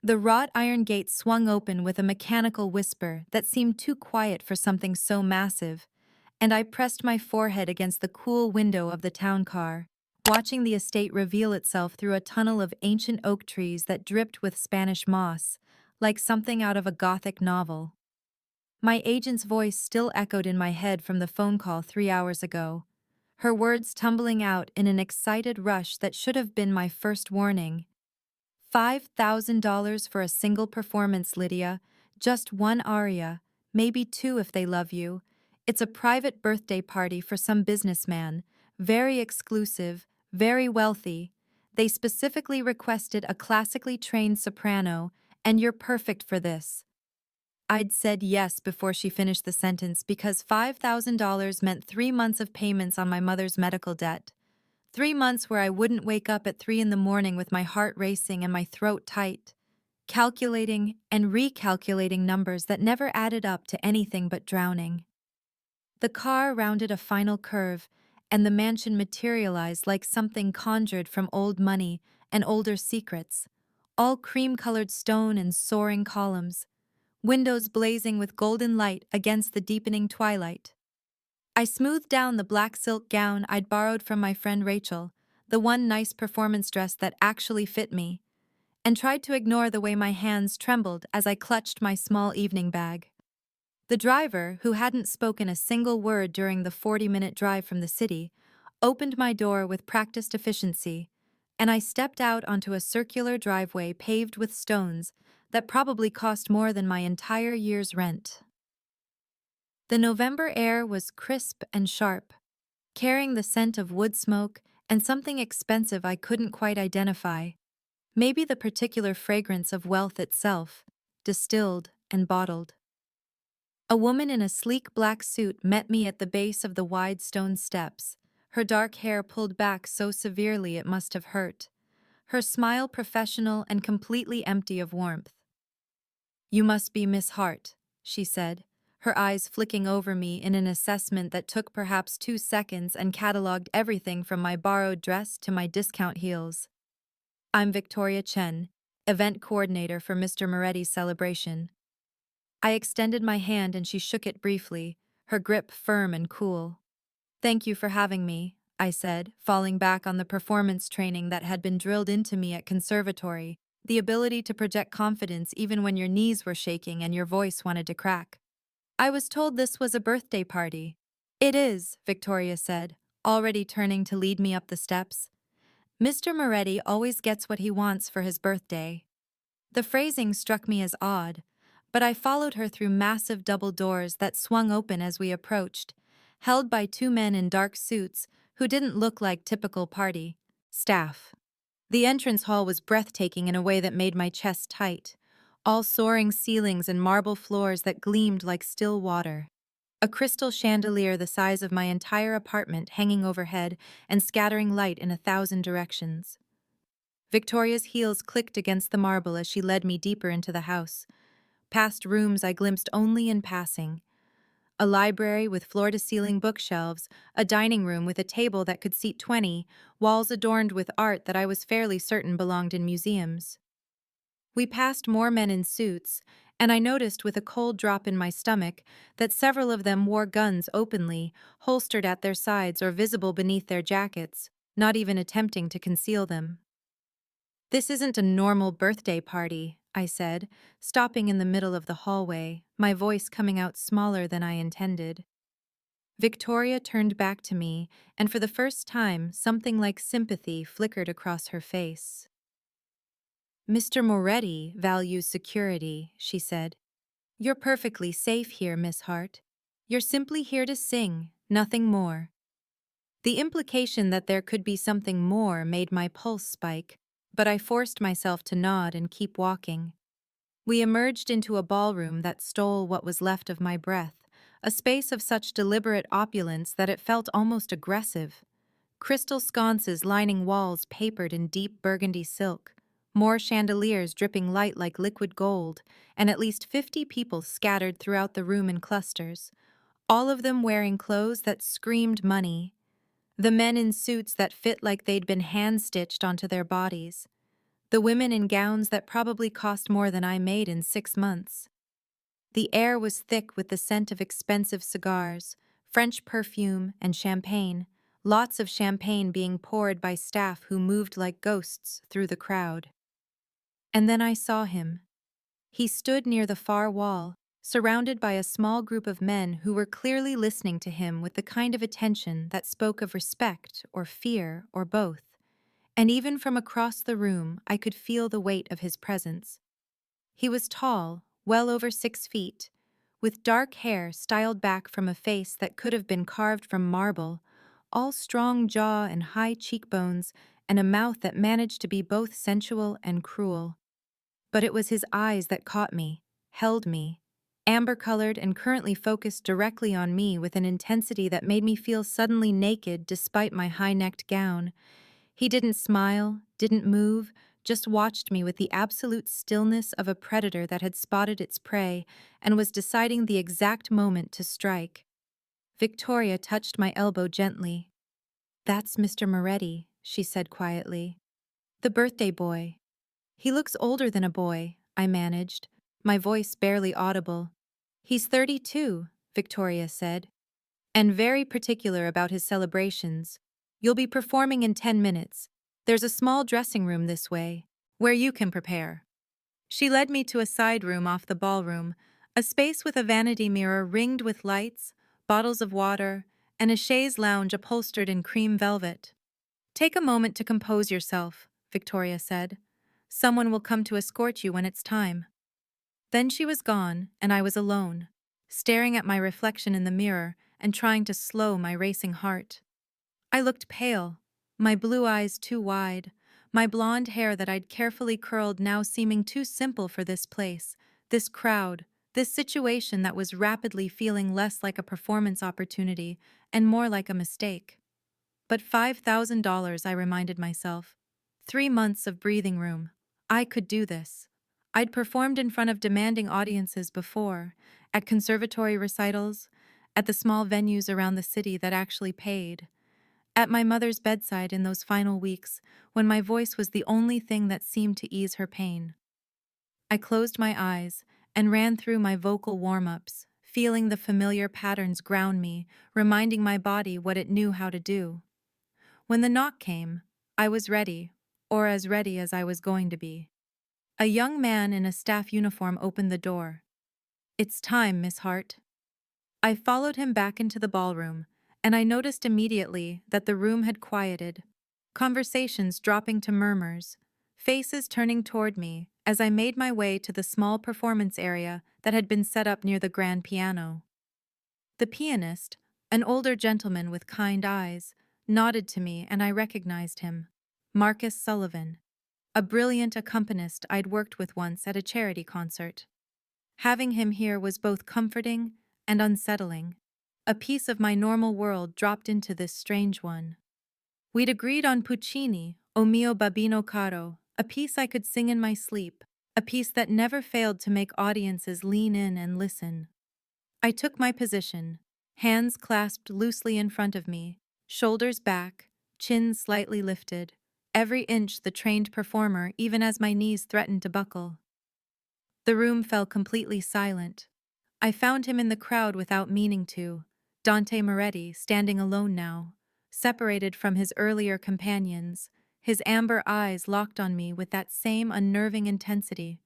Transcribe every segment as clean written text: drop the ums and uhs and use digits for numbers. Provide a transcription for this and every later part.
The wrought iron gate swung open with a mechanical whisper that seemed too quiet for something so massive, and I pressed my forehead against the cool window of the town car, watching the estate reveal itself through a tunnel of ancient oak trees that dripped with Spanish moss, like something out of a Gothic novel. My agent's voice still echoed in my head from the phone call 3 hours ago, her words tumbling out in an excited rush that should have been my first warning. $5,000 for a single performance, Lydia. Just one aria, maybe two if they love you. It's a private birthday party for some businessman, very exclusive, very wealthy. They specifically requested a classically trained soprano, and you're perfect for this. I'd said yes before she finished the sentence because $5,000 meant 3 months of payments on my mother's medical debt. 3 months where I wouldn't wake up at 3 in the morning with my heart racing and my throat tight, calculating and recalculating numbers that never added up to anything but drowning. The car rounded a final curve, and the mansion materialized like something conjured from old money and older secrets, all cream-colored stone and soaring columns, windows blazing with golden light against the deepening twilight. I smoothed down the black silk gown I'd borrowed from my friend Rachel, the one nice performance dress that actually fit me, and tried to ignore the way my hands trembled as I clutched my small evening bag. The driver, who hadn't spoken a single word during the 40-minute drive from the city, opened my door with practiced efficiency, and I stepped out onto a circular driveway paved with stones that probably cost more than my entire year's rent. The November air was crisp and sharp, carrying the scent of wood smoke and something expensive I couldn't quite identify, maybe the particular fragrance of wealth itself, distilled and bottled. A woman in a sleek black suit met me at the base of the wide stone steps, her dark hair pulled back so severely it must have hurt, her smile professional and completely empty of warmth. "You must be Miss Hart," she said, her eyes flicking over me in an assessment that took perhaps 2 seconds and catalogued everything from my borrowed dress to my discount heels. "I'm Victoria Chen, event coordinator for Mr. Moretti's celebration." I extended my hand and she shook it briefly, her grip firm and cool. "Thank you for having me," I said, falling back on the performance training that had been drilled into me at conservatory, the ability to project confidence even when your knees were shaking and your voice wanted to crack. "I was told this was a birthday party." "It is," Victoria said, already turning to lead me up the steps. "Mr. Moretti always gets what he wants for his birthday." The phrasing struck me as odd, but I followed her through massive double doors that swung open as we approached, held by two men in dark suits who didn't look like typical party staff. The entrance hall was breathtaking in a way that made my chest tight, all soaring ceilings and marble floors that gleamed like still water. A crystal chandelier the size of my entire apartment hanging overhead and scattering light in 1,000 directions. Victoria's heels clicked against the marble as she led me deeper into the house, past rooms I glimpsed only in passing. A library with floor-to-ceiling bookshelves, a dining room with a table that could seat 20, walls adorned with art that I was fairly certain belonged in museums. We passed more men in suits, and I noticed with a cold drop in my stomach that several of them wore guns openly, holstered at their sides or visible beneath their jackets, not even attempting to conceal them. "This isn't a normal birthday party," I said, stopping in the middle of the hallway, my voice coming out smaller than I intended. Victoria turned back to me, and for the first time, something like sympathy flickered across her face. "Mr. Moretti values security," she said. "You're perfectly safe here, Miss Hart. You're simply here to sing, nothing more." The implication that there could be something more made my pulse spike, but I forced myself to nod and keep walking. We emerged into a ballroom that stole what was left of my breath, a space of such deliberate opulence that it felt almost aggressive. Crystal sconces lining walls papered in deep burgundy silk, more chandeliers dripping light like liquid gold, and at least 50 people scattered throughout the room in clusters, all of them wearing clothes that screamed money. The men in suits that fit like they'd been hand-stitched onto their bodies. the women in gowns that probably cost more than I made in 6 months. The air was thick with the scent of expensive cigars, French perfume, and champagne, lots of champagne being poured by staff who moved like ghosts through the crowd. And then I saw him. He stood near the far wall, surrounded by a small group of men who were clearly listening to him with the kind of attention that spoke of respect or fear or both. And even from across the room, I could feel the weight of his presence. He was tall, well over 6 feet, with dark hair styled back from a face that could have been carved from marble, all strong jaw and high cheekbones, and a mouth that managed to be both sensual and cruel. But it was his eyes that caught me, held me, amber-colored and currently focused directly on me with an intensity that made me feel suddenly naked despite my high-necked gown. He didn't smile, didn't move, just watched me with the absolute stillness of a predator that had spotted its prey and was deciding the exact moment to strike. Victoria touched my elbow gently. "That's Mr. Moretti," she said quietly. "The birthday boy." "He looks older than a boy," I managed, my voice barely audible. "He's 32, Victoria said, "and very particular about his celebrations. You'll be performing in 10 minutes. There's a small dressing room this way, where you can prepare." She led me to a side room off the ballroom, a space with a vanity mirror ringed with lights, bottles of water, and a chaise lounge upholstered in cream velvet. "Take a moment to compose yourself," Victoria said. "Someone will come to escort you when it's time." Then she was gone, and I was alone, staring at my reflection in the mirror and trying to slow my racing heart. I looked pale, my blue eyes too wide, my blonde hair that I'd carefully curled now seeming too simple for this place, this crowd, this situation that was rapidly feeling less like a performance opportunity and more like a mistake. But $5,000, I reminded myself. 3 months of breathing room. I could do this. I'd performed in front of demanding audiences before, at conservatory recitals, at the small venues around the city that actually paid, at my mother's bedside in those final weeks when my voice was the only thing that seemed to ease her pain. I closed my eyes and ran through my vocal warm-ups, feeling the familiar patterns ground me, reminding my body what it knew how to do. When the knock came, I was ready, or as ready as I was going to be. A young man in a staff uniform opened the door. "It's time, Miss Hart." I followed him back into the ballroom, and I noticed immediately that the room had quieted, conversations dropping to murmurs, faces turning toward me as I made my way to the small performance area that had been set up near the grand piano. The pianist, an older gentleman with kind eyes, nodded to me and I recognized him. Marcus Sullivan, a brilliant accompanist I'd worked with once at a charity concert. Having him here was both comforting and unsettling. A piece of my normal world dropped into this strange one. We'd agreed on Puccini, O mio babbino caro, a piece I could sing in my sleep, a piece that never failed to make audiences lean in and listen. I took my position, hands clasped loosely in front of me, shoulders back, chin slightly lifted, every inch the trained performer even as my knees threatened to buckle. The room fell completely silent. I found him in the crowd without meaning to, Dante Moretti standing alone now, separated from his earlier companions, his amber eyes locked on me with that same unnerving intensity.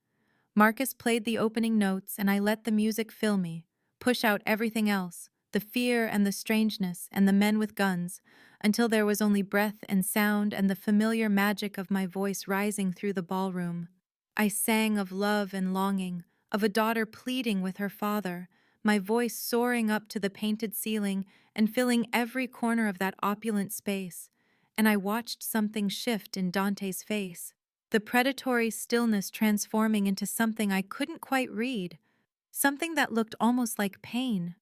Marcus played the opening notes and I let the music fill me, push out everything else, the fear and the strangeness and the men with guns, until there was only breath and sound and the familiar magic of my voice rising through the ballroom. I sang of love and longing, of a daughter pleading with her father, my voice soaring up to the painted ceiling and filling every corner of that opulent space, and I watched something shift in Dante's face, the predatory stillness transforming into something I couldn't quite read, something that looked almost like pain.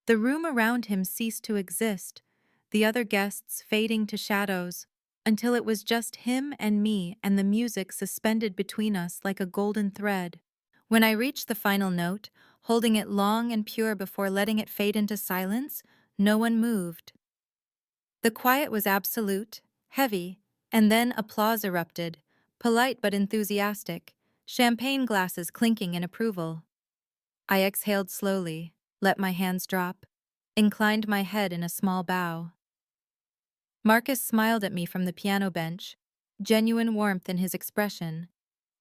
The room around him ceased to exist, the other guests fading to shadows, until it was just him and me and the music suspended between us like a golden thread. When I reached the final note, holding it long and pure before letting it fade into silence, no one moved. The quiet was absolute, heavy, and then applause erupted, polite but enthusiastic, champagne glasses clinking in approval. I exhaled slowly, let my hands drop, inclined my head in a small bow. Marcus smiled at me from the piano bench, genuine warmth in his expression,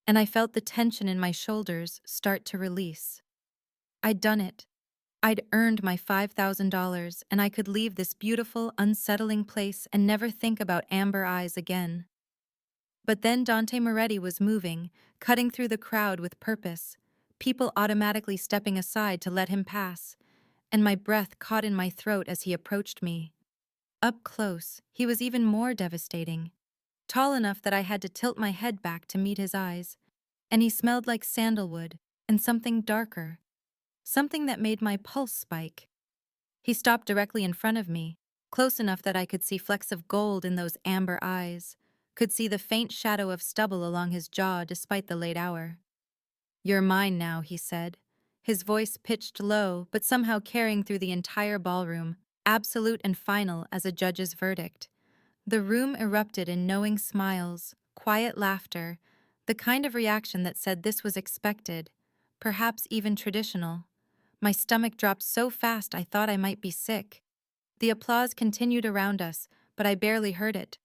and I felt the tension in my shoulders start to release. I'd done it. I'd earned my $5,000, and I could leave this beautiful, unsettling place and never think about amber eyes again. But then Dante Moretti was moving, cutting through the crowd with purpose, people automatically stepping aside to let him pass, and my breath caught in my throat as he approached me. Up close, he was even more devastating. Tall enough that I had to tilt my head back to meet his eyes, and he smelled like sandalwood and something darker, something that made my pulse spike. He stopped directly in front of me, close enough that I could see flecks of gold in those amber eyes, could see the faint shadow of stubble along his jaw despite the late hour. "You're mine now," he said, his voice pitched low but somehow carrying through the entire ballroom, absolute and final as a judge's verdict. The room erupted in knowing smiles, quiet laughter, the kind of reaction that said this was expected, perhaps even traditional. My stomach dropped so fast I thought I might be sick. The applause continued around us, but I barely heard it.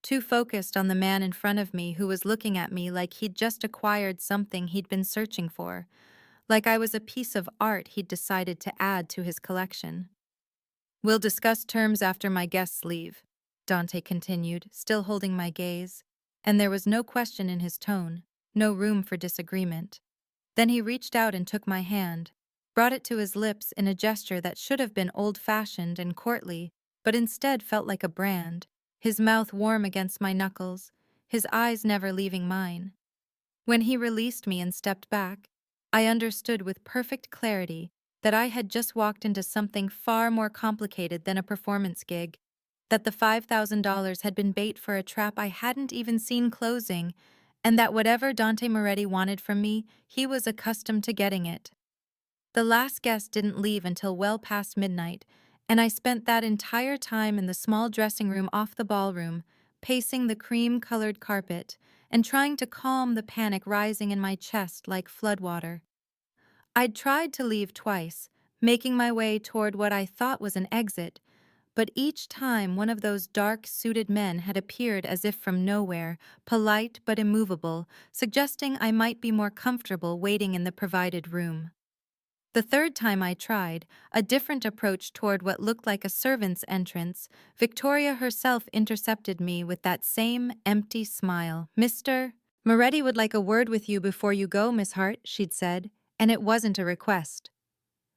Too focused on the man in front of me who was looking at me like he'd just acquired something he'd been searching for, like I was a piece of art he'd decided to add to his collection. "We'll discuss terms after my guests leave," Dante continued, still holding my gaze, and there was no question in his tone, no room for disagreement. Then he reached out and took my hand, brought it to his lips in a gesture that should have been old-fashioned and courtly, but instead felt like a brand, his mouth warm against my knuckles, his eyes never leaving mine. When he released me and stepped back, I understood with perfect clarity that I had just walked into something far more complicated than a performance gig, that the $5,000 had been bait for a trap I hadn't even seen closing, and that whatever Dante Moretti wanted from me, he was accustomed to getting it. The last guest didn't leave until well past midnight, and I spent that entire time in the small dressing room off the ballroom, pacing the cream-colored carpet and trying to calm the panic rising in my chest like floodwater. I'd tried to leave twice, making my way toward what I thought was an exit, but each time one of those dark-suited men had appeared as if from nowhere, polite but immovable, suggesting I might be more comfortable waiting in the provided room. The third time I tried, a different approach toward what looked like a servant's entrance, Victoria herself intercepted me with that same empty smile. "Mr. Moretti would like a word with you before you go, Miss Hart," she'd said, and it wasn't a request.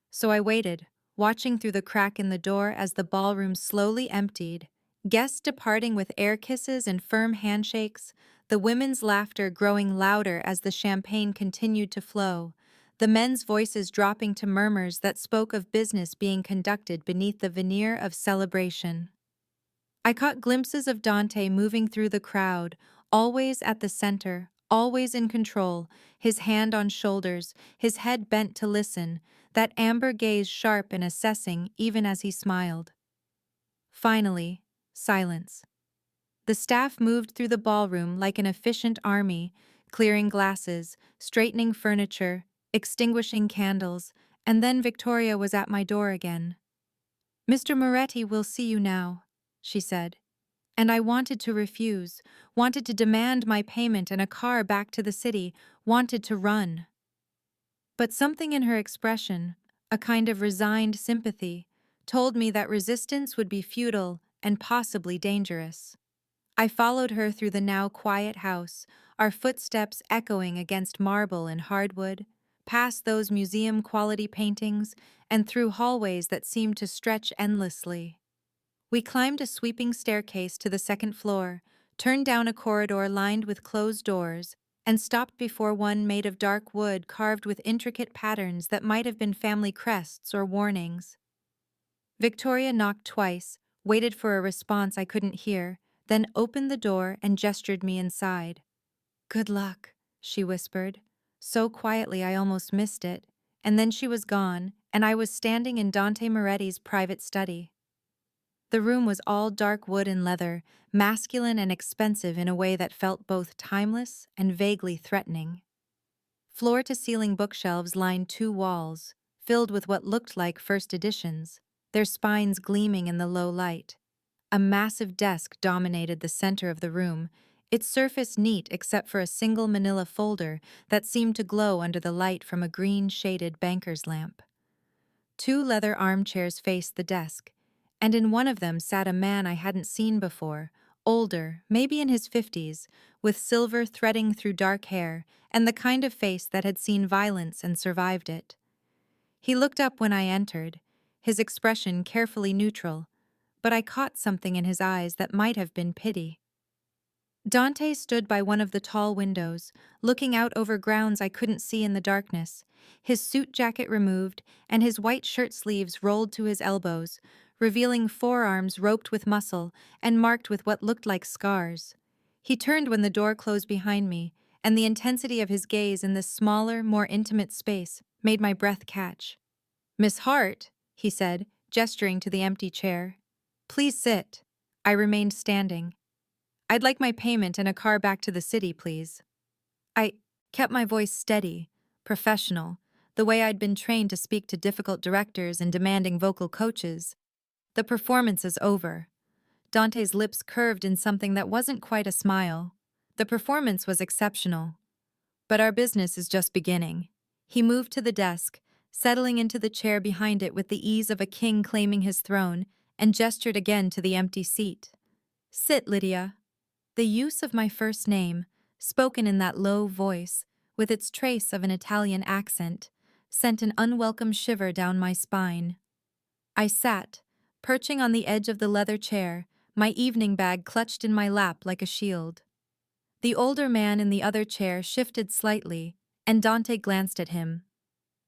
So I waited, watching through the crack in the door as the ballroom slowly emptied, guests departing with air kisses and firm handshakes, the women's laughter growing louder as the champagne continued to flow, the men's voices dropping to murmurs that spoke of business being conducted beneath the veneer of celebration. I caught glimpses of Dante moving through the crowd, always at the center, always in control, his hand on shoulders, his head bent to listen, that amber gaze sharp and assessing even as he smiled. Finally, silence. The staff moved through the ballroom like an efficient army, clearing glasses, straightening furniture, extinguishing candles, and then Victoria was at my door again. "Mr. Moretti will see you now," she said. And I wanted to refuse, wanted to demand my payment and a car back to the city, wanted to run. But something in her expression, a kind of resigned sympathy, told me that resistance would be futile and possibly dangerous. I followed her through the now quiet house, our footsteps echoing against marble and hardwood, past those museum-quality paintings, and through hallways that seemed to stretch endlessly. We climbed a sweeping staircase to the second floor, turned down a corridor lined with closed doors, and stopped before one made of dark wood carved with intricate patterns that might have been family crests or warnings. Victoria knocked twice, waited for a response I couldn't hear, then opened the door and gestured me inside. "Good luck," she whispered, so quietly I almost missed it, and then she was gone, and I was standing in Dante Moretti's private study. The room was all dark wood and leather, masculine and expensive in a way that felt both timeless and vaguely threatening. Floor-to-ceiling bookshelves lined two walls, filled with what looked like first editions, their spines gleaming in the low light. A massive desk dominated the center of the room, its surface neat except for a single manila folder that seemed to glow under the light from a green-shaded banker's lamp. Two leather armchairs faced the desk, and in one of them sat a man I hadn't seen before, older, maybe in his 50s, with silver threading through dark hair and the kind of face that had seen violence and survived it. He looked up when I entered, his expression carefully neutral, but I caught something in his eyes that might have been pity. Dante stood by one of the tall windows, looking out over grounds I couldn't see in the darkness, his suit jacket removed and his white shirt sleeves rolled to his elbows, revealing forearms roped with muscle and marked with what looked like scars. He turned when the door closed behind me, and the intensity of his gaze in this smaller, more intimate space made my breath catch. "Miss Hart," he said, gesturing to the empty chair. "Please sit." I remained standing. "I'd like my payment and a car back to the city, please." I kept my voice steady, professional, the way I'd been trained to speak to difficult directors and demanding vocal coaches. "The performance is over." Dante's lips curved in something that wasn't quite a smile. "The performance was exceptional. But our business is just beginning." He moved to the desk, settling into the chair behind it with the ease of a king claiming his throne, and gestured again to the empty seat. "Sit, Lydia." The use of my first name, spoken in that low voice, with its trace of an Italian accent, sent an unwelcome shiver down my spine. I sat, perching on the edge of the leather chair, my evening bag clutched in my lap like a shield. The older man in the other chair shifted slightly, and Dante glanced at him.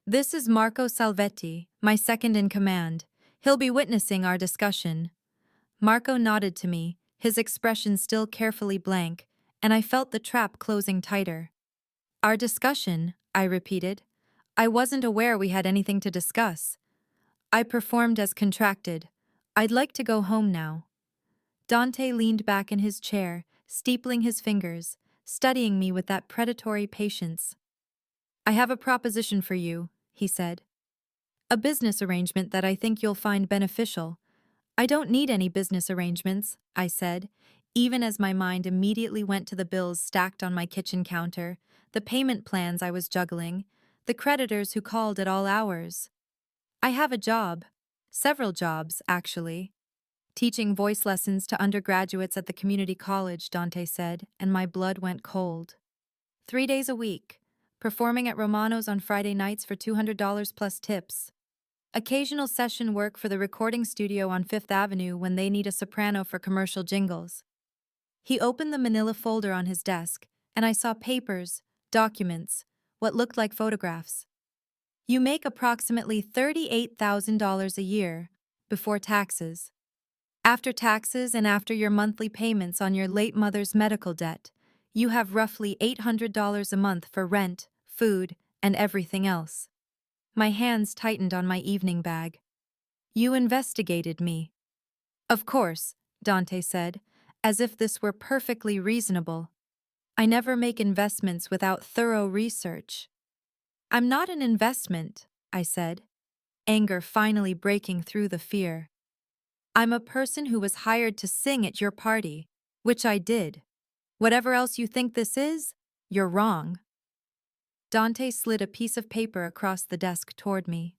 "This is Marco Salvetti, my second in command. He'll be witnessing our discussion." Marco nodded to me, his expression still carefully blank, and I felt the trap closing tighter. "Our discussion," I repeated. I wasn't aware we had anything to discuss. I performed as contracted. "I'd like to go home now." Dante leaned back in his chair, steepling his fingers, studying me with that predatory patience. "I have a proposition for you," he said. "A business arrangement that I think you'll find beneficial." "I don't need any business arrangements," I said, even as my mind immediately went to the bills stacked on my kitchen counter, the payment plans I was juggling, the creditors who called at all hours. "I have a job. Several jobs, actually." "Teaching voice lessons to undergraduates at the community college," Dante said, and my blood went cold. 3 days a week. Performing at Romano's on Friday nights for $200 plus tips. Occasional session work for the recording studio on Fifth Avenue when they need a soprano for commercial jingles. He opened the manila folder on his desk, and I saw papers, documents, what looked like photographs. "You make approximately $38,000 a year, before taxes. After taxes and after your monthly payments on your late mother's medical debt, you have roughly $800 a month for rent, food, and everything else." My hands tightened on my evening bag. "You investigated me." "Of course," Dante said, as if this were perfectly reasonable. "I never make investments without thorough research." "I'm not an investment," I said, anger finally breaking through the fear. "I'm a person who was hired to sing at your party, which I did. Whatever else you think this is, you're wrong." Dante slid a piece of paper across the desk toward me.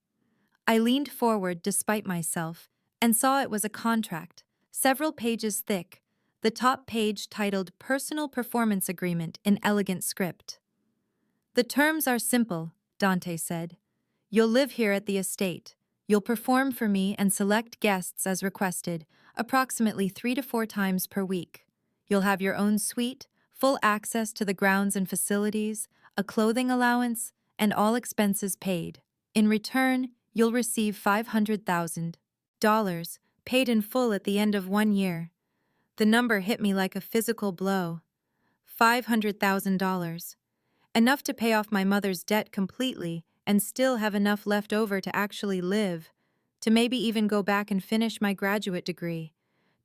I leaned forward despite myself and saw it was a contract, several pages thick, the top page titled Personal Performance Agreement in elegant script. "The terms are simple," Dante said. "You'll live here at the estate. You'll perform for me and select guests as requested, approximately 3 to 4 times per week. You'll have your own suite, full access to the grounds and facilities, a clothing allowance, and all expenses paid. In return, you'll receive $500,000, paid in full at the end of 1 year." The number hit me like a physical blow. $500,000. Enough to pay off my mother's debt completely and still have enough left over to actually live, to maybe even go back and finish my graduate degree.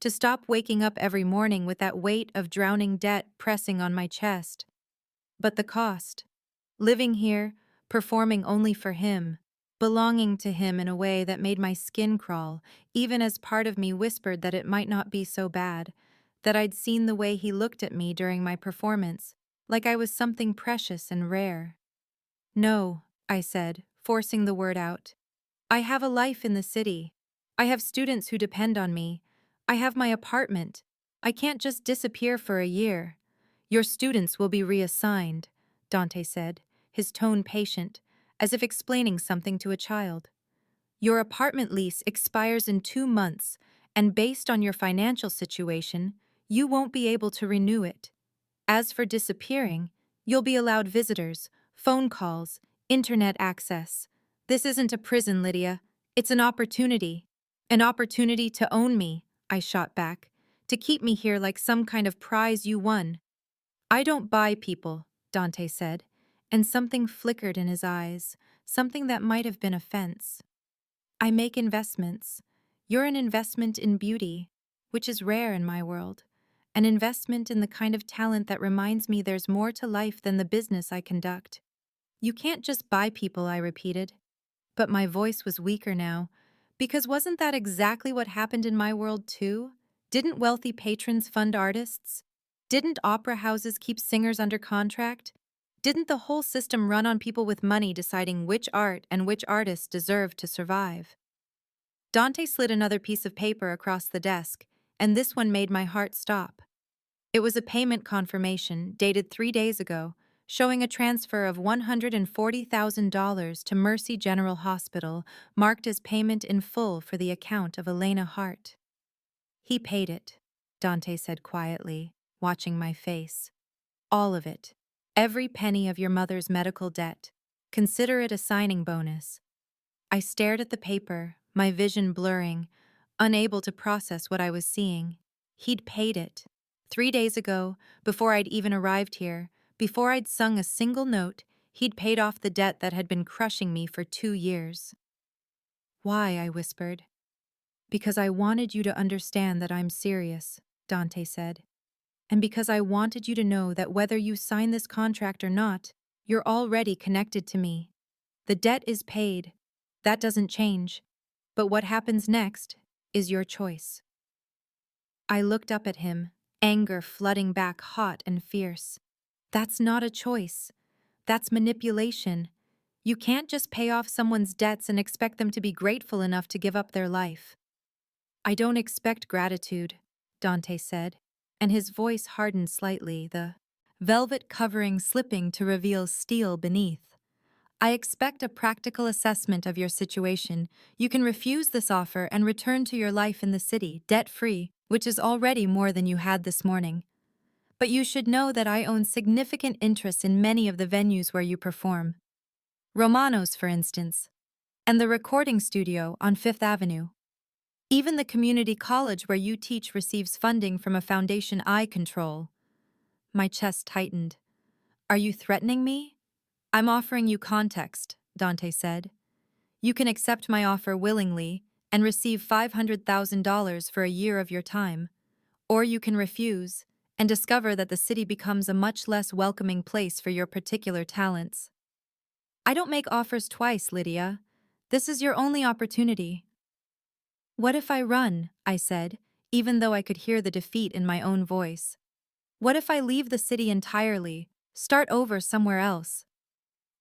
To stop waking up every morning with that weight of drowning debt pressing on my chest. But the cost. Living here, performing only for him, belonging to him in a way that made my skin crawl, even as part of me whispered that it might not be so bad, that I'd seen the way he looked at me during my performance, like I was something precious and rare. No, I said, forcing the word out. I have a life in the city. I have students who depend on me. I have my apartment. I can't just disappear for a year. Your students will be reassigned, Dante said, his tone patient, as if explaining something to a child. Your apartment lease expires in 2 months, and based on your financial situation, you won't be able to renew it. As for disappearing, you'll be allowed visitors, phone calls, internet access. This isn't a prison, Lydia. It's an opportunity. An opportunity to own me, I shot back, to keep me here like some kind of prize you won. I don't buy people, Dante said, and something flickered in his eyes, something that might have been offense. I make investments. You're an investment in beauty, which is rare in my world. An investment in the kind of talent that reminds me there's more to life than the business I conduct. You can't just buy people, I repeated. But my voice was weaker now, because wasn't that exactly what happened in my world too? Didn't wealthy patrons fund artists? Didn't opera houses keep singers under contract? Didn't the whole system run on people with money deciding which art and which artists deserved to survive? Dante slid another piece of paper across the desk, and this one made my heart stop. It was a payment confirmation dated 3 days ago, showing a transfer of $140,000 to Mercy General Hospital, marked as payment in full for the account of Lydia Hart. He paid it, Dante said quietly, watching my face. All of it. Every penny of your mother's medical debt. Consider it a signing bonus. I stared at the paper, my vision blurring, unable to process what I was seeing. He'd paid it. 3 days ago, before I'd even arrived here, before I'd sung a single note, he'd paid off the debt that had been crushing me for 2 years. Why, I whispered. Because I wanted you to understand that I'm serious, Dante said. And because I wanted you to know that whether you sign this contract or not, you're already connected to me. The debt is paid. That doesn't change. But what happens next is your choice. I looked up at him, anger flooding back hot and fierce. That's not a choice. That's manipulation. You can't just pay off someone's debts and expect them to be grateful enough to give up their life. I don't expect gratitude, Dante said, and his voice hardened slightly, the velvet covering slipping to reveal steel beneath. I expect a practical assessment of your situation. You can refuse this offer and return to your life in the city, debt-free, which is already more than you had this morning. But you should know that I own significant interests in many of the venues where you perform. Romano's, for instance, and the recording studio on Fifth Avenue. Even the community college where you teach receives funding from a foundation I control. My chest tightened. Are you threatening me? I'm offering you context, Dante said. You can accept my offer willingly and receive $500,000 for a year of your time, or you can refuse and discover that the city becomes a much less welcoming place for your particular talents. I don't make offers twice, Lydia. This is your only opportunity. What if I run? I said, even though I could hear the defeat in my own voice. What if I leave the city entirely, start over somewhere else?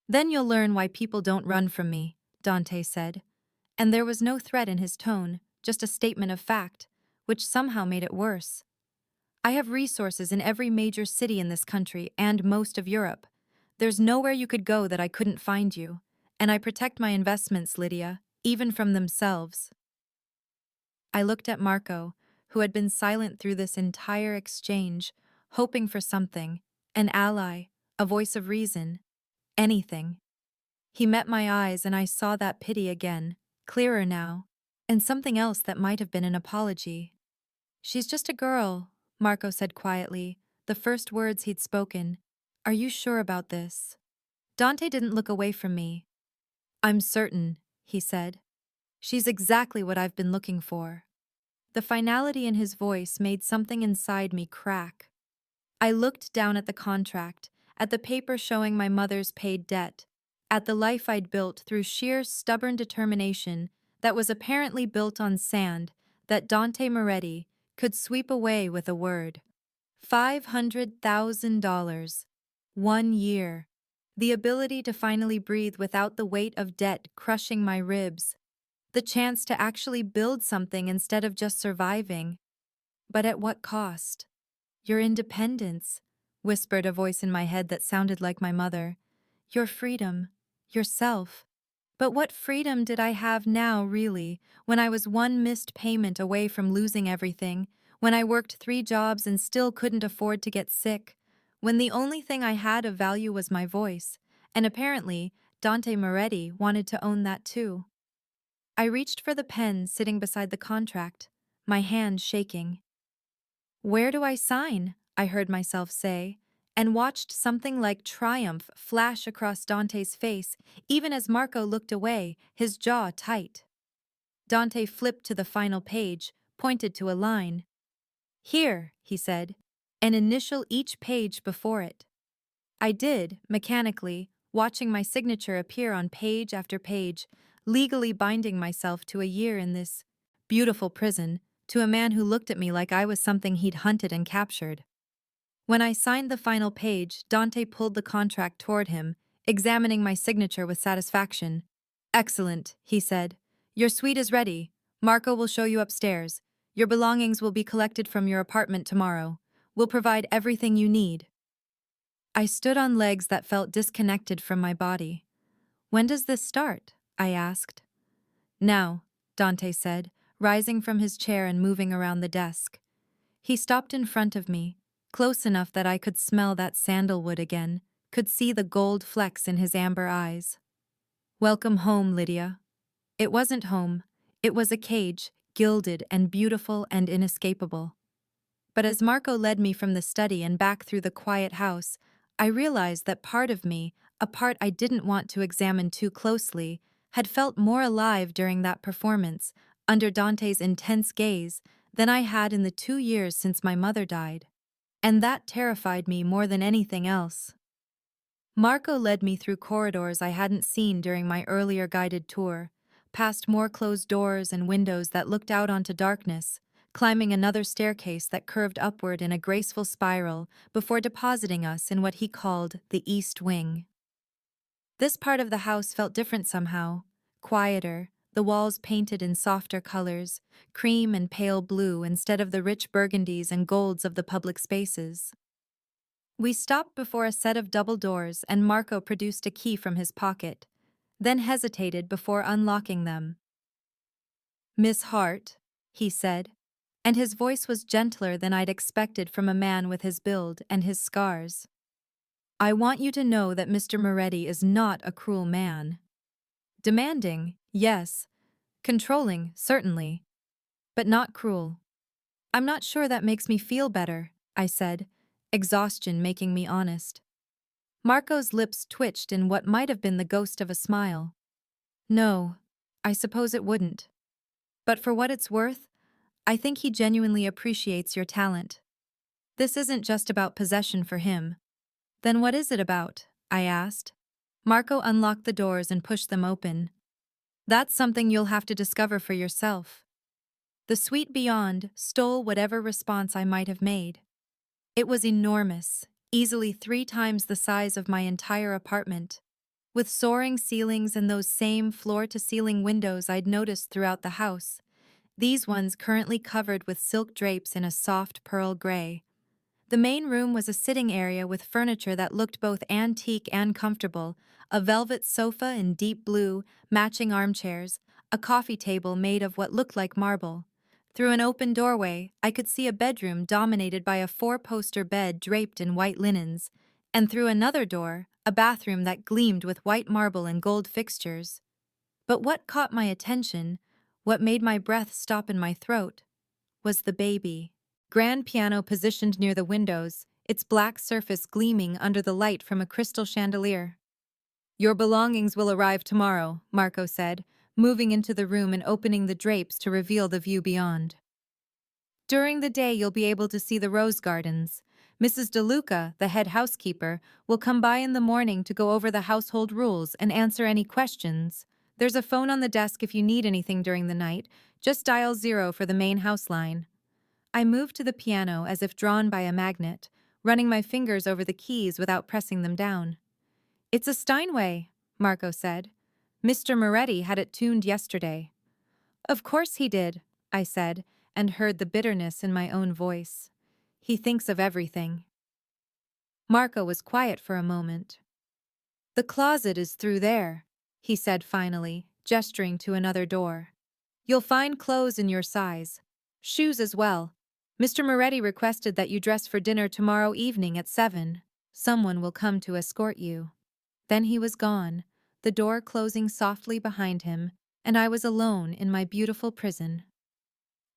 Then you'll learn why people don't run from me, Dante said. And there was no threat in his tone, just a statement of fact, which somehow made it worse. I have resources in every major city in this country and most of Europe. There's nowhere you could go that I couldn't find you. And I protect my investments, Lydia, even from themselves. I looked at Marco, who had been silent through this entire exchange, hoping for something, an ally, a voice of reason, anything. He met my eyes and I saw that pity again, clearer now, and something else that might have been an apology. She's just a girl, Marco said quietly, the first words he'd spoken. Are you sure about this? Dante didn't look away from me. I'm certain, he said. She's exactly what I've been looking for. The finality in his voice made something inside me crack. I looked down at the contract, at the paper showing my mother's paid debt, at the life I'd built through sheer stubborn determination that was apparently built on sand that Dante Moretti could sweep away with a word. $500,000. 1 year. The ability to finally breathe without the weight of debt crushing my ribs. The chance to actually build something instead of just surviving. But at what cost? Your independence, whispered a voice in my head that sounded like my mother. Your freedom. Yourself. But what freedom did I have now, really, when I was one missed payment away from losing everything, when I worked 3 jobs and still couldn't afford to get sick, when the only thing I had of value was my voice, and apparently, Dante Moretti wanted to own that too. I reached for the pen sitting beside the contract, my hand shaking. Where do I sign? I heard myself say, and watched something like triumph flash across Dante's face, even as Marco looked away, his jaw tight. Dante flipped to the final page, pointed to a line. Here, he said, and initial each page before it. I did, mechanically, watching my signature appear on page after page, legally binding myself to a year in this beautiful prison, to a man who looked at me like I was something he'd hunted and captured. When I signed the final page, Dante pulled the contract toward him, examining my signature with satisfaction. Excellent, he said. Your suite is ready. Marco will show you upstairs. Your belongings will be collected from your apartment tomorrow. We'll provide everything you need. I stood on legs that felt disconnected from my body. When does this start? I asked. Now, Dante said, rising from his chair and moving around the desk. He stopped in front of me, close enough that I could smell that sandalwood again, could see the gold flecks in his amber eyes. Welcome home, Lydia. It wasn't home. It was a cage, gilded and beautiful and inescapable. But as Marco led me from the study and back through the quiet house, I realized that part of me, a part I didn't want to examine too closely, had felt more alive during that performance, under Dante's intense gaze, than I had in the 2 years since my mother died. And that terrified me more than anything else. Marco led me through corridors I hadn't seen during my earlier guided tour, past more closed doors and windows that looked out onto darkness, climbing another staircase that curved upward in a graceful spiral before depositing us in what he called the East Wing. This part of the house felt different somehow, quieter, the walls painted in softer colors, cream and pale blue instead of the rich burgundies and golds of the public spaces. We stopped before a set of double doors and Marco produced a key from his pocket, then hesitated before unlocking them. Miss Hart, he said, and his voice was gentler than I'd expected from a man with his build and his scars. I want you to know that Mr. Moretti is not a cruel man. Demanding, yes. Controlling, certainly. But not cruel. I'm not sure that makes me feel better, I said, exhaustion making me honest. Marco's lips twitched in what might have been the ghost of a smile. No, I suppose it wouldn't. But for what it's worth, I think he genuinely appreciates your talent. This isn't just about possession for him. Then what is it about? I asked. Marco unlocked the doors and pushed them open. That's something you'll have to discover for yourself. The suite beyond stole whatever response I might have made. It was enormous, easily 3 times the size of my entire apartment, with soaring ceilings and those same floor-to-ceiling windows I'd noticed throughout the house, these ones currently covered with silk drapes in a soft pearl gray. The main room was a sitting area with furniture that looked both antique and comfortable, a velvet sofa in deep blue, matching armchairs, a coffee table made of what looked like marble. Through an open doorway, I could see a bedroom dominated by a 4-poster bed draped in white linens, and through another door, a bathroom that gleamed with white marble and gold fixtures. But what caught my attention, what made my breath stop in my throat, was the baby. Grand piano positioned near the windows, its black surface gleaming under the light from a crystal chandelier. Your belongings will arrive tomorrow, Marco said, moving into the room and opening the drapes to reveal the view beyond. During the day you'll be able to see the rose gardens. Mrs. DeLuca, the head housekeeper, will come by in the morning to go over the household rules and answer any questions. There's a phone on the desk if you need anything during the night. Just dial 0 for the main house line. I moved to the piano as if drawn by a magnet, running my fingers over the keys without pressing them down. It's a Steinway, Marco said. Mr. Moretti had it tuned yesterday. Of course he did, I said, and heard the bitterness in my own voice. He thinks of everything. Marco was quiet for a moment. The closet is through there, he said finally, gesturing to another door. You'll find clothes in your size. Shoes as well. Mr. Moretti requested that you dress for dinner tomorrow evening at 7. Someone will come to escort you. Then he was gone, the door closing softly behind him, and I was alone in my beautiful prison.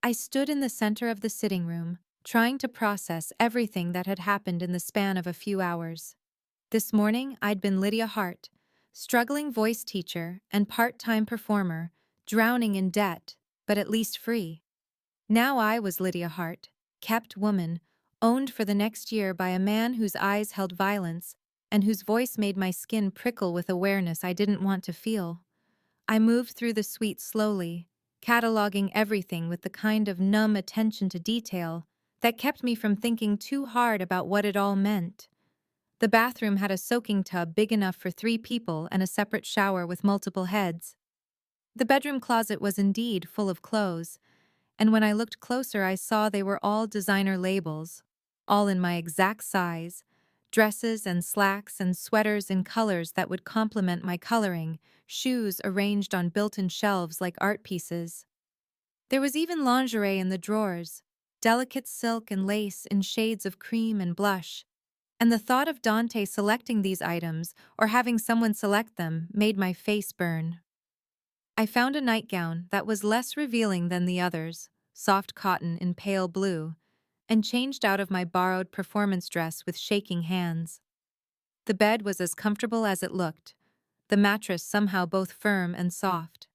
I stood in the center of the sitting room, trying to process everything that had happened in the span of a few hours. This morning, I'd been Lydia Hart, struggling voice teacher and part-time performer, drowning in debt, but at least free. Now I was Lydia Hart, kept woman, owned for the next year by a man whose eyes held violence and whose voice made my skin prickle with awareness I didn't want to feel. I moved through the suite slowly, cataloging everything with the kind of numb attention to detail that kept me from thinking too hard about what it all meant. The bathroom had a soaking tub big enough for 3 people and a separate shower with multiple heads. The bedroom closet was indeed full of clothes, and when I looked closer I saw they were all designer labels, all in my exact size, dresses and slacks and sweaters in colors that would complement my coloring, shoes arranged on built-in shelves like art pieces. There was even lingerie in the drawers, delicate silk and lace in shades of cream and blush, and the thought of Dante selecting these items or having someone select them made my face burn. I found a nightgown that was less revealing than the others, soft cotton in pale blue, and changed out of my borrowed performance dress with shaking hands. The bed was as comfortable as it looked, the mattress somehow both firm and soft.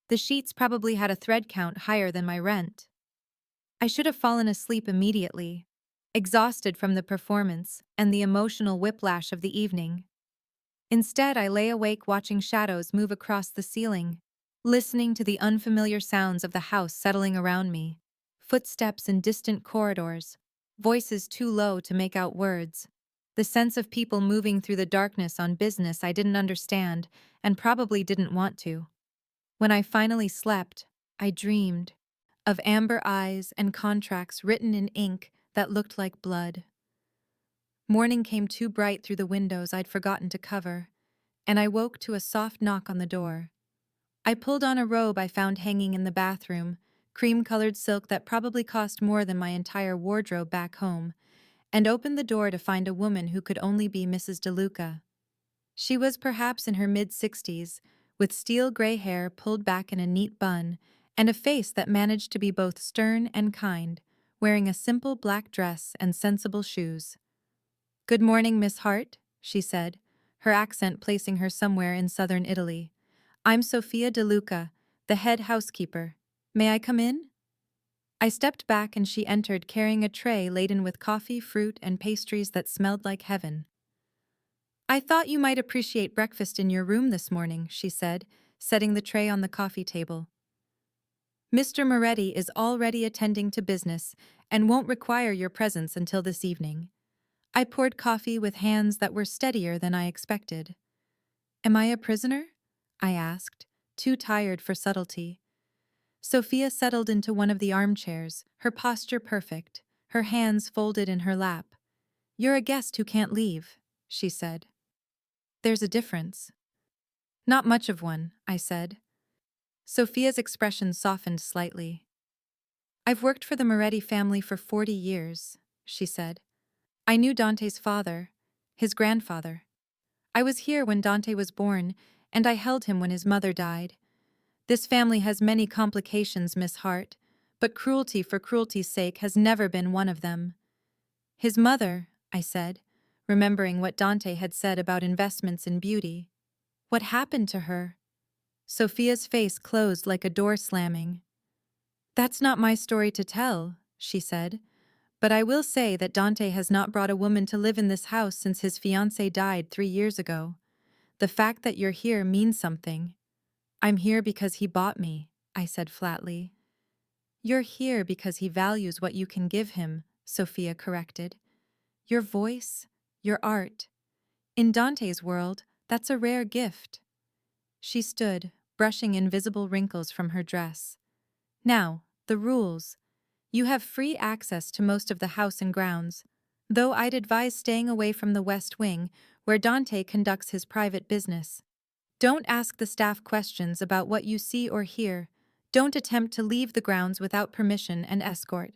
The sheets probably had a thread count higher than my rent. I should have fallen asleep immediately, exhausted from the performance and the emotional whiplash of the evening. Instead, I lay awake watching shadows move across the ceiling, listening to the unfamiliar sounds of the house settling around me, footsteps in distant corridors, voices too low to make out words, the sense of people moving through the darkness on business I didn't understand and probably didn't want to. When I finally slept, I dreamed of amber eyes and contracts written in ink that looked like blood. Morning came too bright through the windows I'd forgotten to cover, and I woke to a soft knock on the door. I pulled on a robe I found hanging in the bathroom, cream-colored silk that probably cost more than my entire wardrobe back home, and opened the door to find a woman who could only be Mrs. DeLuca. She was perhaps in her mid-60s, with steel gray hair pulled back in a neat bun, and a face that managed to be both stern and kind, wearing a simple black dress and sensible shoes. "Good morning, Miss Hart," she said, her accent placing her somewhere in southern Italy. "I'm Sofia DeLuca, the head housekeeper. May I come in?" I stepped back and she entered carrying a tray laden with coffee, fruit, and pastries that smelled like heaven. "I thought you might appreciate breakfast in your room this morning," she said, setting the tray on the coffee table. "Mr. Moretti is already attending to business and won't require your presence until this evening." I poured coffee with hands that were steadier than I expected. "Am I a prisoner?" I asked, too tired for subtlety. Sophia settled into one of the armchairs, her posture perfect, her hands folded in her lap. "You're a guest who can't leave," she said. "There's a difference." "Not much of one," I said. Sophia's expression softened slightly. "I've worked for the Moretti family for 40 years, she said. "I knew Dante's father, his grandfather. I was here when Dante was born, and I held him when his mother died. This family has many complications, Miss Hart, but cruelty for cruelty's sake has never been one of them." "His mother," I said, remembering what Dante had said about investments in beauty. "What happened to her?" Sophia's face closed like a door slamming. "That's not my story to tell," she said, "but I will say that Dante has not brought a woman to live in this house since his fiancée died 3 years ago. The fact that you're here means something." "I'm here because he bought me," I said flatly. "You're here because he values what you can give him," Sophia corrected. "Your voice, your art. In Dante's world, that's a rare gift." She stood, brushing invisible wrinkles from her dress. "Now, the rules. You have free access to most of the house and grounds, though I'd advise staying away from the West Wing, where Dante conducts his private business. Don't ask the staff questions about what you see or hear. Don't attempt to leave the grounds without permission and escort.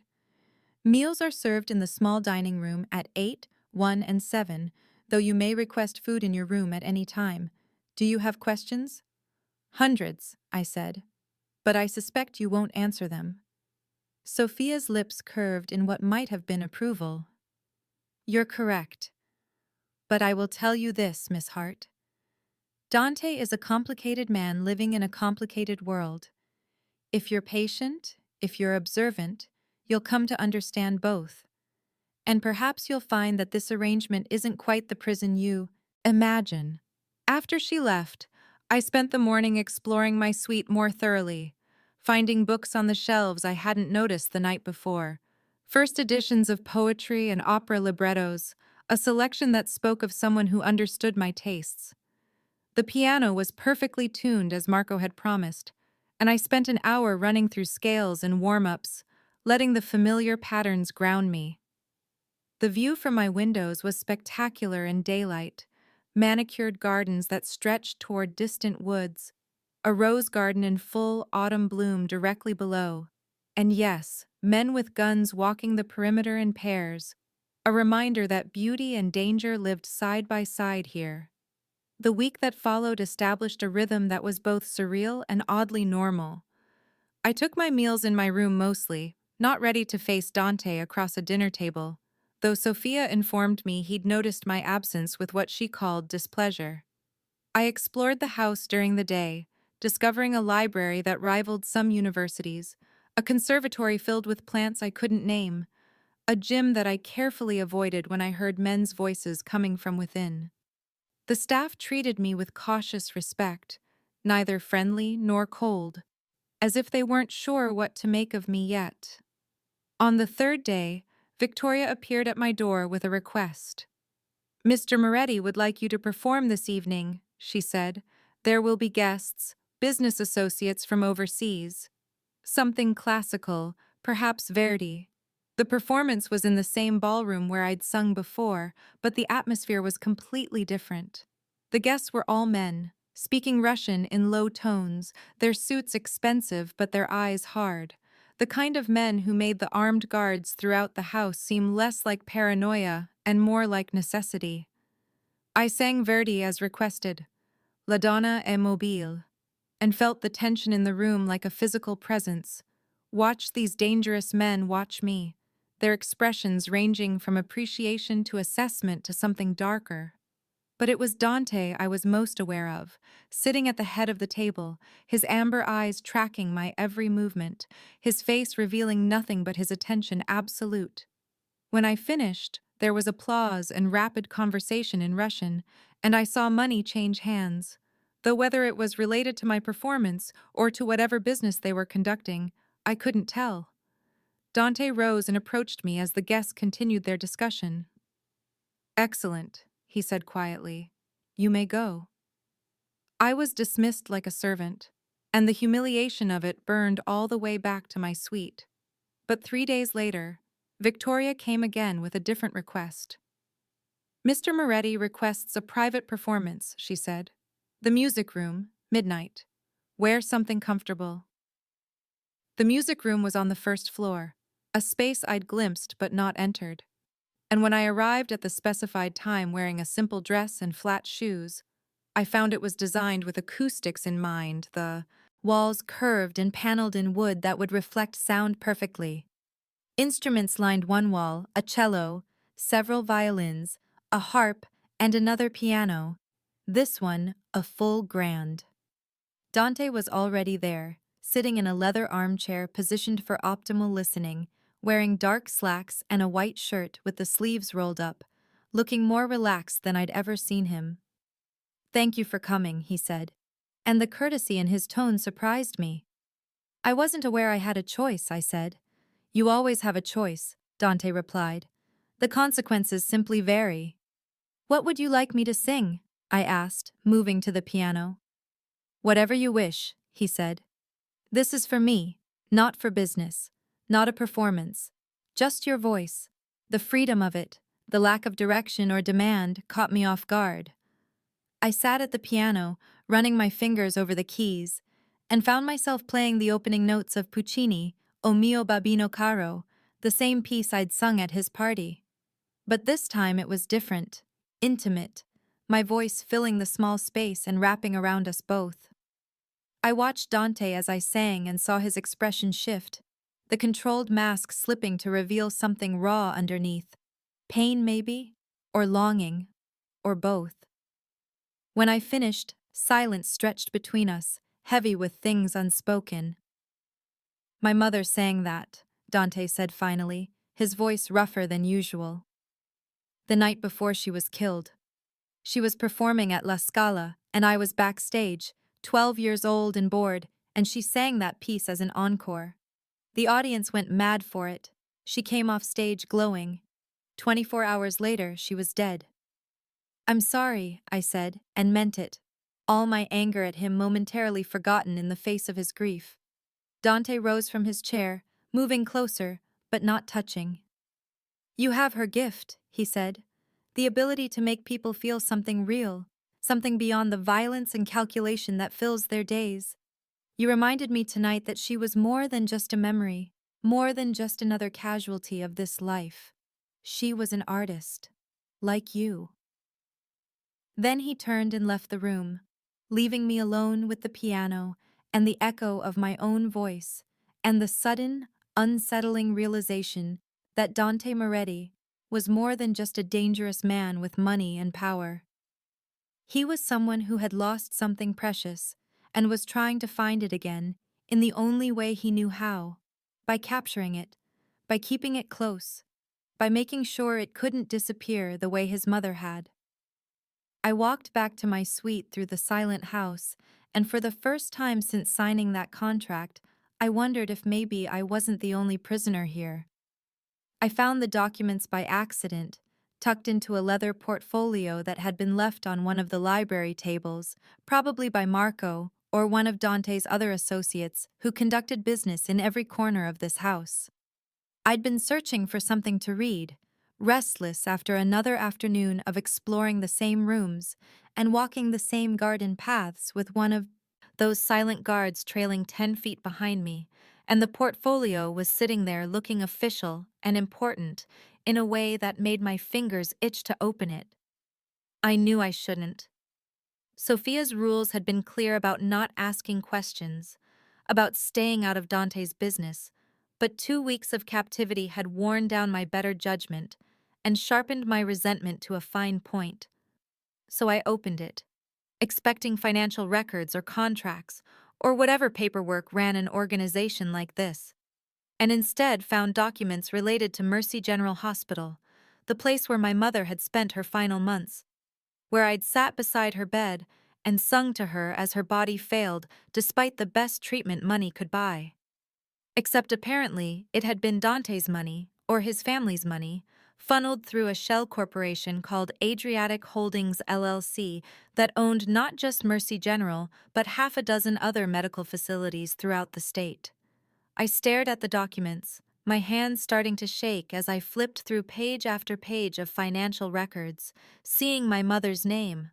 Meals are served in the small dining room at 8, 1, and 7, though you may request food in your room at any time. Do you have questions?" "Hundreds," I said, "but I suspect you won't answer them." Sophia's lips curved in what might have been approval. "You're correct. But I will tell you this, Miss Hart. Dante is a complicated man living in a complicated world. If you're patient, if you're observant, you'll come to understand both. And perhaps you'll find that this arrangement isn't quite the prison you imagine." After she left, I spent the morning exploring my suite more thoroughly, finding books on the shelves I hadn't noticed the night before. First editions of poetry and opera librettos, a selection that spoke of someone who understood my tastes. The piano was perfectly tuned as Marco had promised, and I spent an hour running through scales and warm-ups, letting the familiar patterns ground me. The view from my windows was spectacular in daylight: manicured gardens that stretched toward distant woods, a rose garden in full autumn bloom directly below, and yes, men with guns walking the perimeter in pairs, a reminder that beauty and danger lived side by side here. The week that followed established a rhythm that was both surreal and oddly normal. I took my meals in my room mostly, not ready to face Dante across a dinner table, though Sophia informed me he'd noticed my absence with what she called displeasure. I explored the house during the day, discovering a library that rivaled some universities, a conservatory filled with plants I couldn't name, a gym that I carefully avoided when I heard men's voices coming from within. The staff treated me with cautious respect, neither friendly nor cold, as if they weren't sure what to make of me yet. On the third day, Victoria appeared at my door with a request. "Mr. Moretti would like you to perform this evening," she said. "There will be guests, business associates from overseas. Something classical, perhaps Verdi." The performance was in the same ballroom where I'd sung before, but the atmosphere was completely different. The guests were all men, speaking Russian in low tones, their suits expensive but their eyes hard. The kind of men who made the armed guards throughout the house seem less like paranoia and more like necessity. I sang Verdi as requested, La Donna è mobile, and felt the tension in the room like a physical presence. Watch these dangerous men watch me, their expressions ranging from appreciation to assessment to something darker. But it was Dante I was most aware of, sitting at the head of the table, his amber eyes tracking my every movement, his face revealing nothing but his attention absolute. When I finished, there was applause and rapid conversation in Russian, and I saw money change hands. Though whether it was related to my performance or to whatever business they were conducting, I couldn't tell. Dante rose and approached me as the guests continued their discussion. "Excellent," he said quietly. "You may go." I was dismissed like a servant, and the humiliation of it burned all the way back to my suite. But 3 days later, Victoria came again with a different request. "Mr. Moretti requests a private performance," she said. "The music room, midnight. Wear something comfortable." The music room was on the first floor, a space I'd glimpsed but not entered. And when I arrived at the specified time wearing a simple dress and flat shoes, I found it was designed with acoustics in mind, the walls curved and paneled in wood that would reflect sound perfectly. Instruments lined one wall, a cello, several violins, a harp, and another piano. This one, a full grand. Dante was already there, sitting in a leather armchair positioned for optimal listening, wearing dark slacks and a white shirt with the sleeves rolled up, looking more relaxed than I'd ever seen him. "Thank you for coming," he said, and the courtesy in his tone surprised me. "I wasn't aware I had a choice," I said. "You always have a choice," Dante replied. "The consequences simply vary." "What would you like me to sing?" I asked, moving to the piano. "Whatever you wish," he said. "This is for me, not for business, not a performance. Just your voice. The freedom of it, the lack of direction or demand, caught me off guard." I sat at the piano, running my fingers over the keys, and found myself playing the opening notes of Puccini, O mio babbino caro, the same piece I'd sung at his party. But this time it was different, intimate, my voice filling the small space and wrapping around us both. I watched Dante as I sang and saw his expression shift, the controlled mask slipping to reveal something raw underneath. Pain, maybe? Or longing? Or both? When I finished, silence stretched between us, heavy with things unspoken. "My mother sang that," Dante said finally, his voice rougher than usual. "The night before she was killed. She was performing at La Scala, and I was backstage, 12 years old and bored, and she sang that piece as an encore. The audience went mad for it. She came off stage glowing. 24 hours later, she was dead." "I'm sorry," I said, and meant it, all my anger at him momentarily forgotten in the face of his grief. Dante rose from his chair, moving closer, but not touching. "You have her gift," he said. "The ability to make people feel something real, something beyond the violence and calculation that fills their days. You reminded me tonight that she was more than just a memory, more than just another casualty of this life. She was an artist. Like you." Then he turned and left the room, leaving me alone with the piano and the echo of my own voice, and the sudden, unsettling realization that Dante Moretti was more than just a dangerous man with money and power. He was someone who had lost something precious and was trying to find it again in the only way he knew how, by capturing it, by keeping it close, by making sure it couldn't disappear the way his mother had. I walked back to my suite through the silent house, and for the first time since signing that contract, I wondered if maybe I wasn't the only prisoner here. I found the documents by accident, tucked into a leather portfolio that had been left on one of the library tables, probably by Marco or one of Dante's other associates who conducted business in every corner of this house. I'd been searching for something to read, restless after another afternoon of exploring the same rooms and walking the same garden paths with one of those silent guards trailing 10 feet behind me, and the portfolio was sitting there looking official and important in a way that made my fingers itch to open it. I knew I shouldn't. Sophia's rules had been clear about not asking questions, about staying out of Dante's business, but 2 weeks of captivity had worn down my better judgment and sharpened my resentment to a fine point. So I opened it, expecting financial records or contracts, or whatever paperwork ran an organization like this, and instead found documents related to Mercy General Hospital, the place where my mother had spent her final months, where I'd sat beside her bed and sung to her as her body failed despite the best treatment money could buy. Except apparently it had been Dante's money, or his family's money, funneled through a shell corporation called Adriatic Holdings LLC that owned not just Mercy General but half a dozen other medical facilities throughout the state. I stared at the documents, my hands starting to shake as I flipped through page after page of financial records, seeing my mother's name,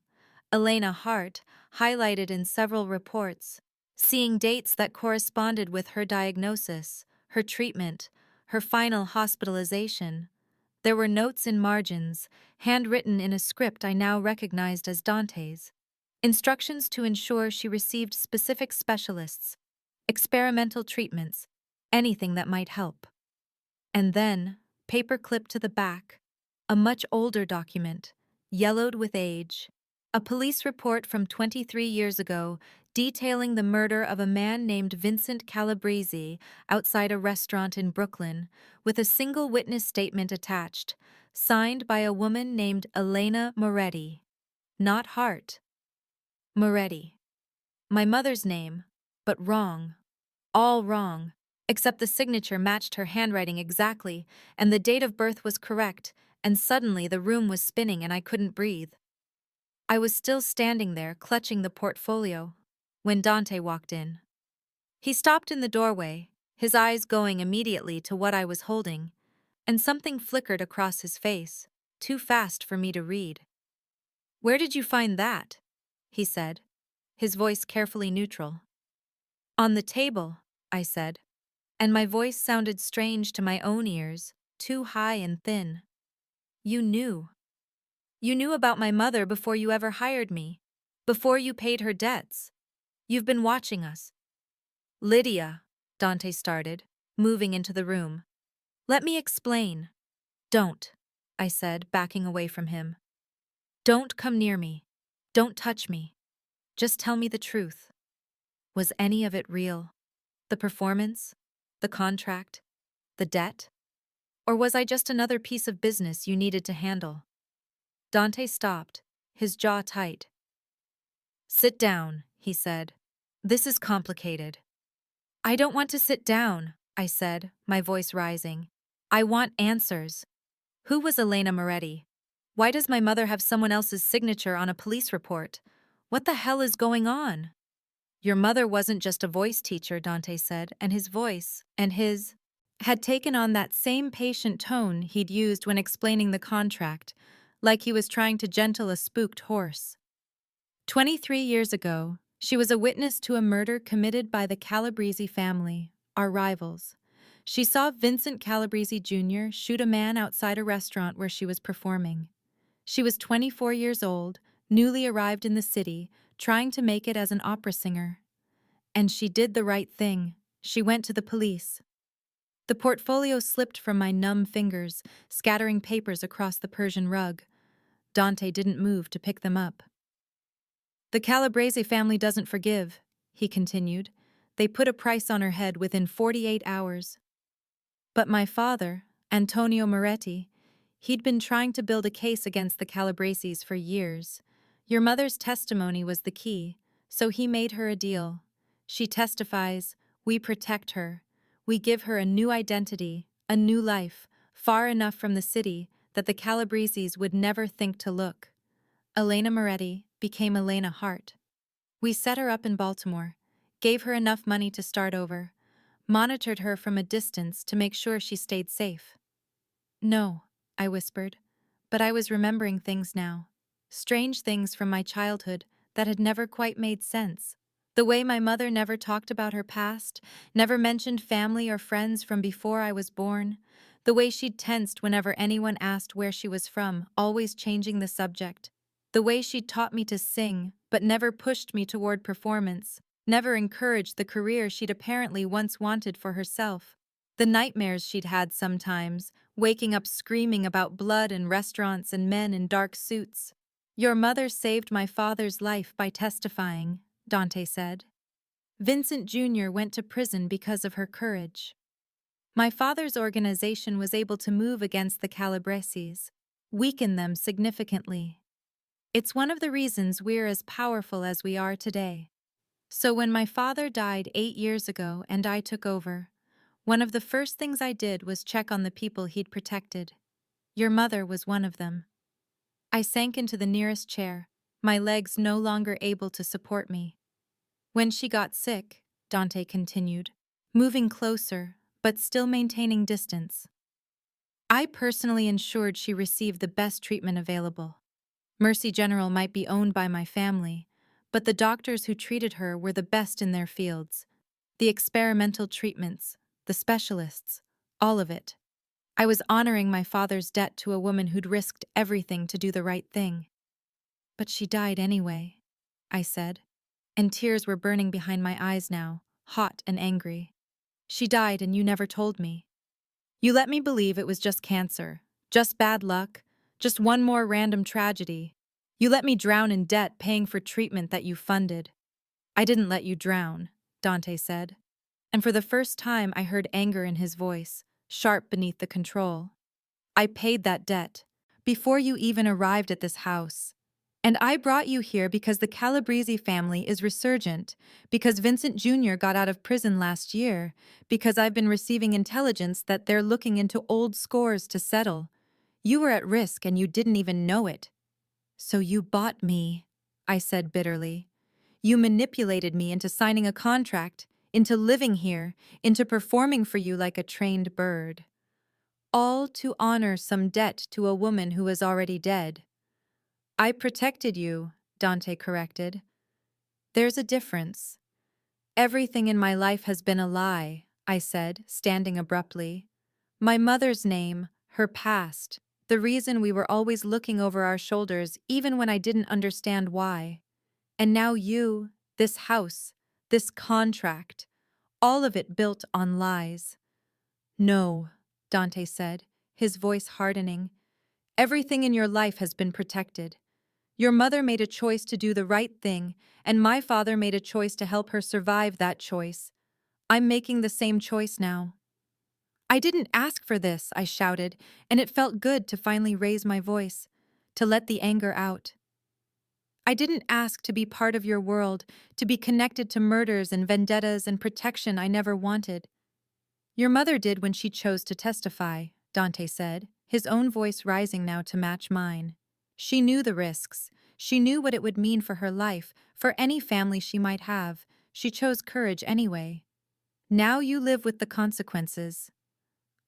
Lydia Hart, highlighted in several reports, seeing dates that corresponded with her diagnosis, her treatment, her final hospitalization. There were notes in margins, handwritten in a script I now recognized as Dante's. Instructions to ensure she received specific specialists, experimental treatments, anything that might help. And then, paper clipped to the back, a much older document, yellowed with age, a police report from 23 years ago detailing the murder of a man named Vincent Calabrese outside a restaurant in Brooklyn, with a single witness statement attached, signed by a woman named Elena Moretti. Not Hart. Moretti. My mother's name, but wrong. All wrong. Except the signature matched her handwriting exactly, and the date of birth was correct, and suddenly the room was spinning and I couldn't breathe. I was still standing there, clutching the portfolio, when Dante walked in. He stopped in the doorway, his eyes going immediately to what I was holding, and something flickered across his face, too fast for me to read. "Where did you find that?" he said, his voice carefully neutral. "On the table," I said, and my voice sounded strange to my own ears, too high and thin. "You knew. You knew about my mother before you ever hired me, before you paid her debts. You've been watching us." "Lydia," Dante started, moving into the room. "Let me explain." "Don't," I said, backing away from him. "Don't come near me. Don't touch me. Just tell me the truth. Was any of it real? The performance? The contract? The debt? Or was I just another piece of business you needed to handle?" Dante stopped, his jaw tight. "Sit down," he said. "This is complicated." "I don't want to sit down," I said, my voice rising. "I want answers. Who was Elena Moretti? Why does my mother have someone else's signature on a police report? What the hell is going on?" "Your mother wasn't just a voice teacher," Dante said, and his voice, and his, had taken on that same patient tone he'd used when explaining the contract, like he was trying to gentle a spooked horse. 23 years ago, she was a witness to a murder committed by the Calabrese family, our rivals. She saw Vincent Calabrese Jr. shoot a man outside a restaurant where she was performing. She was 24 years old, newly arrived in the city, trying to make it as an opera singer. And she did the right thing. She went to the police. The portfolio slipped from my numb fingers, scattering papers across the Persian rug. Dante didn't move to pick them up. "The Calabrese family doesn't forgive," he continued. "They put a price on her head within 48 hours. But my father, Antonio Moretti, he'd been trying to build a case against the Calabreses for years. Your mother's testimony was the key, so he made her a deal. She testifies, we protect her. We give her a new identity, a new life, far enough from the city that the Calabreses would never think to look. Elena Moretti became Elena Hart. We set her up in Baltimore, gave her enough money to start over, monitored her from a distance to make sure she stayed safe." "No," I whispered, but I was remembering things now. Strange things from my childhood that had never quite made sense. The way my mother never talked about her past, never mentioned family or friends from before I was born. The way she'd tensed whenever anyone asked where she was from, always changing the subject. The way she'd taught me to sing, but never pushed me toward performance, never encouraged the career she'd apparently once wanted for herself. The nightmares she'd had sometimes, waking up screaming about blood and restaurants and men in dark suits. "Your mother saved my father's life by testifying," Dante said. "Vincent Jr. went to prison because of her courage. My father's organization was able to move against the Calabreses, weaken them significantly. It's one of the reasons we're as powerful as we are today. So when my father died 8 years ago and I took over, one of the first things I did was check on the people he'd protected. Your mother was one of them." I sank into the nearest chair, my legs no longer able to support me. "When she got sick," Dante continued, moving closer, but still maintaining distance, "I personally ensured she received the best treatment available. Mercy General might be owned by my family, but the doctors who treated her were the best in their fields. The experimental treatments, the specialists, all of it. I was honoring my father's debt to a woman who'd risked everything to do the right thing." "But she died anyway," I said, and tears were burning behind my eyes now, hot and angry. "She died and you never told me. You let me believe it was just cancer, just bad luck, just one more random tragedy. You let me drown in debt paying for treatment that you funded. I didn't let you drown, Dante said. And for the first time I heard anger in his voice, sharp beneath the control. I paid that debt, before you even arrived at this house. And I brought you here because the Calabrese family is resurgent, because Vincent Jr. got out of prison last year, because I've been receiving intelligence that they're looking into old scores to settle. You were at risk and you didn't even know it. So you bought me, I said bitterly. You manipulated me into signing a contract, into living here, into performing for you like a trained bird. All to honor some debt to a woman who was already dead. I protected you, Dante corrected. There's a difference. Everything in my life has been a lie, I said, standing abruptly. My mother's name, her past, the reason we were always looking over our shoulders even when I didn't understand why. And now you, this house, this contract, all of it built on lies. No, Dante said, his voice hardening. Everything in your life has been protected. Your mother made a choice to do the right thing, and my father made a choice to help her survive that choice. I'm making the same choice now. I didn't ask for this, I shouted, and it felt good to finally raise my voice, to let the anger out. I didn't ask to be part of your world, to be connected to murders and vendettas and protection I never wanted. Your mother did when she chose to testify, Dante said, his own voice rising now to match mine. She knew the risks. She knew what it would mean for her life, for any family she might have. She chose courage anyway. Now you live with the consequences.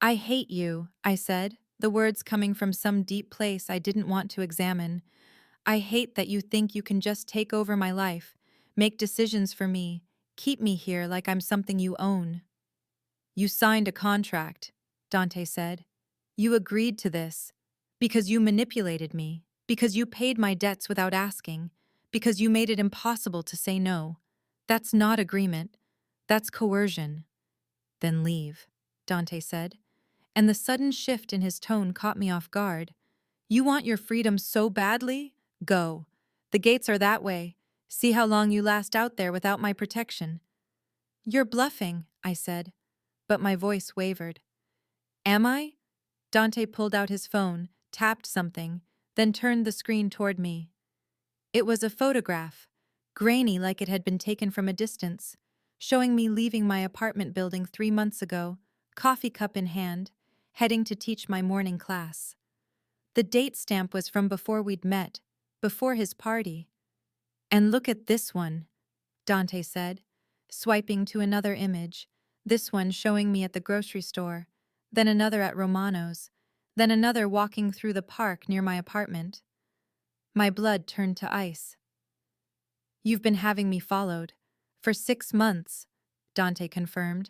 I hate you, I said, the words coming from some deep place I didn't want to examine. I hate that you think you can just take over my life, make decisions for me, keep me here like I'm something you own. You signed a contract, Dante said. You agreed to this, because you manipulated me, because you paid my debts without asking, because you made it impossible to say no. That's not agreement. That's coercion. Then leave, Dante said, and the sudden shift in his tone caught me off guard. You want your freedom so badly? Go. The gates are that way. See how long you last out there without my protection. You're bluffing, I said, but my voice wavered. Am I? Dante pulled out his phone, tapped something, then turned the screen toward me. It was a photograph, grainy like it had been taken from a distance, showing me leaving my apartment building 3 months ago, coffee cup in hand, heading to teach my morning class. The date stamp was from before we'd met, before his party. And look at this one, Dante said, swiping to another image, this one showing me at the grocery store, then another at Romano's, then another walking through the park near my apartment. My blood turned to ice. You've been having me followed. For 6 months, Dante confirmed.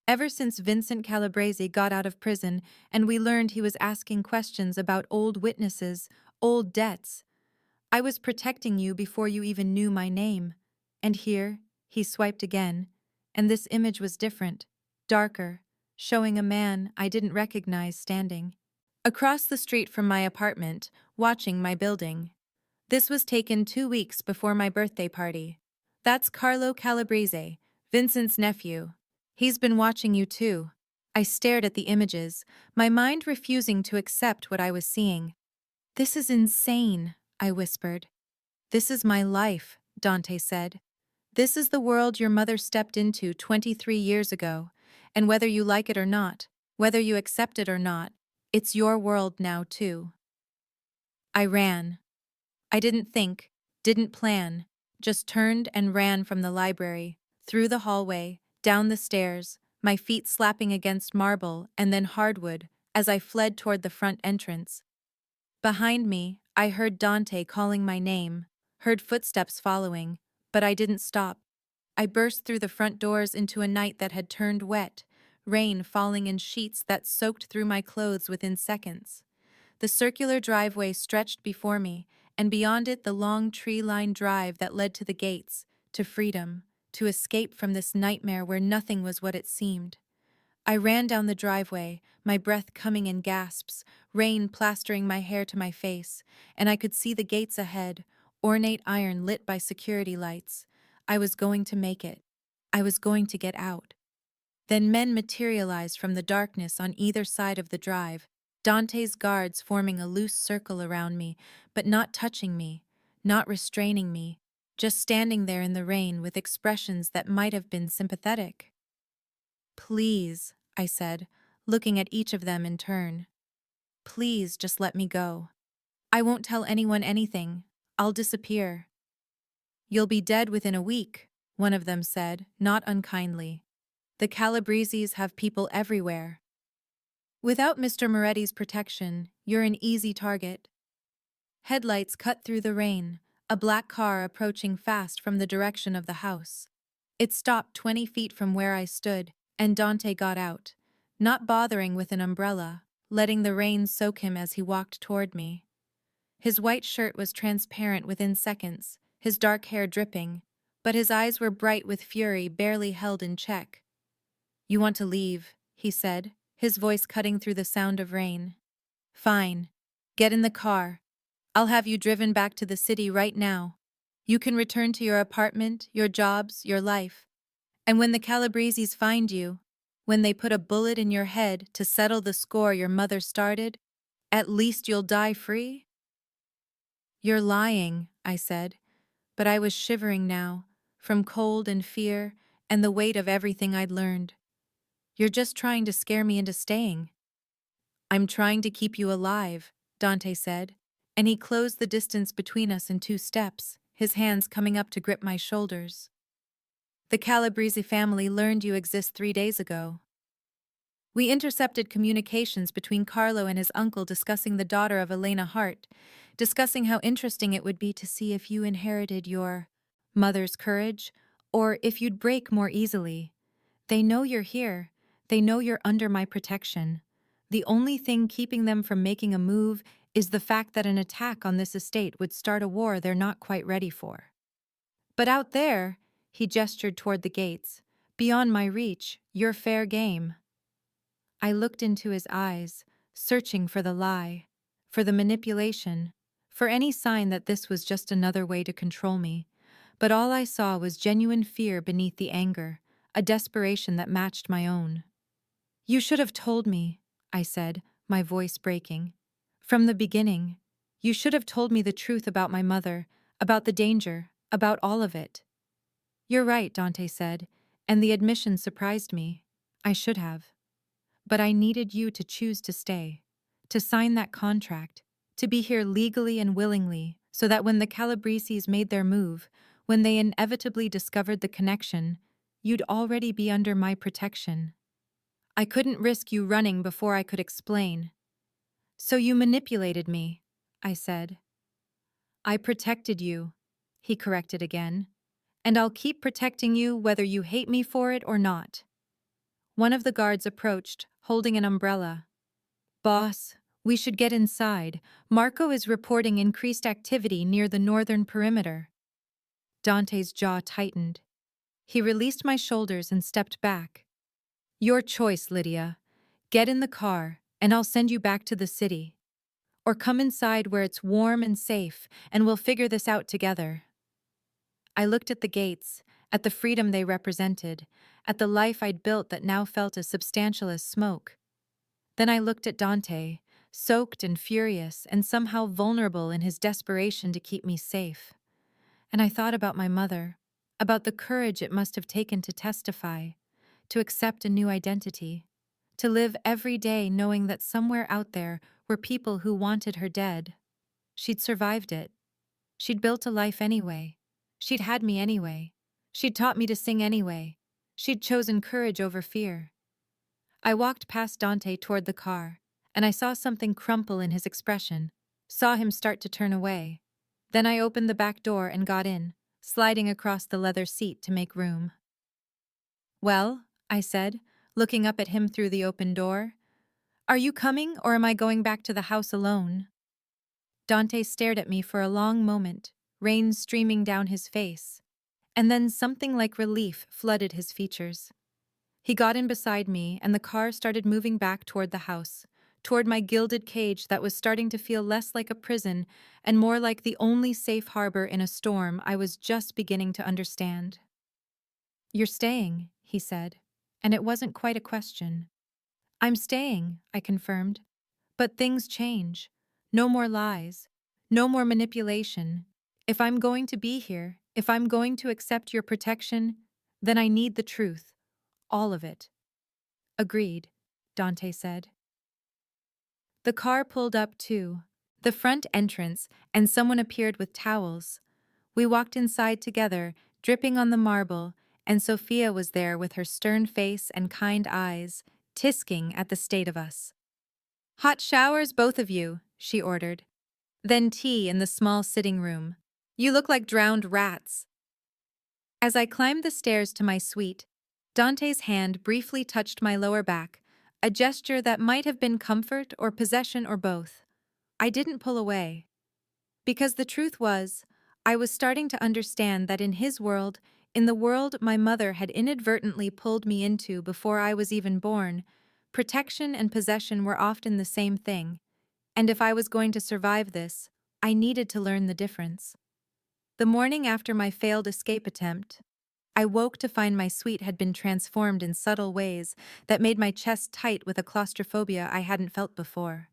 Ever since Vincent Calabrese got out of prison and we learned he was asking questions about old witnesses, old debts. I was protecting you before you even knew my name. And here, he swiped again, and this image was different, darker, showing a man I didn't recognize standing across the street from my apartment, watching my building. This was taken 2 weeks before my birthday party. That's Carlo Calabrese, Vincent's nephew. He's been watching you too. I stared at the images, my mind refusing to accept what I was seeing. This is insane, I whispered. This is my life, Dante said. This is the world your mother stepped into 23 years ago, and whether you like it or not, whether you accept it or not, it's your world now too. I ran. I didn't think, didn't plan, just turned and ran from the library, through the hallway, down the stairs, my feet slapping against marble and then hardwood as I fled toward the front entrance. Behind me, I heard Dante calling my name, heard footsteps following, but I didn't stop. I burst through the front doors into a night that had turned wet, rain falling in sheets that soaked through my clothes within seconds. The circular driveway stretched before me, and beyond it the long tree-lined drive that led to the gates, to freedom, to escape from this nightmare where nothing was what it seemed. I ran down the driveway, my breath coming in gasps, rain plastering my hair to my face, and I could see the gates ahead, ornate iron lit by security lights. I was going to make it. I was going to get out. Then men materialized from the darkness on either side of the drive, Dante's guards forming a loose circle around me, but not touching me, not restraining me, just standing there in the rain with expressions that might have been sympathetic. Please, I said, looking at each of them in turn. Please just let me go. I won't tell anyone anything. I'll disappear. You'll be dead within a week, one of them said, not unkindly. The Calabreses have people everywhere. Without Mr. Moretti's protection, you're an easy target. Headlights cut through the rain, a black car approaching fast from the direction of the house. It stopped 20 feet from where I stood, and Dante got out, not bothering with an umbrella, letting the rain soak him as he walked toward me. His white shirt was transparent within seconds, his dark hair dripping, but his eyes were bright with fury barely held in check. You want to leave, he said, his voice cutting through the sound of rain. Fine. Get in the car. I'll have you driven back to the city right now. You can return to your apartment, your jobs, your life. And when the Calabreses find you, when they put a bullet in your head to settle the score your mother started, at least you'll die free? You're lying, I said, but I was shivering now, from cold and fear and the weight of everything I'd learned. You're just trying to scare me into staying. I'm trying to keep you alive, Dante said, and he closed the distance between us in 2 steps, his hands coming up to grip my shoulders. The Calabrese family learned you exist 3 days ago. We intercepted communications between Carlo and his uncle discussing the daughter of Lydia Hart, discussing how interesting it would be to see if you inherited your mother's courage, or if you'd break more easily. They know you're here. They know you're under my protection. The only thing keeping them from making a move is the fact that an attack on this estate would start a war they're not quite ready for. But out there, he gestured toward the gates, beyond my reach, you're fair game. I looked into his eyes, searching for the lie, for the manipulation, for any sign that this was just another way to control me. But all I saw was genuine fear beneath the anger, a desperation that matched my own. You should have told me, I said, my voice breaking. From the beginning, you should have told me the truth about my mother, about the danger, about all of it. You're right, Dante said, and the admission surprised me. I should have. But I needed you to choose to stay, to sign that contract, to be here legally and willingly, so that when the Calabreses made their move, when they inevitably discovered the connection, you'd already be under my protection. I couldn't risk you running before I could explain. So you manipulated me, I said. I protected you, he corrected again, and I'll keep protecting you whether you hate me for it or not. One of the guards approached, holding an umbrella. Boss, we should get inside. Marco is reporting increased activity near the northern perimeter. Dante's jaw tightened. He released my shoulders and stepped back. Your choice, Lydia. Get in the car, and I'll send you back to the city. Or come inside where it's warm and safe, and we'll figure this out together. I looked at the gates, at the freedom they represented, at the life I'd built that now felt as substantial as smoke. Then I looked at Dante, soaked and furious and somehow vulnerable in his desperation to keep me safe. And I thought about my mother, about the courage it must have taken to testify, to accept a new identity, to live every day knowing that somewhere out there were people who wanted her dead. She'd survived it. She'd built a life anyway. She'd had me anyway. She'd taught me to sing anyway. She'd chosen courage over fear. I walked past Dante toward the car, and I saw something crumple in his expression, saw him start to turn away. Then I opened the back door and got in, sliding across the leather seat to make room. Well, I said, looking up at him through the open door. Are you coming, or am I going back to the house alone? Dante stared at me for a long moment, rain streaming down his face, and then something like relief flooded his features. He got in beside me, and the car started moving back toward the house, toward my gilded cage that was starting to feel less like a prison and more like the only safe harbor in a storm I was just beginning to understand. "You're staying," he said, and it wasn't quite a question. "I'm staying," I confirmed. "But things change. No more lies. No more manipulation. If I'm going to be here, if I'm going to accept your protection, then I need the truth. All of it." "Agreed," Dante said. The car pulled up too, the front entrance, and someone appeared with towels. We walked inside together, dripping on the marble, and Sophia was there with her stern face and kind eyes, tisking at the state of us. "Hot showers, both of you," she ordered. "Then tea in the small sitting room. You look like drowned rats." As I climbed the stairs to my suite, Dante's hand briefly touched my lower back, a gesture that might have been comfort or possession or both. I didn't pull away. Because the truth was, I was starting to understand that in his world, in the world my mother had inadvertently pulled me into before I was even born, protection and possession were often the same thing, and if I was going to survive this, I needed to learn the difference. The morning after my failed escape attempt, I woke to find my suite had been transformed in subtle ways that made my chest tight with a claustrophobia I hadn't felt before.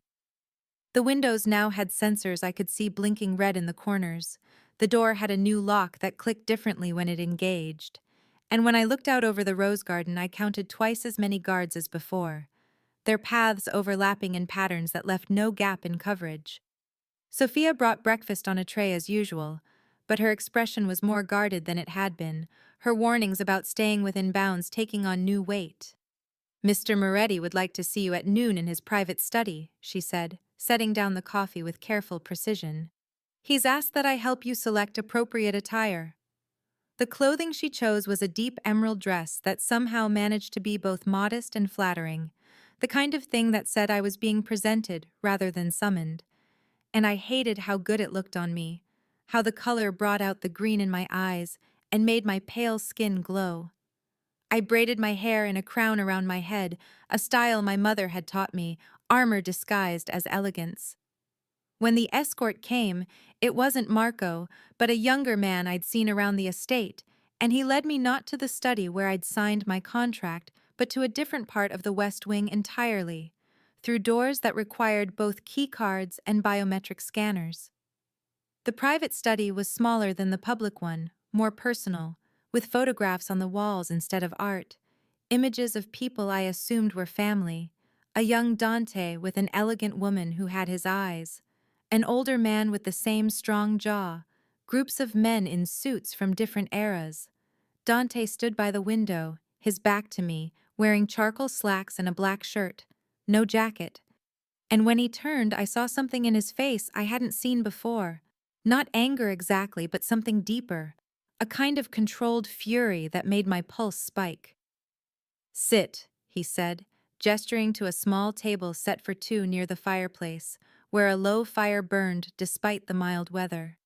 The windows now had sensors I could see blinking red in the corners. The door had a new lock that clicked differently when it engaged. And when I looked out over the rose garden, I counted twice as many guards as before, their paths overlapping in patterns that left no gap in coverage. Sophia brought breakfast on a tray as usual, but her expression was more guarded than it had been, her warnings about staying within bounds taking on new weight. "Mr. Moretti would like to see you at noon in his private study," she said, setting down the coffee with careful precision. "He's asked that I help you select appropriate attire." The clothing she chose was a deep emerald dress that somehow managed to be both modest and flattering, the kind of thing that said I was being presented rather than summoned. And I hated how good it looked on me, how the color brought out the green in my eyes and made my pale skin glow. I braided my hair in a crown around my head, a style my mother had taught me, armor disguised as elegance. When the escort came, it wasn't Marco, but a younger man I'd seen around the estate, and he led me not to the study where I'd signed my contract, but to a different part of the West Wing entirely, through doors that required both key cards and biometric scanners. The private study was smaller than the public one, more personal, with photographs on the walls instead of art, images of people I assumed were family, a young Dante with an elegant woman who had his eyes, an older man with the same strong jaw, groups of men in suits from different eras. Dante stood by the window, his back to me, wearing charcoal slacks and a black shirt, no jacket. And when he turned, I saw something in his face I hadn't seen before. Not anger exactly, but something deeper, a kind of controlled fury that made my pulse spike. "Sit," he said, gesturing to a small table set for two near the fireplace, where a low fire burned despite the mild weather.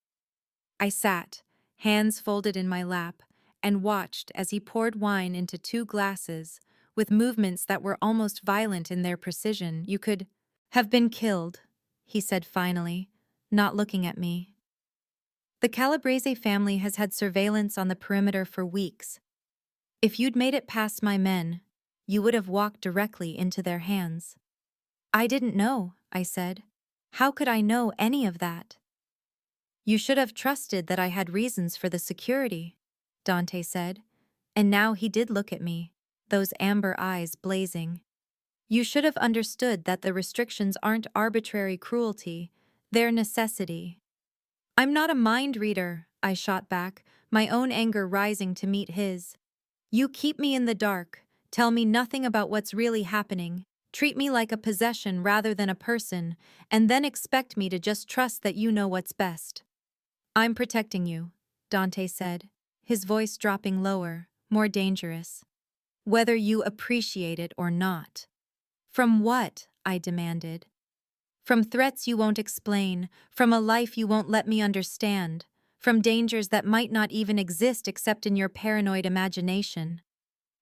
I sat, hands folded in my lap, and watched as he poured wine into two glasses, with movements that were almost violent in their precision. "You could have been killed," he said finally, not looking at me. "The Calabrese family has had surveillance on the perimeter for weeks. If you'd made it past my men, you would have walked directly into their hands." "I didn't know," I said. "How could I know any of that?" "You should have trusted that I had reasons for the security," Dante said, and now he did look at me, those amber eyes blazing. "You should have understood that the restrictions aren't arbitrary cruelty, they're necessity." "I'm not a mind reader," I shot back, my own anger rising to meet his. "You keep me in the dark, tell me nothing about what's really happening, treat me like a possession rather than a person, and then expect me to just trust that you know what's best." "I'm protecting you," Dante said, his voice dropping lower, more dangerous. "Whether you appreciate it or not." "From what?" I demanded. "From threats you won't explain, from a life you won't let me understand, from dangers that might not even exist except in your paranoid imagination."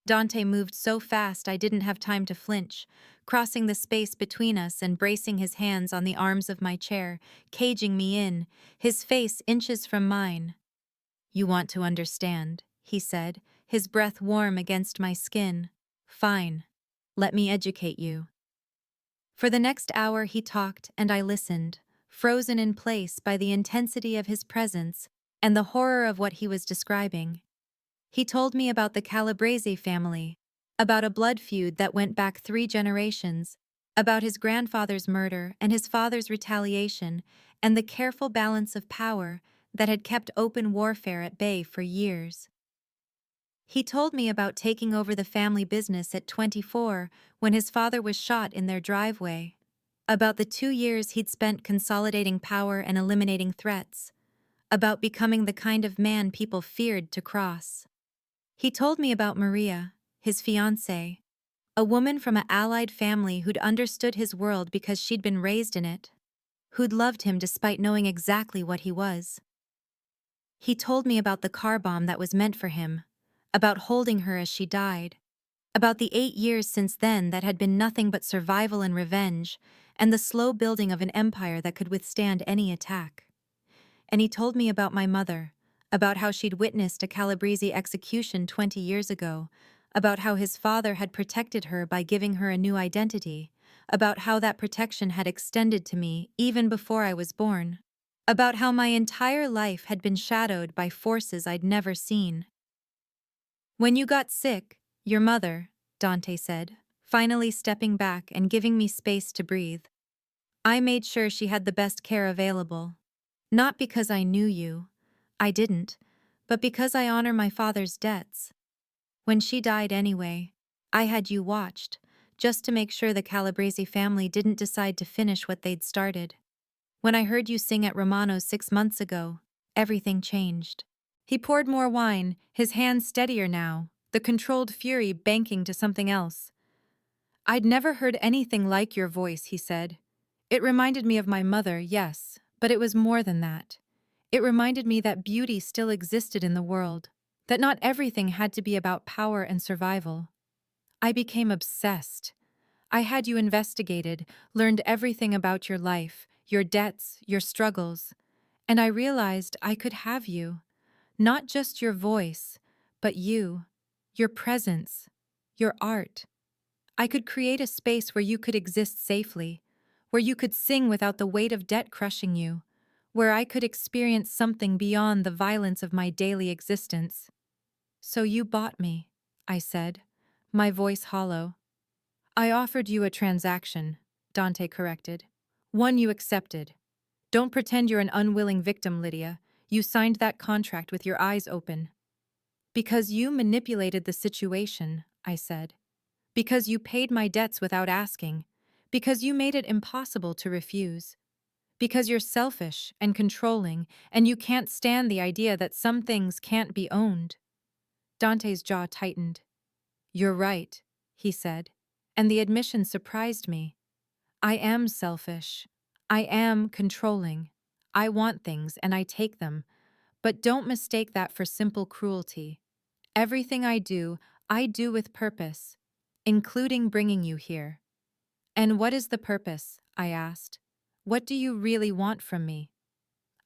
Dante moved so fast I didn't have time to flinch, crossing the space between us and bracing his hands on the arms of my chair, caging me in, his face inches from mine. "You want to understand," he said, his breath warm against my skin. "Fine. Let me educate you." For the next hour he talked and I listened, frozen in place by the intensity of his presence and the horror of what he was describing. He told me about the Calabrese family, about a blood feud that went back 3 generations, about his grandfather's murder and his father's retaliation, and the careful balance of power that had kept open warfare at bay for years. He told me about taking over the family business at 24 when his father was shot in their driveway, about the 2 years he'd spent consolidating power and eliminating threats, about becoming the kind of man people feared to cross. He told me about Maria, his fiancée, a woman from an allied family who'd understood his world because she'd been raised in it, who'd loved him despite knowing exactly what he was. He told me about the car bomb that was meant for him, about holding her as she died, about the 8 years since then that had been nothing but survival and revenge, and the slow building of an empire that could withstand any attack. And he told me about my mother, about how she'd witnessed a Calabrese execution 20 years ago, about how his father had protected her by giving her a new identity, about how that protection had extended to me even before I was born, about how my entire life had been shadowed by forces I'd never seen. "When you got sick, your mother," Dante said, finally stepping back and giving me space to breathe, "I made sure she had the best care available. Not because I knew you, I didn't, but because I honor my father's debts. When she died anyway, I had you watched, just to make sure the Calabrese family didn't decide to finish what they'd started. When I heard you sing at Romano's 6 months ago, everything changed." He poured more wine, his hands steadier now, the controlled fury banking to something else. "I'd never heard anything like your voice," he said. "It reminded me of my mother, yes, but it was more than that. It reminded me that beauty still existed in the world, that not everything had to be about power and survival. I became obsessed. I had you investigated, learned everything about your life, your debts, your struggles, and I realized I could have you. Not just your voice, but you, your presence, your art. I could create a space where you could exist safely, where you could sing without the weight of debt crushing you, where I could experience something beyond the violence of my daily existence. So you bought me," I said, my voice hollow. "I offered you a transaction," Dante corrected. "One you accepted. Don't pretend you're an unwilling victim, Lydia. You signed that contract with your eyes open." "Because you manipulated the situation," I said. "Because you paid my debts without asking. Because you made it impossible to refuse. Because you're selfish and controlling, and you can't stand the idea that some things can't be owned." Dante's jaw tightened. "You're right," he said, and the admission surprised me. I am selfish. I am controlling. I want things and I take them, but don't mistake that for simple cruelty. Everything I do with purpose, including bringing you here. "And what is the purpose?" I asked. "What do you really want from me?"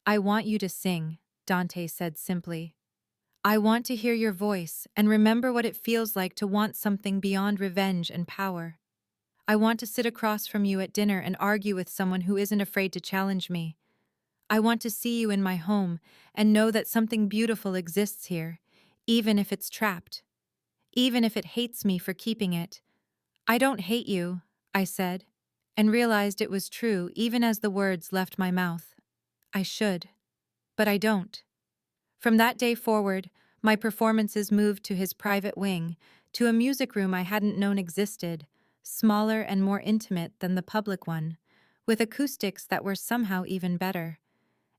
"I want you to sing," Dante said simply. "I want to hear your voice and remember what it feels like to want something beyond revenge and power. I want to sit across from you at dinner and argue with someone who isn't afraid to challenge me. I want to see you in my home and know that something beautiful exists here, even if it's trapped, even if it hates me for keeping it." "I don't hate you," I said, and realized it was true even as the words left my mouth. I should, but I don't. From that day forward, my performances moved to his private wing, to a music room I hadn't known existed, smaller and more intimate than the public one, with acoustics that were somehow even better.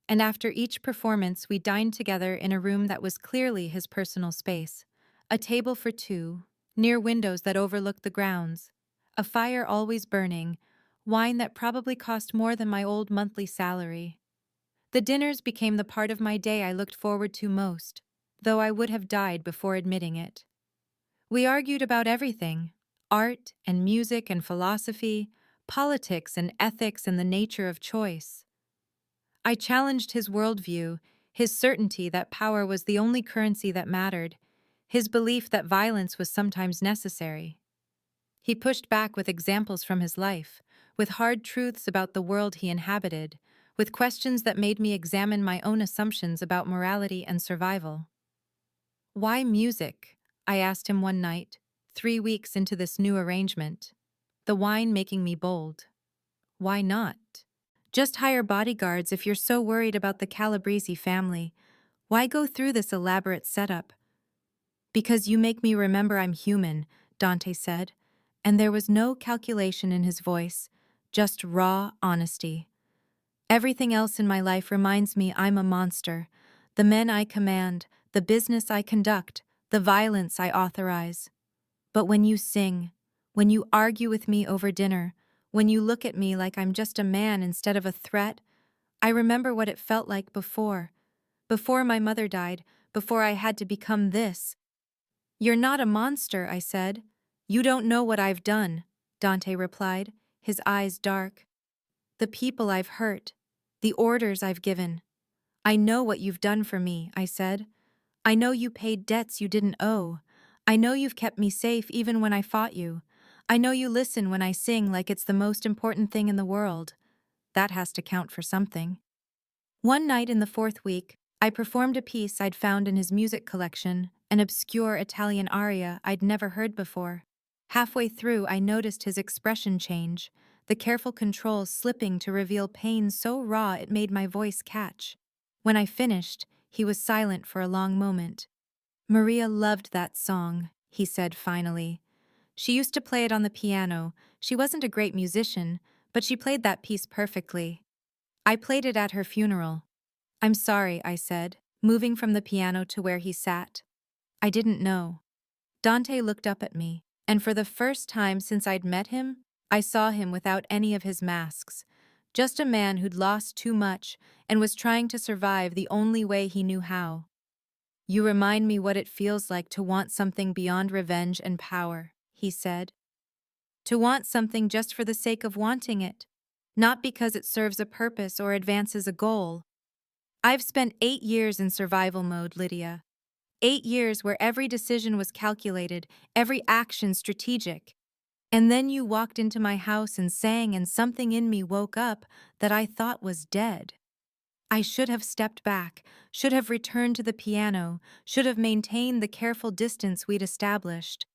And after each performance, we dined together in a room that was clearly his personal space, a table for two, near windows that overlooked the grounds, a fire always burning, wine that probably cost more than my old monthly salary. The dinners became the part of my day I looked forward to most, though I would have died before admitting it. We argued about everything: art and music and philosophy, politics and ethics and the nature of choice. I challenged his worldview, his certainty that power was the only currency that mattered, his belief that violence was sometimes necessary. He pushed back with examples from his life, with hard truths about the world he inhabited, with questions that made me examine my own assumptions about morality and survival. "Why music?" I asked him one night, 3 weeks into this new arrangement. The wine making me bold. "Why not? Just hire bodyguards if you're so worried about the Calabrese family. Why go through this elaborate setup?" "Because you make me remember I'm human," Dante said, and there was no calculation in his voice, just raw honesty. "Everything else in my life reminds me I'm a monster. The men I command, the business I conduct, the violence I authorize. But when you sing, when you argue with me over dinner, when you look at me like I'm just a man instead of a threat, I remember what it felt like before my mother died, before I had to become this." "You're not a monster," I said. "You don't know what I've done," Dante replied, his eyes dark. "The people I've hurt, the orders I've given. I know what you've done for me," I said. "I know you paid debts you didn't owe. I know you've kept me safe even when I fought you. I know you listen when I sing like it's the most important thing in the world. That has to count for something." One night in the fourth week, I performed a piece I'd found in his music collection, an obscure Italian aria I'd never heard before. Halfway through, I noticed his expression change, the careful control slipping to reveal pain so raw it made my voice catch. When I finished, he was silent for a long moment. "Maria loved that song," he said finally. "She used to play it on the piano. She wasn't a great musician, but she played that piece perfectly. I played it at her funeral." "I'm sorry," I said, moving from the piano to where he sat. "I didn't know." Dante looked up at me, and for the first time since I'd met him, I saw him without any of his masks. Just a man who'd lost too much and was trying to survive the only way he knew how. "You remind me what it feels like to want something beyond revenge and power," he said. "To want something just for the sake of wanting it, not because it serves a purpose or advances a goal. I've spent 8 years in survival mode, Lydia. 8 years where every decision was calculated, every action strategic. And then you walked into my house and sang, and something in me woke up that I thought was dead. I should have stepped back, should have returned to the piano, should have maintained the careful distance we'd established.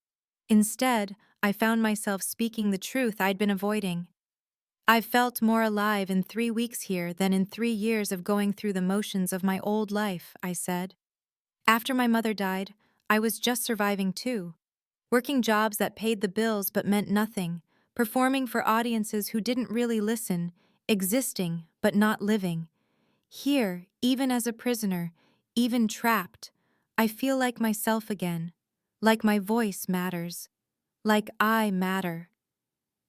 Instead, I found myself speaking the truth I'd been avoiding. I've felt more alive in 3 weeks here than in 3 years of going through the motions of my old life," I said. "After my mother died, I was just surviving too. Working jobs that paid the bills but meant nothing, performing for audiences who didn't really listen, existing but not living. Here, even as a prisoner, even trapped, I feel like myself again, like my voice matters, like I matter."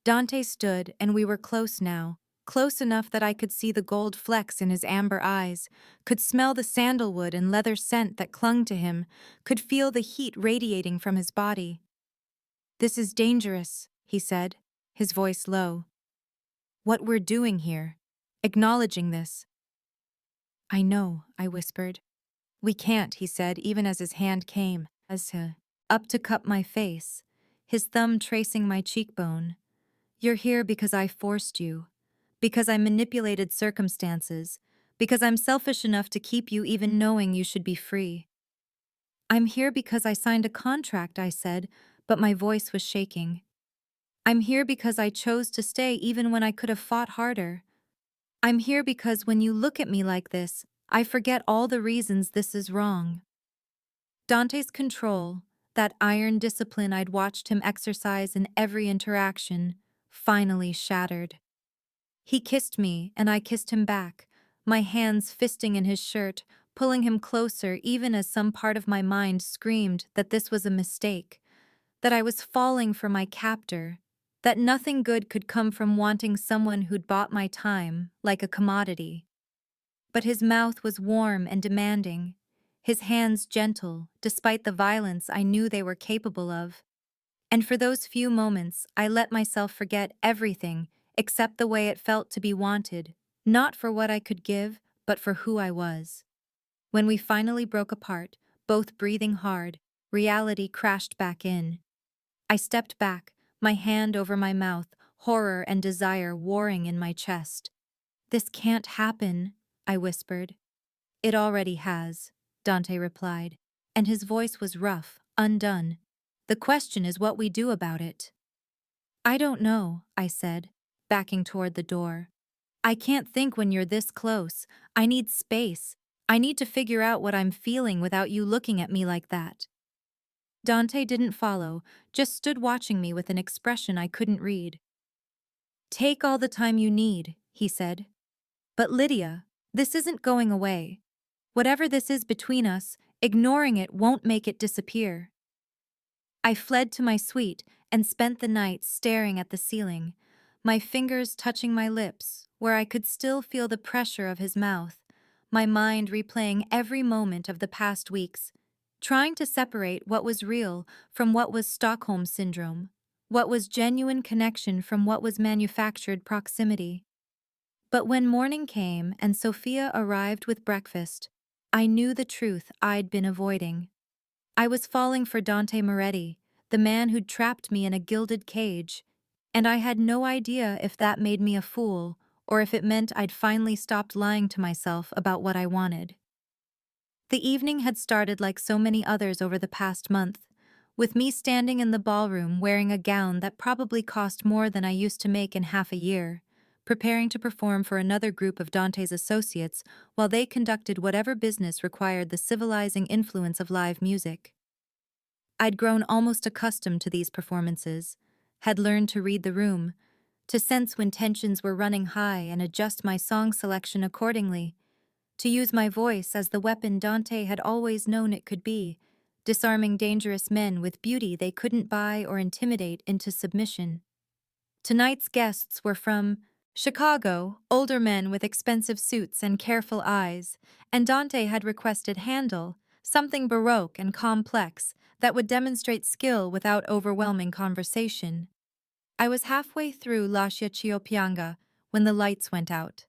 Dante stood, and we were close now, close enough that I could see the gold flecks in his amber eyes, could smell the sandalwood and leather scent that clung to him, could feel the heat radiating from his body. "This is dangerous," he said, his voice low. "What we're doing here, acknowledging this." "I know," I whispered. "We can't," he said, even as his hand came, up to cup my face, his thumb tracing my cheekbone. "You're here because I forced you, because I manipulated circumstances, because I'm selfish enough to keep you even knowing you should be free." "I'm here because I signed a contract," I said, but my voice was shaking. "I'm here because I chose to stay even when I could have fought harder. I'm here because when you look at me like this, I forget all the reasons this is wrong." Dante's control, that iron discipline I'd watched him exercise in every interaction, finally shattered. He kissed me, and I kissed him back, my hands fisting in his shirt, pulling him closer even as some part of my mind screamed that this was a mistake, that I was falling for my captor, that nothing good could come from wanting someone who'd bought my time like a commodity. But his mouth was warm and demanding, his hands gentle, despite the violence I knew they were capable of. And for those few moments, I let myself forget everything except the way it felt to be wanted, not for what I could give, but for who I was. When we finally broke apart, both breathing hard, reality crashed back in. I stepped back, my hand over my mouth, horror and desire warring in my chest. "This can't happen," I whispered. "It already has," Dante replied, and his voice was rough, undone. "The question is what we do about it." "I don't know," I said, backing toward the door. "I can't think when you're this close. I need space. I need to figure out what I'm feeling without you looking at me like that." Dante didn't follow, just stood watching me with an expression I couldn't read. "Take all the time you need," he said. "But Lydia, this isn't going away. Whatever this is between us, ignoring it won't make it disappear." I fled to my suite and spent the night staring at the ceiling, my fingers touching my lips, where I could still feel the pressure of his mouth, my mind replaying every moment of the past weeks, trying to separate what was real from what was Stockholm Syndrome, what was genuine connection from what was manufactured proximity. But when morning came and Sophia arrived with breakfast, I knew the truth I'd been avoiding. I was falling for Dante Moretti, the man who'd trapped me in a gilded cage, and I had no idea if that made me a fool or if it meant I'd finally stopped lying to myself about what I wanted. The evening had started like so many others over the past month, with me standing in the ballroom wearing a gown that probably cost more than I used to make in half a year, preparing to perform for another group of Dante's associates while they conducted whatever business required the civilizing influence of live music. I'd grown almost accustomed to these performances, had learned to read the room, to sense when tensions were running high and adjust my song selection accordingly, to use my voice as the weapon Dante had always known it could be, disarming dangerous men with beauty they couldn't buy or intimidate into submission. Tonight's guests were from Chicago, older men with expensive suits and careful eyes, and Dante had requested Handel, something baroque and complex that would demonstrate skill without overwhelming conversation. I was halfway through Lascia Pianga when the lights went out.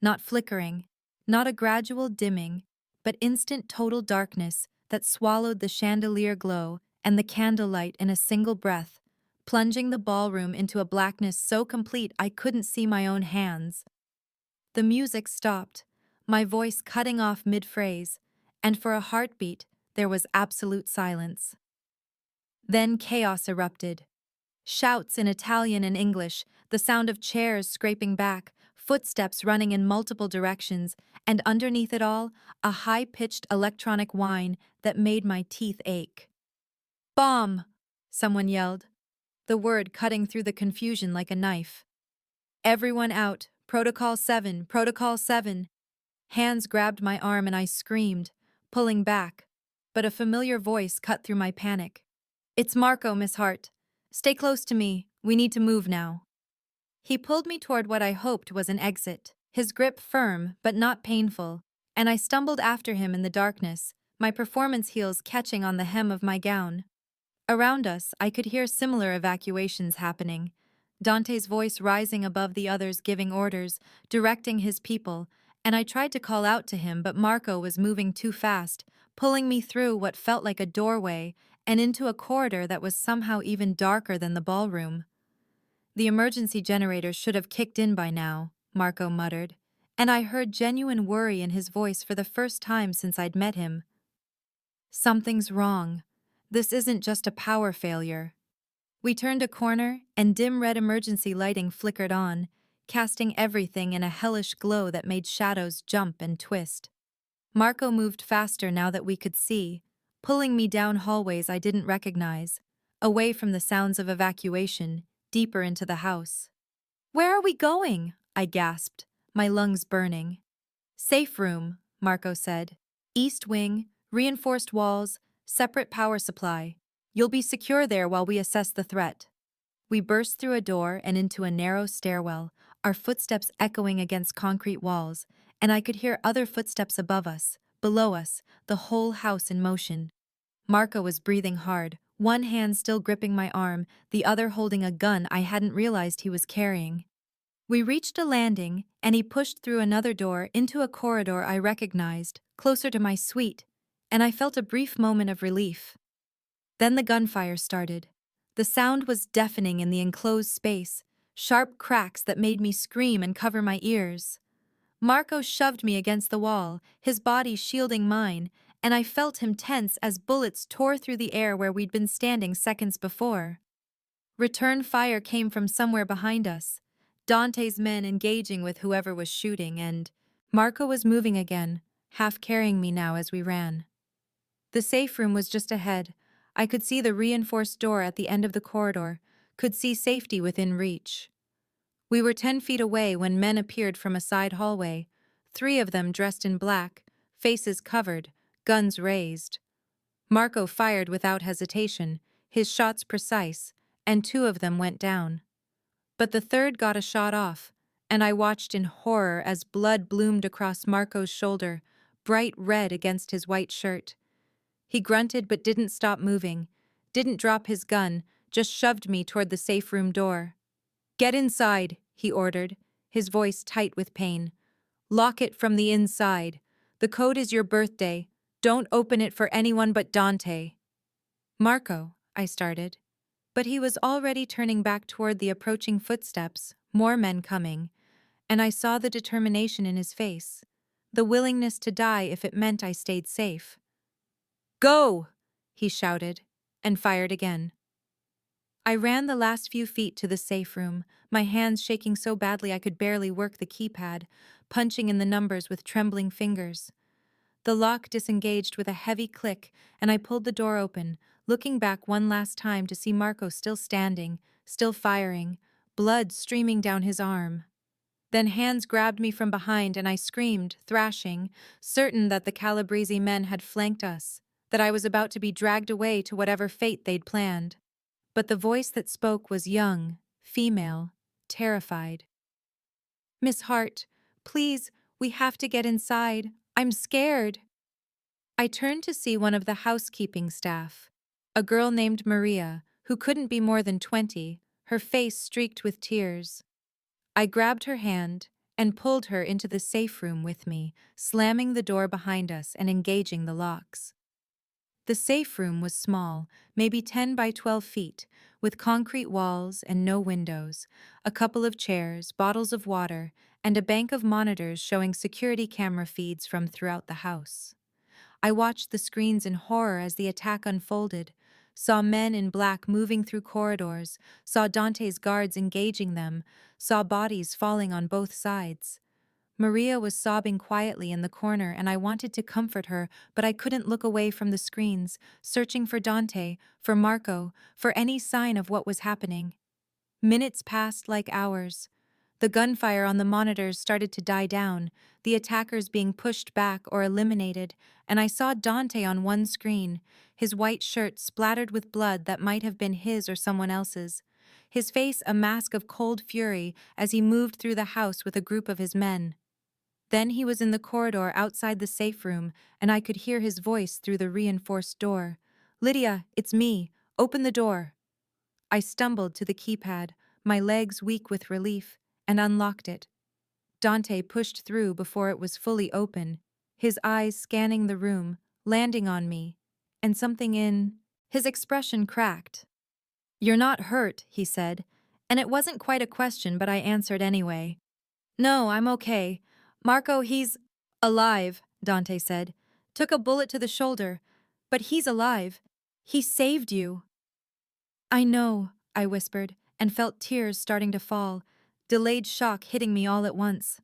Not flickering, not a gradual dimming, but instant total darkness that swallowed the chandelier glow and the candlelight in a single breath, plunging the ballroom into a blackness so complete I couldn't see my own hands. The music stopped, my voice cutting off mid-phrase, and for a heartbeat, there was absolute silence. Then chaos erupted. Shouts in Italian and English, the sound of chairs scraping back, footsteps running in multiple directions, and underneath it all, a high-pitched electronic whine that made my teeth ache. "Bomb!" someone yelled, the word cutting through the confusion like a knife. "Everyone out, Protocol 7, Protocol 7. Hands grabbed my arm and I screamed, pulling back, but a familiar voice cut through my panic. "It's Marco, Miss Hart. Stay close to me, we need to move now." He pulled me toward what I hoped was an exit, his grip firm but not painful, and I stumbled after him in the darkness, my performance heels catching on the hem of my gown. Around us, I could hear similar evacuations happening, Dante's voice rising above the others giving orders, directing his people, and I tried to call out to him but Marco was moving too fast, pulling me through what felt like a doorway and into a corridor that was somehow even darker than the ballroom. "The emergency generators should have kicked in by now," Marco muttered, and I heard genuine worry in his voice for the first time since I'd met him. "Something's wrong. This isn't just a power failure." We turned a corner, and dim red emergency lighting flickered on, casting everything in a hellish glow that made shadows jump and twist. Marco moved faster now that we could see, pulling me down hallways I didn't recognize, away from the sounds of evacuation, deeper into the house. "Where are we going?" I gasped, my lungs burning. "Safe room," Marco said. "East wing, reinforced walls, separate power supply. You'll be secure there while we assess the threat." We burst through a door and into a narrow stairwell, our footsteps echoing against concrete walls, and I could hear other footsteps above us, Below us, the whole house in motion. Marco was breathing hard, one hand still gripping my arm, the other holding a gun I hadn't realized he was carrying. We reached a landing, and he pushed through another door into a corridor I recognized, closer to my suite, and I felt a brief moment of relief. Then the gunfire started. The sound was deafening in the enclosed space, sharp cracks that made me scream and cover my ears. Marco shoved me against the wall, his body shielding mine, and I felt him tense as bullets tore through the air where we'd been standing seconds before. Return fire came from somewhere behind us, Dante's men engaging with whoever was shooting, and Marco was moving again, half carrying me now as we ran. The safe room was just ahead. I could see the reinforced door at the end of the corridor, could see safety within reach. We were 10 feet away when men appeared from a side hallway, 3 of them dressed in black, faces covered, guns raised. Marco fired without hesitation, his shots precise, and 2 of them went down. But the third got a shot off, and I watched in horror as blood bloomed across Marco's shoulder, bright red against his white shirt. He grunted but didn't stop moving, didn't drop his gun, just shoved me toward the safe room door. "Get inside," he ordered, his voice tight with pain. "Lock it from the inside. The code is your birthday. Don't open it for anyone but Dante." "Marco," I started. But he was already turning back toward the approaching footsteps, more men coming, and I saw the determination in his face, the willingness to die if it meant I stayed safe. "Go!" he shouted, and fired again. I ran the last few feet to the safe room, my hands shaking so badly I could barely work the keypad, punching in the numbers with trembling fingers. The lock disengaged with a heavy click, and I pulled the door open, looking back one last time to see Marco still standing, still firing, blood streaming down his arm. Then hands grabbed me from behind and I screamed, thrashing, certain that the Calabrese men had flanked us, that I was about to be dragged away to whatever fate they'd planned. But the voice that spoke was young, female, terrified. "Miss Hart, please, we have to get inside. I'm scared." I turned to see one of the housekeeping staff, a girl named Maria, who couldn't be more than 20, her face streaked with tears. I grabbed her hand and pulled her into the safe room with me, slamming the door behind us and engaging the locks. The safe room was small, maybe 10 by 12 feet, with concrete walls and no windows, a couple of chairs, bottles of water, and a bank of monitors showing security camera feeds from throughout the house. I watched the screens in horror as the attack unfolded, saw men in black moving through corridors, saw Dante's guards engaging them, saw bodies falling on both sides. Maria was sobbing quietly in the corner and I wanted to comfort her, but I couldn't look away from the screens, searching for Dante, for Marco, for any sign of what was happening. Minutes passed like hours. The gunfire on the monitors started to die down, the attackers being pushed back or eliminated, and I saw Dante on one screen, his white shirt splattered with blood that might have been his or someone else's, his face a mask of cold fury as he moved through the house with a group of his men. Then he was in the corridor outside the safe room, and I could hear his voice through the reinforced door. "Lydia, it's me. Open the door." I stumbled to the keypad, my legs weak with relief, and unlocked it. Dante pushed through before it was fully open, his eyes scanning the room, landing on me, and something in his expression cracked. "You're not hurt," he said, and it wasn't quite a question, but I answered anyway. "No, I'm okay. Marco, he's alive," Dante said. "Took a bullet to the shoulder, but he's alive. He saved you." "I know," I whispered, and felt tears starting to fall, delayed shock hitting me all at once.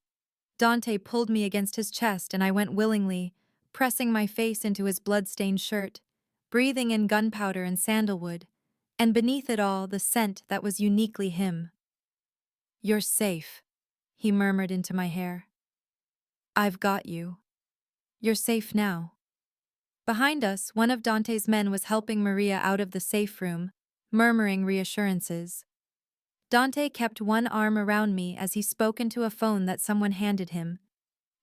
Dante pulled me against his chest and I went willingly, pressing my face into his blood-stained shirt, breathing in gunpowder and sandalwood, and beneath it all the scent that was uniquely him. "You're safe," he murmured into my hair. "I've got you. You're safe now." Behind us, one of Dante's men was helping Maria out of the safe room, murmuring reassurances. Dante kept one arm around me as he spoke into a phone that someone handed him,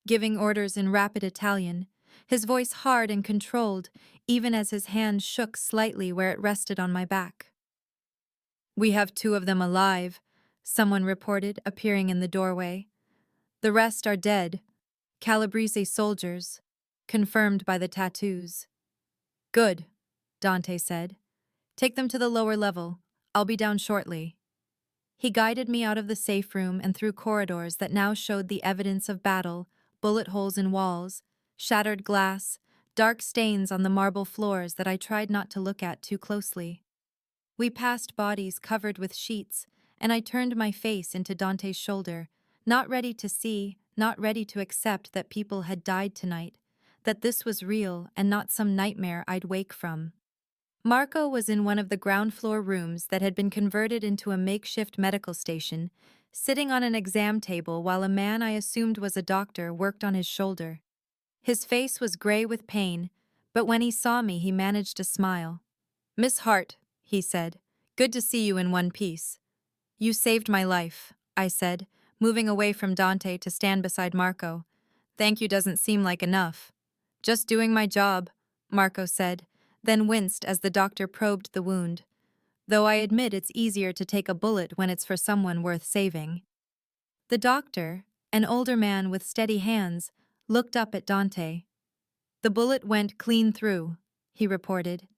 giving orders in rapid Italian, his voice hard and controlled, even as his hand shook slightly where it rested on my back. "We have 2 of them alive," someone reported, appearing in the doorway. "The rest are dead. Calabrese soldiers," confirmed by the tattoos. "Good," Dante said. "Take them to the lower level. I'll be down shortly." He guided me out of the safe room and through corridors that now showed the evidence of battle, bullet holes in walls, shattered glass, dark stains on the marble floors that I tried not to look at too closely. We passed bodies covered with sheets, and I turned my face into Dante's shoulder, not ready to see, not ready to accept that people had died tonight, that this was real and not some nightmare I'd wake from. Marco was in one of the ground floor rooms that had been converted into a makeshift medical station, sitting on an exam table while a man I assumed was a doctor worked on his shoulder. His face was gray with pain, but when he saw me he managed to smile. "Miss Hart," he said, "good to see you in one piece." "You saved my life," I said, moving away from Dante to stand beside Marco. "Thank you doesn't seem like enough." "Just doing my job," Marco said, then winced as the doctor probed the wound. "Though I admit it's easier to take a bullet when it's for someone worth saving." The doctor, an older man with steady hands, looked up at Dante. "The bullet went clean through," he reported.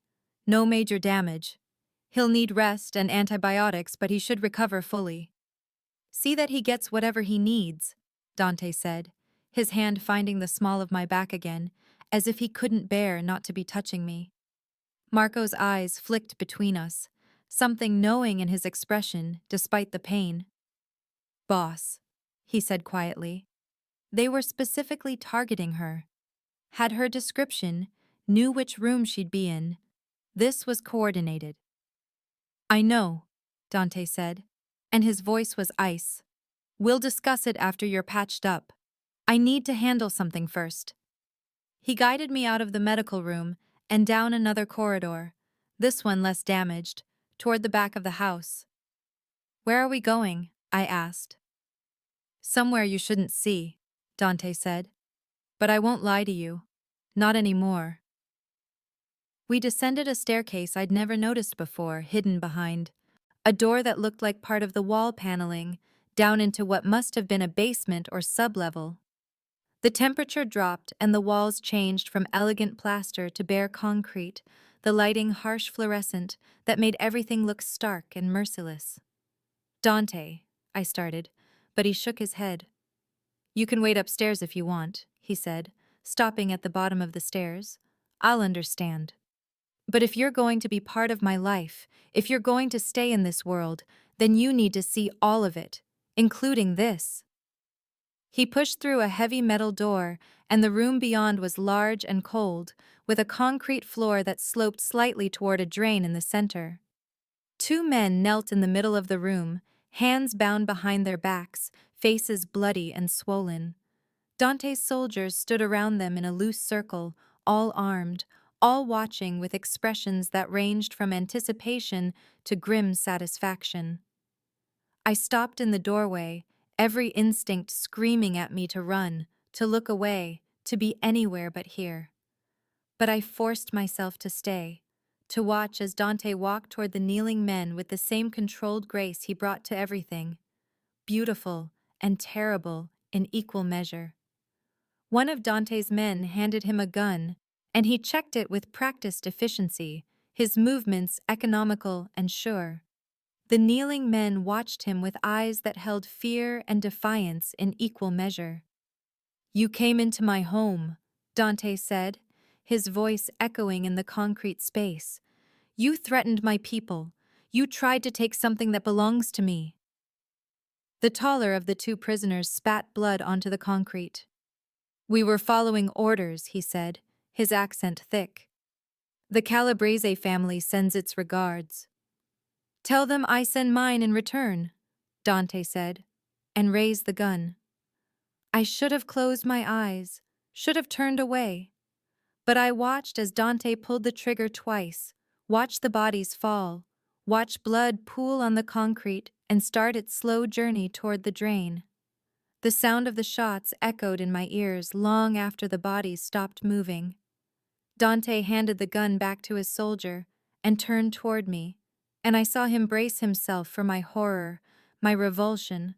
"No major damage. He'll need rest and antibiotics, but he should recover fully." "See that he gets whatever he needs," Dante said, his hand finding the small of my back again, as if he couldn't bear not to be touching me. Marco's eyes flicked between us, something knowing in his expression, despite the pain. "Boss," he said quietly. They were specifically targeting her. Had her description, knew which room she'd be in. This was coordinated. "I know," Dante said, and his voice was ice. "We'll discuss it after you're patched up. I need to handle something first." He guided me out of the medical room and down another corridor, this one less damaged, toward the back of the house. "Where are we going?" I asked. "Somewhere you shouldn't see," Dante said. "But I won't lie to you. Not anymore." We descended a staircase I'd never noticed before, hidden behind a door that looked like part of the wall paneling, down into what must have been a basement or sublevel. The temperature dropped and the walls changed from elegant plaster to bare concrete, the lighting harsh fluorescent that made everything look stark and merciless. "Dante," I started, but he shook his head. "You can wait upstairs if you want," he said, stopping at the bottom of the stairs. "I'll understand. But if you're going to be part of my life, if you're going to stay in this world, then you need to see all of it, including this." He pushed through a heavy metal door, and the room beyond was large and cold, with a concrete floor that sloped slightly toward a drain in the center. 2 men knelt in the middle of the room, hands bound behind their backs, faces bloody and swollen. Dante's soldiers stood around them in a loose circle, all armed, all watching with expressions that ranged from anticipation to grim satisfaction. I stopped in the doorway, every instinct screaming at me to run, to look away, to be anywhere but here. But I forced myself to stay, to watch as Dante walked toward the kneeling men with the same controlled grace he brought to everything, beautiful and terrible in equal measure. One of Dante's men handed him a gun, and he checked it with practiced efficiency, his movements economical and sure. The kneeling men watched him with eyes that held fear and defiance in equal measure. "You came into my home," Dante said, his voice echoing in the concrete space. "You threatened my people. You tried to take something that belongs to me." The taller of the 2 prisoners spat blood onto the concrete. "We were following orders," he said, his accent thick. "The Calabrese family sends its regards." "Tell them I send mine in return," Dante said, and raised the gun. I should have closed my eyes, should have turned away. But I watched as Dante pulled the trigger twice, watched the bodies fall, watched blood pool on the concrete and start its slow journey toward the drain. The sound of the shots echoed in my ears long after the bodies stopped moving. Dante handed the gun back to his soldier and turned toward me, and I saw him brace himself for my horror, my revulsion,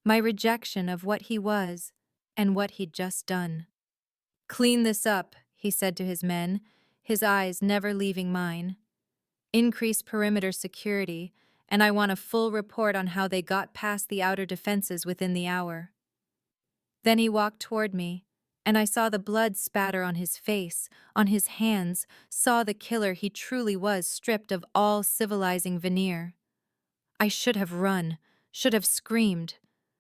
my rejection of what he was and what he'd just done. "Clean this up," he said to his men, his eyes never leaving mine. "Increase perimeter security, and I want a full report on how they got past the outer defenses within the hour." Then he walked toward me, and I saw the blood spatter on his face, on his hands, saw the killer he truly was stripped of all civilizing veneer. I should have run, should have screamed,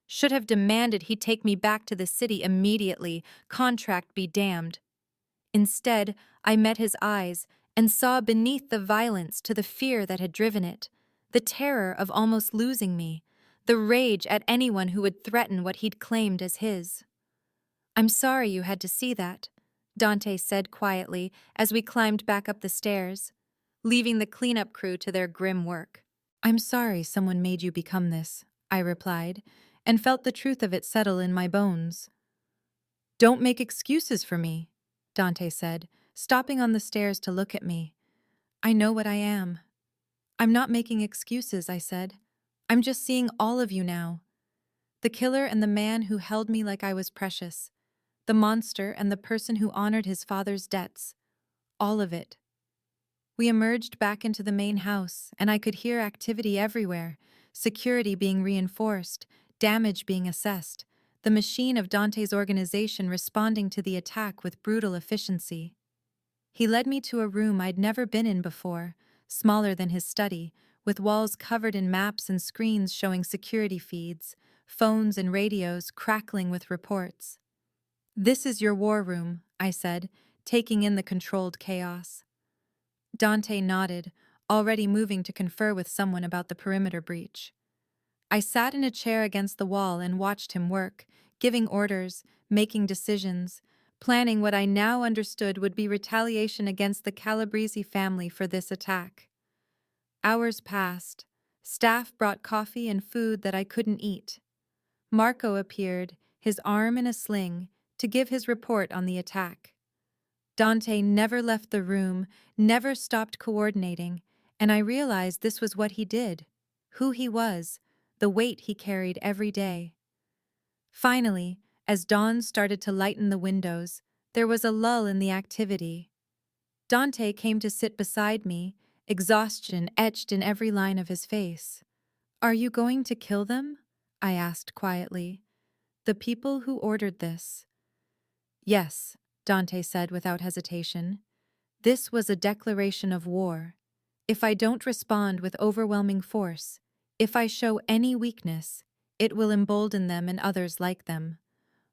should have demanded he take me back to the city immediately, contract be damned. Instead, I met his eyes and saw beneath the violence to the fear that had driven it, the terror of almost losing me, the rage at anyone who would threaten what he'd claimed as his. "I'm sorry you had to see that," Dante said quietly as we climbed back up the stairs, leaving the cleanup crew to their grim work. "I'm sorry someone made you become this," I replied, and felt the truth of it settle in my bones. "Don't make excuses for me," Dante said, stopping on the stairs to look at me. "I know what I am." "I'm not making excuses," I said. "I'm just seeing all of you now. The killer and the man who held me like I was precious. The monster and the person who honored his father's debts. All of it." We emerged back into the main house, and I could hear activity everywhere, security being reinforced, damage being assessed, the machine of Dante's organization responding to the attack with brutal efficiency. He led me to a room I'd never been in before, smaller than his study, with walls covered in maps and screens showing security feeds, phones and radios crackling with reports. "This is your war room," I said, taking in the controlled chaos. Dante nodded, already moving to confer with someone about the perimeter breach. I sat in a chair against the wall and watched him work, giving orders, making decisions, planning what I now understood would be retaliation against the Calabrese family for this attack. Hours passed. Staff brought coffee and food that I couldn't eat. Marco appeared, his arm in a sling, to give his report on the attack. Dante never left the room, never stopped coordinating, and I realized this was what he did, who he was, the weight he carried every day. Finally, as dawn started to lighten the windows, there was a lull in the activity. Dante came to sit beside me, exhaustion etched in every line of his face. "Are you going to kill them?" I asked quietly. "The people who ordered this." "Yes," Dante said without hesitation. "This was a declaration of war. If I don't respond with overwhelming force, if I show any weakness, it will embolden them and others like them.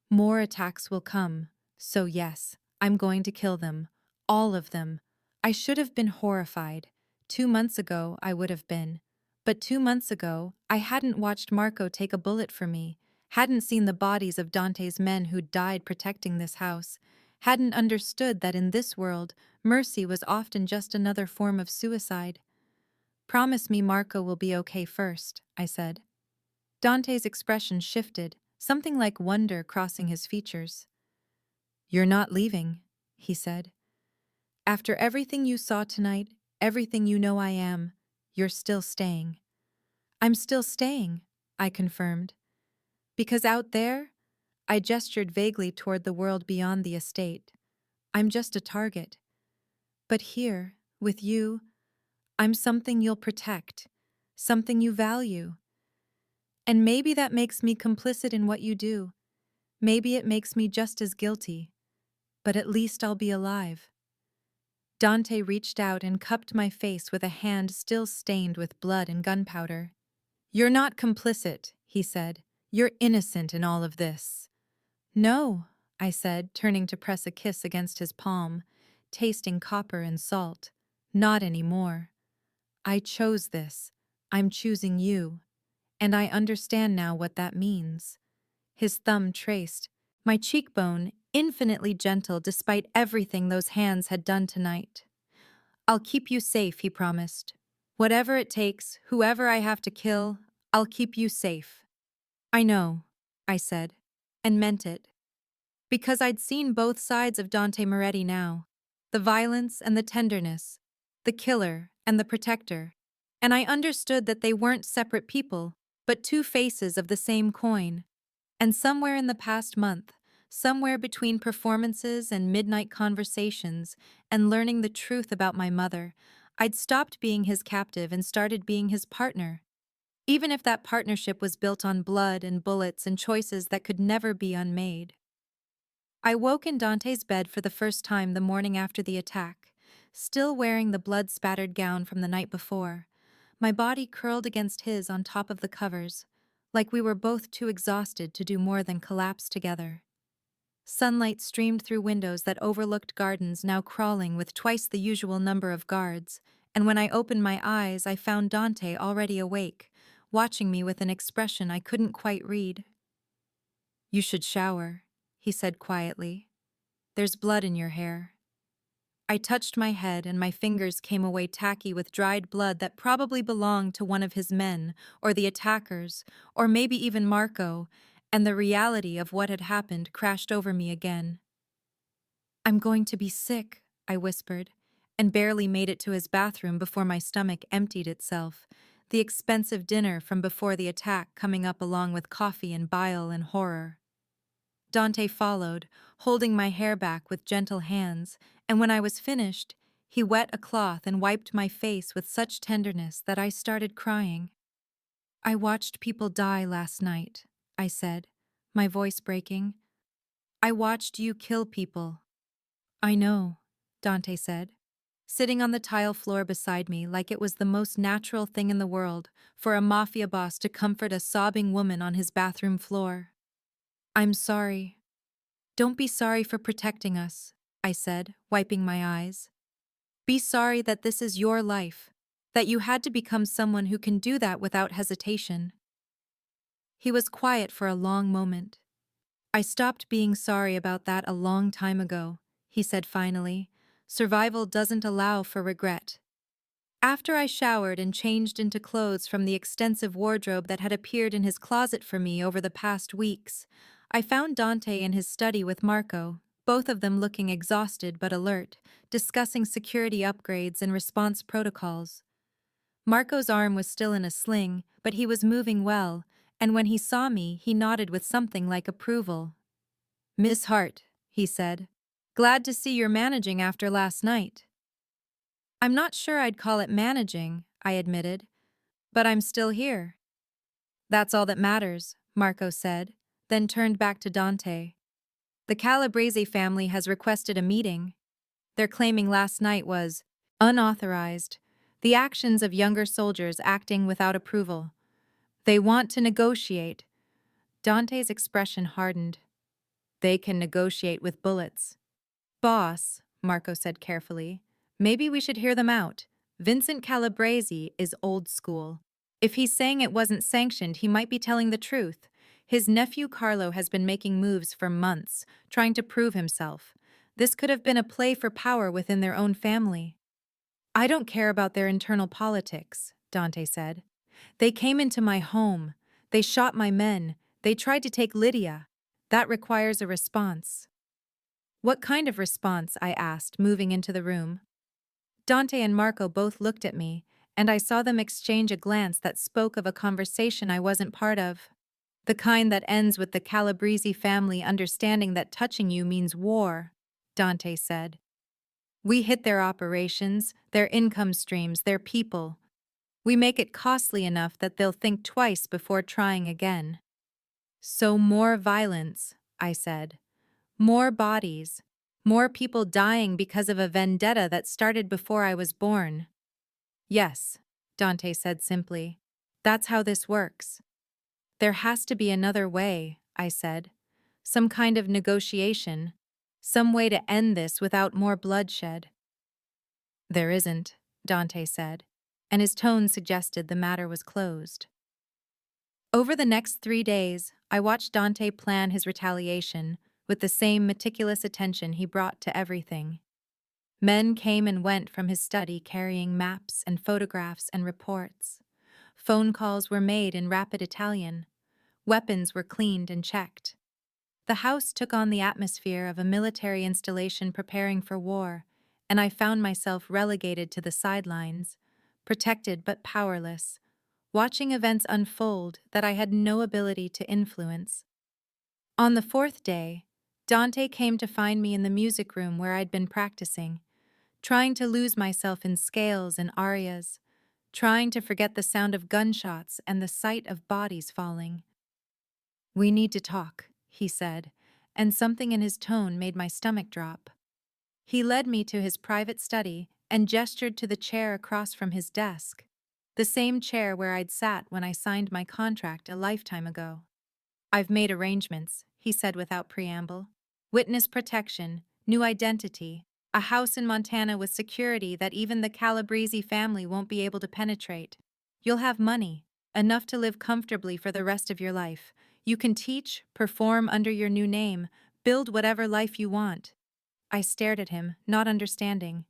More attacks will come, so yes, I'm going to kill them. All of them. I should have been horrified. 2 months ago, I would have been. But 2 months ago, I hadn't watched Marco take a bullet for me, hadn't seen the bodies of Dante's men who'd died protecting this house, hadn't understood that in this world, mercy was often just another form of suicide. "Promise me Marco will be okay first," I said. Dante's expression shifted, something like wonder crossing his features. "You're not leaving," he said. "After everything you saw tonight, everything you know I am, you're still staying." "I'm still staying," I confirmed. "Because out there," I gestured vaguely toward the world beyond the estate, "I'm just a target. But here, with you, I'm something you'll protect, something you value. And maybe that makes me complicit in what you do. Maybe it makes me just as guilty. But at least I'll be alive." Dante reached out and cupped my face with a hand still stained with blood and gunpowder. "You're not complicit," he said. "You're innocent in all of this." "No," I said, turning to press a kiss against his palm, tasting copper and salt. "Not anymore. I chose this. I'm choosing you. And I understand now what that means." His thumb traced my cheekbone, infinitely gentle despite everything those hands had done tonight. "I'll keep you safe," he promised. "Whatever it takes, whoever I have to kill, I'll keep you safe." "I know," I said. and meant it. Because I'd seen both sides of Dante Moretti now, the violence and the tenderness, the killer and the protector, and I understood that they weren't separate people, but two faces of the same coin. And somewhere in the past month, somewhere between performances and midnight conversations and learning the truth about my mother, I'd stopped being his captive and started being his partner. Even if that partnership was built on blood and bullets and choices that could never be unmade. I woke in Dante's bed for the first time the morning after the attack, still wearing the blood-spattered gown from the night before, my body curled against his on top of the covers, like we were both too exhausted to do more than collapse together. Sunlight streamed through windows that overlooked gardens now crawling with twice the usual number of guards, and when I opened my eyes I found Dante already awake, watching me with an expression I couldn't quite read. "You should shower," he said quietly. "There's blood in your hair." I touched my head and my fingers came away tacky with dried blood that probably belonged to one of his men, or the attackers, or maybe even Marco, and the reality of what had happened crashed over me again. "I'm going to be sick," I whispered, and barely made it to his bathroom before my stomach emptied itself, the expensive dinner from before the attack coming up along with coffee and bile and horror. Dante followed, holding my hair back with gentle hands, and when I was finished, he wet a cloth and wiped my face with such tenderness that I started crying. "I watched people die last night," I said, my voice breaking. "I watched you kill people." "I know," Dante said, sitting on the tile floor beside me like it was the most natural thing in the world for a mafia boss to comfort a sobbing woman on his bathroom floor. "I'm sorry." "Don't be sorry for protecting us," I said, wiping my eyes. "Be sorry that this is your life, that you had to become someone who can do that without hesitation." He was quiet for a long moment. "I stopped being sorry about that a long time ago," he said finally. "Survival doesn't allow for regret." After I showered and changed into clothes from the extensive wardrobe that had appeared in his closet for me over the past weeks, I found Dante in his study with Marco, both of them looking exhausted but alert, discussing security upgrades and response protocols. Marco's arm was still in a sling, but he was moving well, and when he saw me, he nodded with something like approval. "Miss Hart," he said. "Glad to see you're managing after last night." "I'm not sure I'd call it managing," I admitted, "but I'm still here." "That's all that matters," Marco said, then turned back to Dante. "The Calabrese family has requested a meeting. They're claiming last night was unauthorized, the actions of younger soldiers acting without approval. They want to negotiate." Dante's expression hardened. "They can negotiate with bullets." "Boss," Marco said carefully, "maybe we should hear them out. Vincent Calabrese is old school. If he's saying it wasn't sanctioned, he might be telling the truth. His nephew Carlo has been making moves for months, trying to prove himself. This could have been a play for power within their own family." "I don't care about their internal politics," Dante said. "They came into my home. They shot my men. They tried to take Lydia. That requires a response." "What kind of response?" I asked, moving into the room. Dante and Marco both looked at me, and I saw them exchange a glance that spoke of a conversation I wasn't part of. "The kind that ends with the Calabrese family understanding that touching you means war," Dante said. "We hit their operations, their income streams, their people. We make it costly enough that they'll think twice before trying again." "So more violence," I said. "More bodies. More people dying because of a vendetta that started before I was born." "Yes," Dante said simply. "That's how this works." "There has to be another way," I said. "Some kind of negotiation. Some way to end this without more bloodshed." "There isn't," Dante said, and his tone suggested the matter was closed. Over the next 3 days, I watched Dante plan his retaliation with the same meticulous attention he brought to everything. Men came and went from his study carrying maps and photographs and reports. Phone calls were made in rapid Italian. Weapons were cleaned and checked. The house took on the atmosphere of a military installation preparing for war, and I found myself relegated to the sidelines, protected but powerless, watching events unfold that I had no ability to influence. On the fourth day, Dante came to find me in the music room where I'd been practicing, trying to lose myself in scales and arias, trying to forget the sound of gunshots and the sight of bodies falling. "We need to talk," he said, and something in his tone made my stomach drop. He led me to his private study and gestured to the chair across from his desk, the same chair where I'd sat when I signed my contract a lifetime ago. "I've made arrangements," he said without preamble. "Witness protection, new identity, a house in Montana with security that even the Calabrese family won't be able to penetrate. You'll have money, enough to live comfortably for the rest of your life. You can teach, perform under your new name, build whatever life you want." I stared at him, not understanding.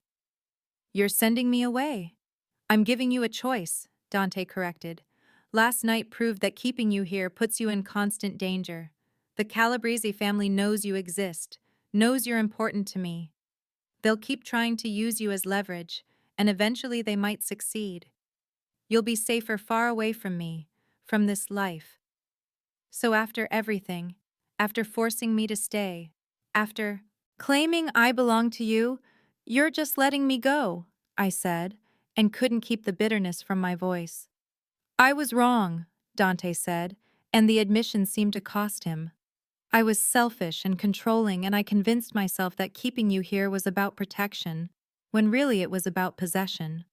"You're sending me away." "I'm giving you a choice," Dante corrected. "Last night proved that keeping you here puts you in constant danger. The Calabrese family knows you exist, knows you're important to me. They'll keep trying to use you as leverage, and eventually they might succeed. You'll be safer far away from me, from this life. So after everything, after forcing me to stay, after claiming I belong to you, you're just letting me go," I said, and couldn't keep the bitterness from my voice. "I was wrong," Dante said, and the admission seemed to cost him. "I was selfish and controlling, and I convinced myself that keeping you here was about protection, when really it was about possession.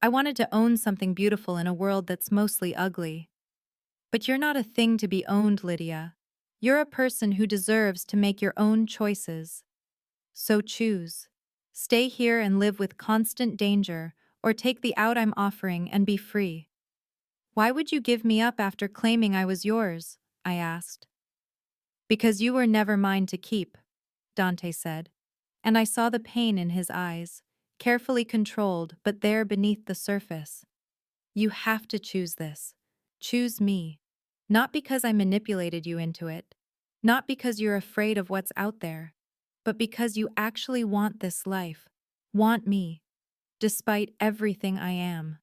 I wanted to own something beautiful in a world that's mostly ugly. But you're not a thing to be owned, Lydia. You're a person who deserves to make your own choices. So choose. Stay here and live with constant danger, or take the out I'm offering and be free." "Why would you give me up after claiming I was yours?" I asked. "Because you were never mine to keep," Dante said, and I saw the pain in his eyes, carefully controlled but there beneath the surface. "You have to choose this. Choose me. Not because I manipulated you into it, not because you're afraid of what's out there, but because you actually want this life, want me, despite everything I am."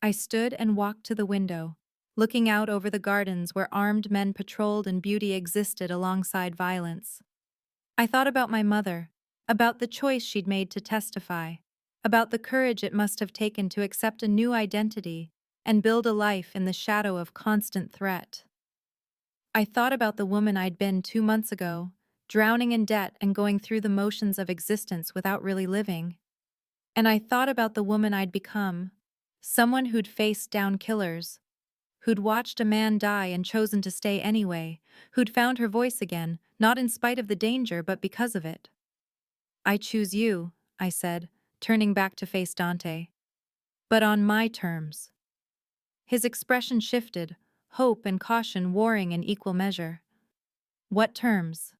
I stood and walked to the window, looking out over the gardens where armed men patrolled and beauty existed alongside violence. I thought about my mother, about the choice she'd made to testify, about the courage it must have taken to accept a new identity and build a life in the shadow of constant threat. I thought about the woman I'd been 2 months ago, drowning in debt and going through the motions of existence without really living. And I thought about the woman I'd become, someone who'd faced down killers, who'd watched a man die and chosen to stay anyway, who'd found her voice again, not in spite of the danger but because of it. "I choose you," I said, turning back to face Dante. "But on my terms." His expression shifted, hope and caution warring in equal measure. "What terms?"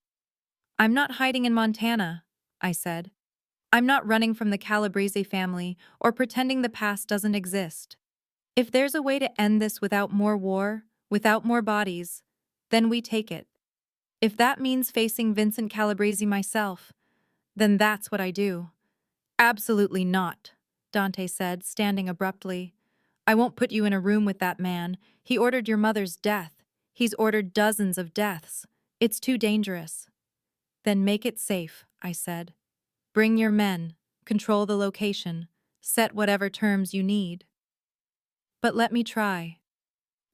"I'm not hiding in Montana," I said. "I'm not running from the Calabrese family or pretending the past doesn't exist. If there's a way to end this without more war, without more bodies, then we take it. If that means facing Vincent Calabrese myself, then that's what I do." "Absolutely not," Dante said, standing abruptly. "I won't put you in a room with that man. He ordered your mother's death. He's ordered dozens of deaths. It's too dangerous." "Then make it safe," I said. "Bring your men, control the location, set whatever terms you need. But let me try.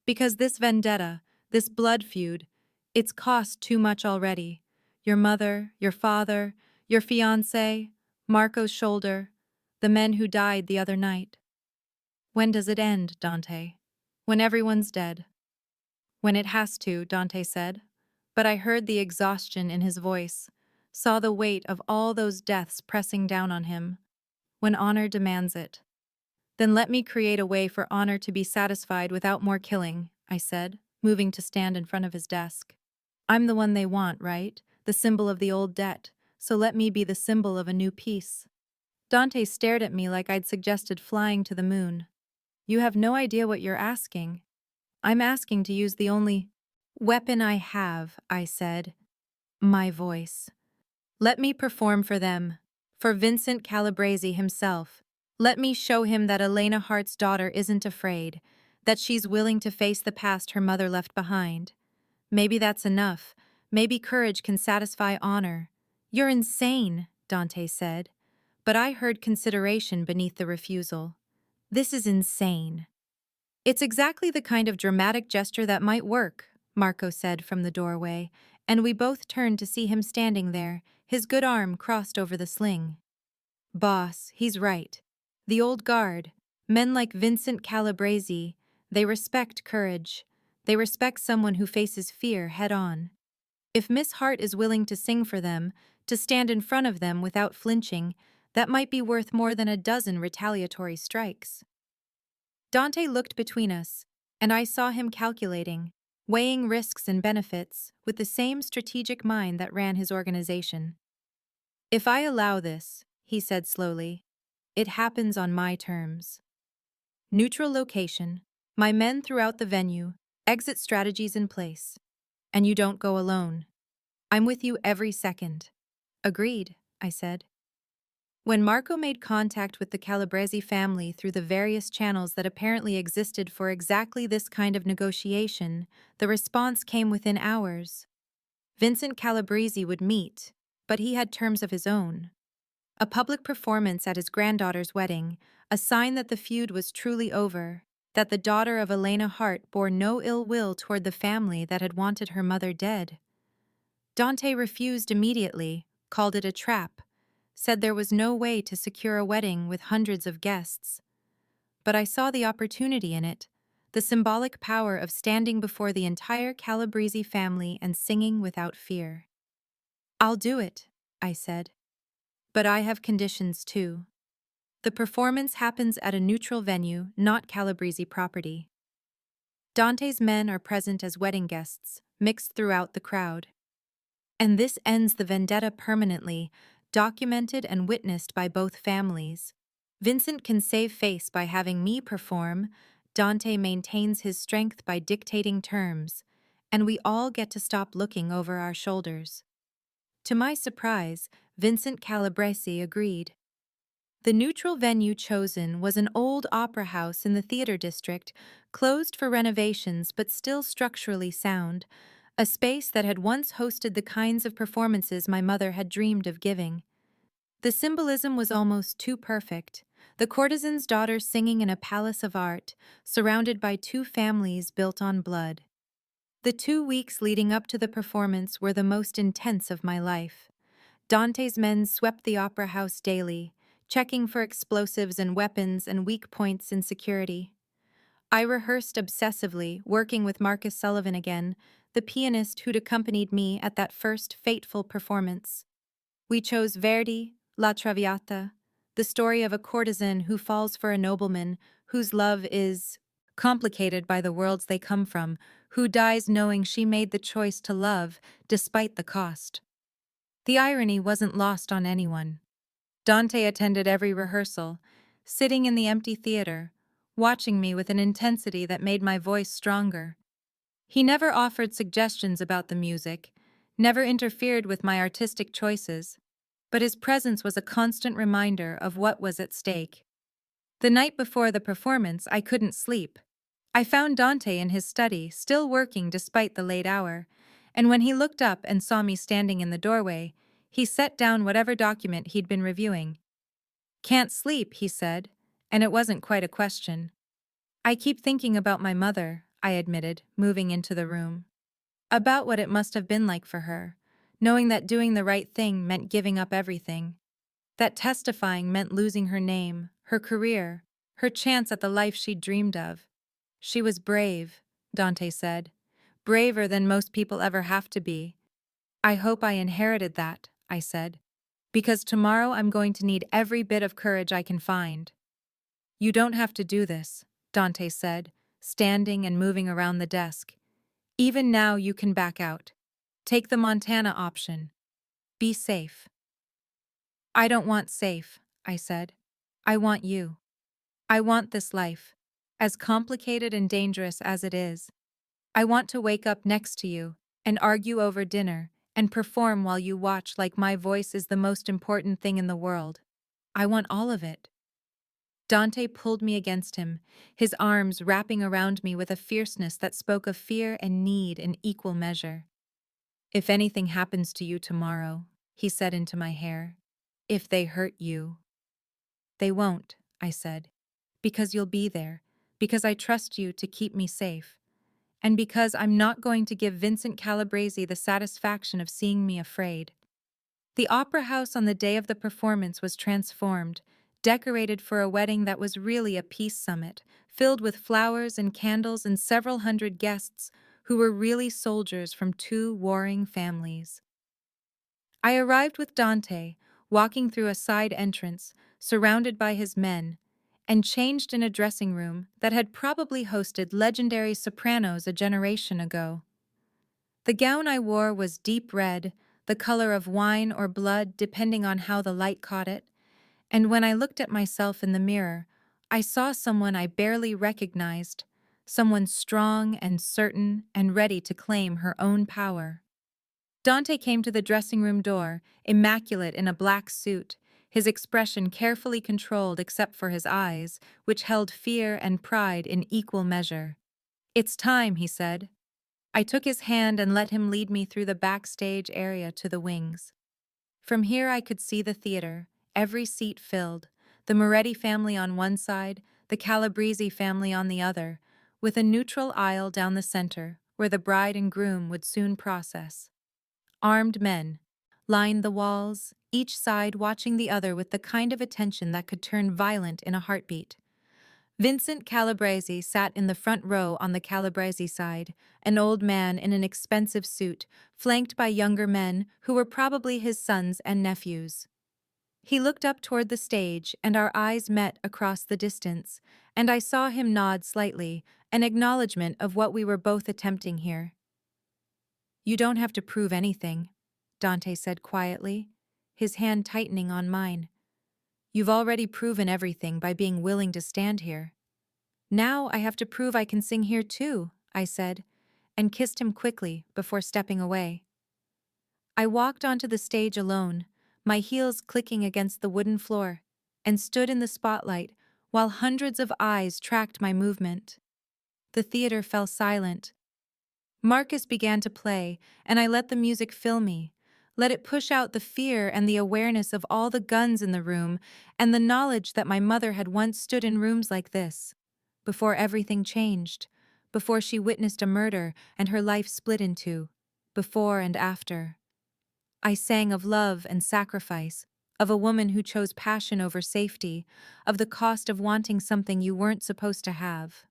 Because this vendetta, this blood feud, it's cost too much already. Your mother, your father, your fiancé, Marco's shoulder, the men who died the other night. When does it end, Dante? When everyone's dead." "When it has to," Dante said. But I heard the exhaustion in his voice, saw the weight of all those deaths pressing down on him. "When honor demands it." "Then let me create a way for honor to be satisfied without more killing," I said, moving to stand in front of his desk. "I'm the one they want, right? The symbol of the old debt, so let me be the symbol of a new peace." Dante stared at me like I'd suggested flying to the moon. "You have no idea what you're asking." "I'm asking to use the only weapon I have," I said, My voice. Let me perform for them. For Vincent Calabrese himself. Let me show him that Elena Hart's daughter isn't afraid, that she's willing to face the past her mother left behind. Maybe that's enough. Maybe courage can satisfy honor. You're insane, Dante said. But I heard consideration beneath the refusal. This is insane. It's exactly the kind of dramatic gesture that might work, Marco said from the doorway, and we both turned to see him standing there, his good arm crossed over the sling. Boss, he's right. The old guard, men like Vincent Calabrese, they respect courage. They respect someone who faces fear head on. If Miss Hart is willing to sing for them, to stand in front of them without flinching, that might be worth more than a dozen retaliatory strikes. Dante looked between us, and I saw him calculating, weighing risks and benefits with the same strategic mind that ran his organization. If I allow this, he said slowly, it happens on my terms. Neutral location, my men throughout the venue, exit strategies in place. And you don't go alone. I'm with you every second. Agreed, I said. When Marco made contact with the Calabrese family through the various channels that apparently existed for exactly this kind of negotiation, the response came within hours. Vincent Calabrese would meet, but he had terms of his own. A public performance at his granddaughter's wedding, a sign that the feud was truly over, that the daughter of Elena Hart bore no ill will toward the family that had wanted her mother dead. Dante refused immediately, called it a trap, said there was no way to secure a wedding with hundreds of guests. But I saw the opportunity in it, the symbolic power of standing before the entire Calabrese family and singing without fear. I'll do it, I said. But I have conditions too. The performance happens at a neutral venue, not Calabrese property. Dante's men are present as wedding guests, mixed throughout the crowd. And this ends the vendetta permanently, documented and witnessed by both families. Vincent can save face by having me perform, Dante maintains his strength by dictating terms, and we all get to stop looking over our shoulders. To my surprise, Vincent Calabrese agreed. The neutral venue chosen was an old opera house in the theater district, closed for renovations but still structurally sound, a space that had once hosted the kinds of performances my mother had dreamed of giving. The symbolism was almost too perfect, the courtesan's daughter singing in a palace of art, surrounded by two families built on blood. The 2 weeks leading up to the performance were the most intense of my life. Dante's men swept the opera house daily, checking for explosives and weapons and weak points in security. I rehearsed obsessively, working with Marcus Sullivan again, the pianist who'd accompanied me at that first fateful performance. We chose Verdi, La Traviata, the story of a courtesan who falls for a nobleman whose love is complicated by the worlds they come from, who dies knowing she made the choice to love despite the cost. The irony wasn't lost on anyone. Dante attended every rehearsal, sitting in the empty theater, watching me with an intensity that made my voice stronger. He never offered suggestions about the music, never interfered with my artistic choices, but his presence was a constant reminder of what was at stake. The night before the performance, I couldn't sleep. I found Dante in his study, still working despite the late hour, and when he looked up and saw me standing in the doorway, he set down whatever document he'd been reviewing. "Can't sleep," he said, and it wasn't quite a question. "I keep thinking about my mother," I admitted, moving into the room. About what it must have been like for her, knowing that doing the right thing meant giving up everything, that testifying meant losing her name, her career, her chance at the life she'd dreamed of. She was brave, Dante said, braver than most people ever have to be. I hope I inherited that, I said, because tomorrow I'm going to need every bit of courage I can find. You don't have to do this, Dante said, standing and moving around the desk. Even now you can back out. Take the Montana option. Be safe. I don't want safe, I said. I want you. I want this life, as complicated and dangerous as it is. I want to wake up next to you and argue over dinner and perform while you watch like my voice is the most important thing in the world. I want all of it. Dante pulled me against him, his arms wrapping around me with a fierceness that spoke of fear and need in equal measure. If anything happens to you tomorrow, he said into my hair, if they hurt you. They won't, I said, because you'll be there, because I trust you to keep me safe, and because I'm not going to give Vincent Calabrese the satisfaction of seeing me afraid. The opera house on the day of the performance was transformed, decorated for a wedding that was really a peace summit, filled with flowers and candles and several hundred guests who were really soldiers from two warring families. I arrived with Dante, walking through a side entrance, surrounded by his men, and changed in a dressing room that had probably hosted legendary sopranos a generation ago. The gown I wore was deep red, the color of wine or blood depending on how the light caught it, and when I looked at myself in the mirror, I saw someone I barely recognized, someone strong and certain and ready to claim her own power. Dante came to the dressing room door, immaculate in a black suit, his expression carefully controlled except for his eyes, which held fear and pride in equal measure. "It's time," he said. I took his hand and let him lead me through the backstage area to the wings. From here I could see the theater, every seat filled, the Moretti family on one side, the Calabrese family on the other, with a neutral aisle down the center, where the bride and groom would soon process. Armed men lined the walls, each side watching the other with the kind of attention that could turn violent in a heartbeat. Vincent Calabrese sat in the front row on the Calabrese side, an old man in an expensive suit, flanked by younger men who were probably his sons and nephews. He looked up toward the stage, and our eyes met across the distance, and I saw him nod slightly, an acknowledgement of what we were both attempting here. "You don't have to prove anything," Dante said quietly, his hand tightening on mine. "You've already proven everything by being willing to stand here." "Now I have to prove I can sing here too," I said, and kissed him quickly before stepping away. I walked onto the stage alone, my heels clicking against the wooden floor, and stood in the spotlight while hundreds of eyes tracked my movement. The theater fell silent. Marcus began to play, and I let the music fill me, let it push out the fear and the awareness of all the guns in the room and the knowledge that my mother had once stood in rooms like this, before everything changed, before she witnessed a murder and her life split in two, before and after. I sang of love and sacrifice, of a woman who chose passion over safety, of the cost of wanting something you weren't supposed to have.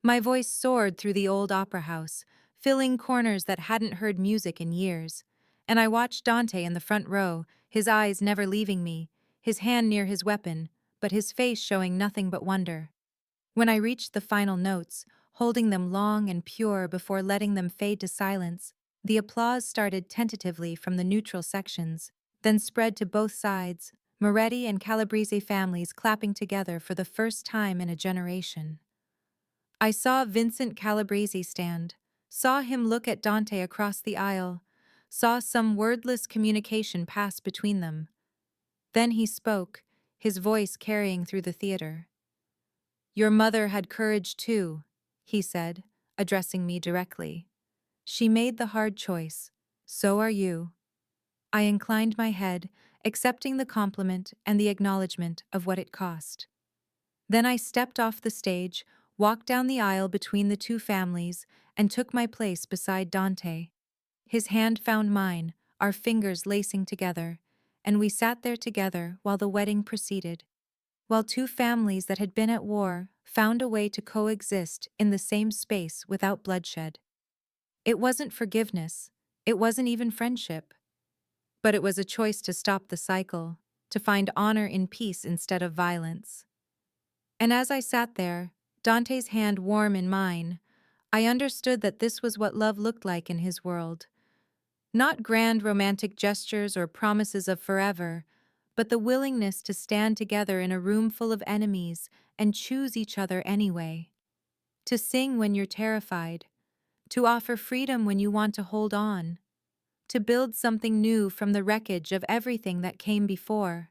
My voice soared through the old opera house, filling corners that hadn't heard music in years, and I watched Dante in the front row, his eyes never leaving me, his hand near his weapon, but his face showing nothing but wonder. When I reached the final notes, holding them long and pure before letting them fade to silence, the applause started tentatively from the neutral sections, then spread to both sides, Moretti and Calabrese families clapping together for the first time in a generation. I saw Vincent Calabrese stand, saw him look at Dante across the aisle, saw some wordless communication pass between them. Then he spoke, his voice carrying through the theater. "Your mother had courage too," he said, addressing me directly. "She made the hard choice. So are you." I inclined my head, accepting the compliment and the acknowledgement of what it cost. Then I stepped off the stage, walked down the aisle between the two families, and took my place beside Dante. His hand found mine, our fingers lacing together, and we sat there together while the wedding proceeded, while two families that had been at war found a way to coexist in the same space without bloodshed. It wasn't forgiveness, it wasn't even friendship, but it was a choice to stop the cycle, to find honor in peace instead of violence. And as I sat there, Dante's hand warm in mine, I understood that this was what love looked like in his world. Not grand romantic gestures or promises of forever, but the willingness to stand together in a room full of enemies and choose each other anyway. To sing when you're terrified, to offer freedom when you want to hold on, to build something new from the wreckage of everything that came before.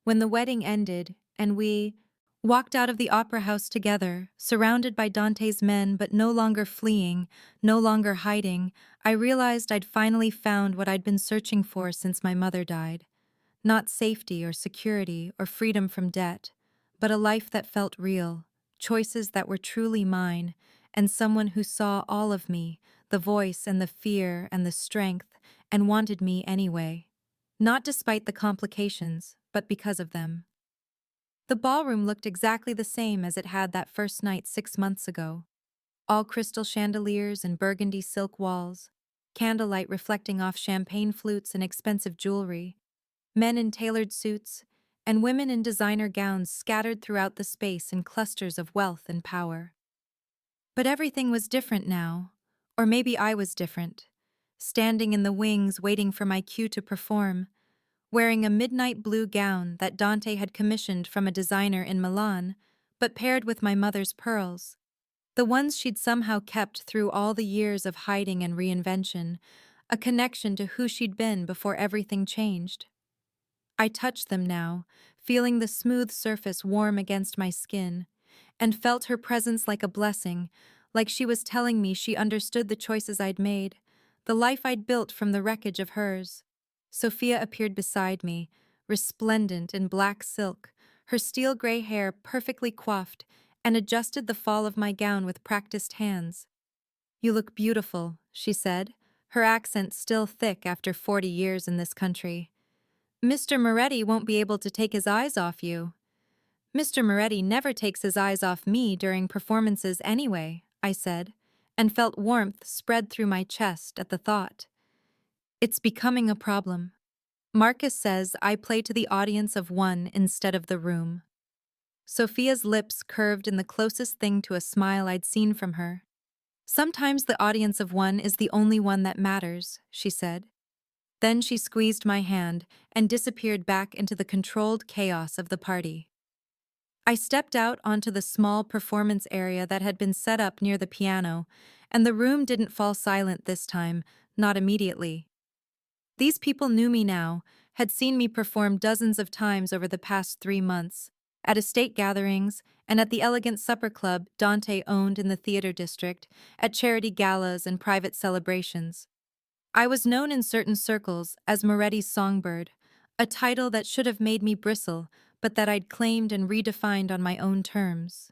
When the wedding ended, and we walked out of the opera house together, surrounded by Dante's men but no longer fleeing, no longer hiding, I realized I'd finally found what I'd been searching for since my mother died. Not safety or security or freedom from debt, but a life that felt real, choices that were truly mine, and someone who saw all of me, the voice and the fear and the strength, and wanted me anyway. Not despite the complications, but because of them. The ballroom looked exactly the same as it had that first night 6 months ago. All crystal chandeliers and burgundy silk walls, candlelight reflecting off champagne flutes and expensive jewelry, men in tailored suits, and women in designer gowns scattered throughout the space in clusters of wealth and power. But everything was different now, or maybe I was different, standing in the wings waiting for my cue to perform, wearing a midnight blue gown that Dante had commissioned from a designer in Milan, but paired with my mother's pearls, the ones she'd somehow kept through all the years of hiding and reinvention, a connection to who she'd been before everything changed. I touched them now, feeling the smooth surface warm against my skin, and felt her presence like a blessing, like she was telling me she understood the choices I'd made, the life I'd built from the wreckage of hers. Sophia appeared beside me, resplendent in black silk, her steel-gray hair perfectly coiffed, and adjusted the fall of my gown with practiced hands. "You look beautiful," she said, her accent still thick after 40 years in this country. "Mr. Moretti won't be able to take his eyes off you." "Mr. Moretti never takes his eyes off me during performances anyway," I said, and felt warmth spread through my chest at the thought. "It's becoming a problem. Marcus says I play to the audience of one instead of the room." Sophia's lips curved in the closest thing to a smile I'd seen from her. "Sometimes the audience of one is the only one that matters," she said. Then she squeezed my hand and disappeared back into the controlled chaos of the party. I stepped out onto the small performance area that had been set up near the piano, and the room didn't fall silent this time, not immediately. These people knew me now, had seen me perform dozens of times over the past 3 months, at estate gatherings, and at the elegant supper club Dante owned in the theater district, at charity galas and private celebrations. I was known in certain circles as Moretti's songbird, a title that should have made me bristle, but that I'd claimed and redefined on my own terms.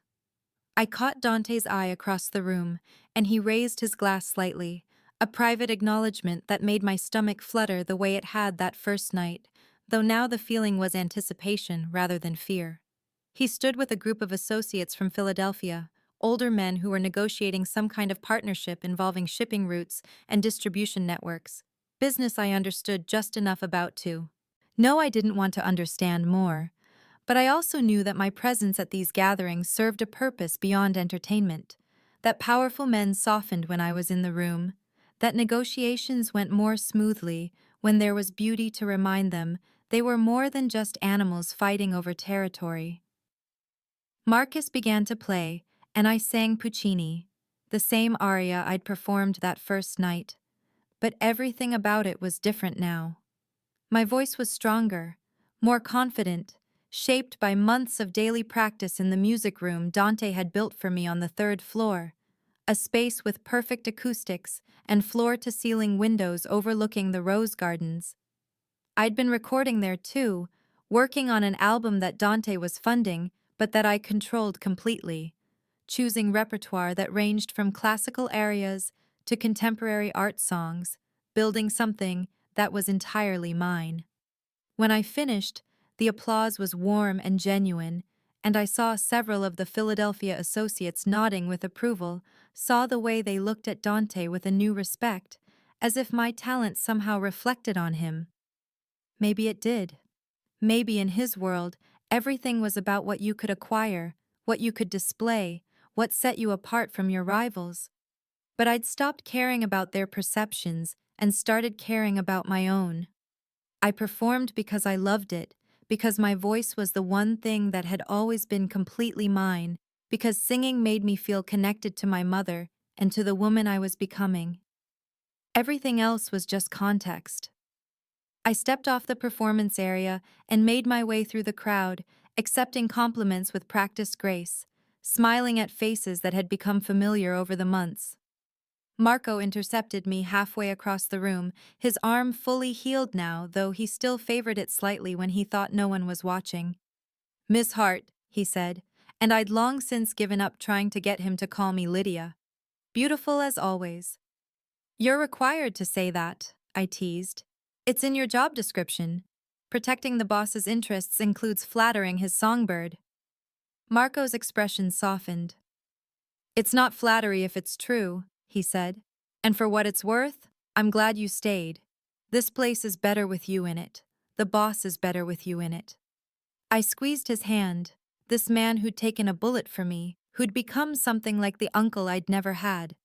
I caught Dante's eye across the room, and he raised his glass slightly, a private acknowledgement that made my stomach flutter the way it had that first night, though now the feeling was anticipation rather than fear. He stood with a group of associates from Philadelphia, older men who were negotiating some kind of partnership involving shipping routes and distribution networks, business I understood just enough about to. No, I didn't want to understand more, but I also knew that my presence at these gatherings served a purpose beyond entertainment, that powerful men softened when I was in the room, that negotiations went more smoothly when there was beauty to remind them they were more than just animals fighting over territory. Marcus began to play, and I sang Puccini, the same aria I'd performed that first night, but everything about it was different now. My voice was stronger, more confident, shaped by months of daily practice in the music room Dante had built for me on the third floor, a space with perfect acoustics and floor-to-ceiling windows overlooking the rose gardens. I'd been recording there too, working on an album that Dante was funding, but that I controlled completely, choosing repertoire that ranged from classical arias to contemporary art songs, building something that was entirely mine. When I finished, the applause was warm and genuine, and I saw several of the Philadelphia associates nodding with approval, saw the way they looked at Dante with a new respect, as if my talent somehow reflected on him. Maybe it did. Maybe in his world, everything was about what you could acquire, what you could display, what set you apart from your rivals. But I'd stopped caring about their perceptions and started caring about my own. I performed because I loved it, because my voice was the one thing that had always been completely mine, because singing made me feel connected to my mother and to the woman I was becoming. Everything else was just context. I stepped off the performance area and made my way through the crowd, accepting compliments with practiced grace, smiling at faces that had become familiar over the months. Marco intercepted me halfway across the room, his arm fully healed now, though he still favored it slightly when he thought no one was watching. "Miss Hart," he said, and I'd long since given up trying to get him to call me Lydia. "Beautiful as always." "You're required to say that," I teased. "It's in your job description. Protecting the boss's interests includes flattering his songbird." Marco's expression softened. "It's not flattery if it's true," he said. "And for what it's worth, I'm glad you stayed. This place is better with you in it. The boss is better with you in it." I squeezed his hand, this man who'd taken a bullet for me, who'd become something like the uncle I'd never had,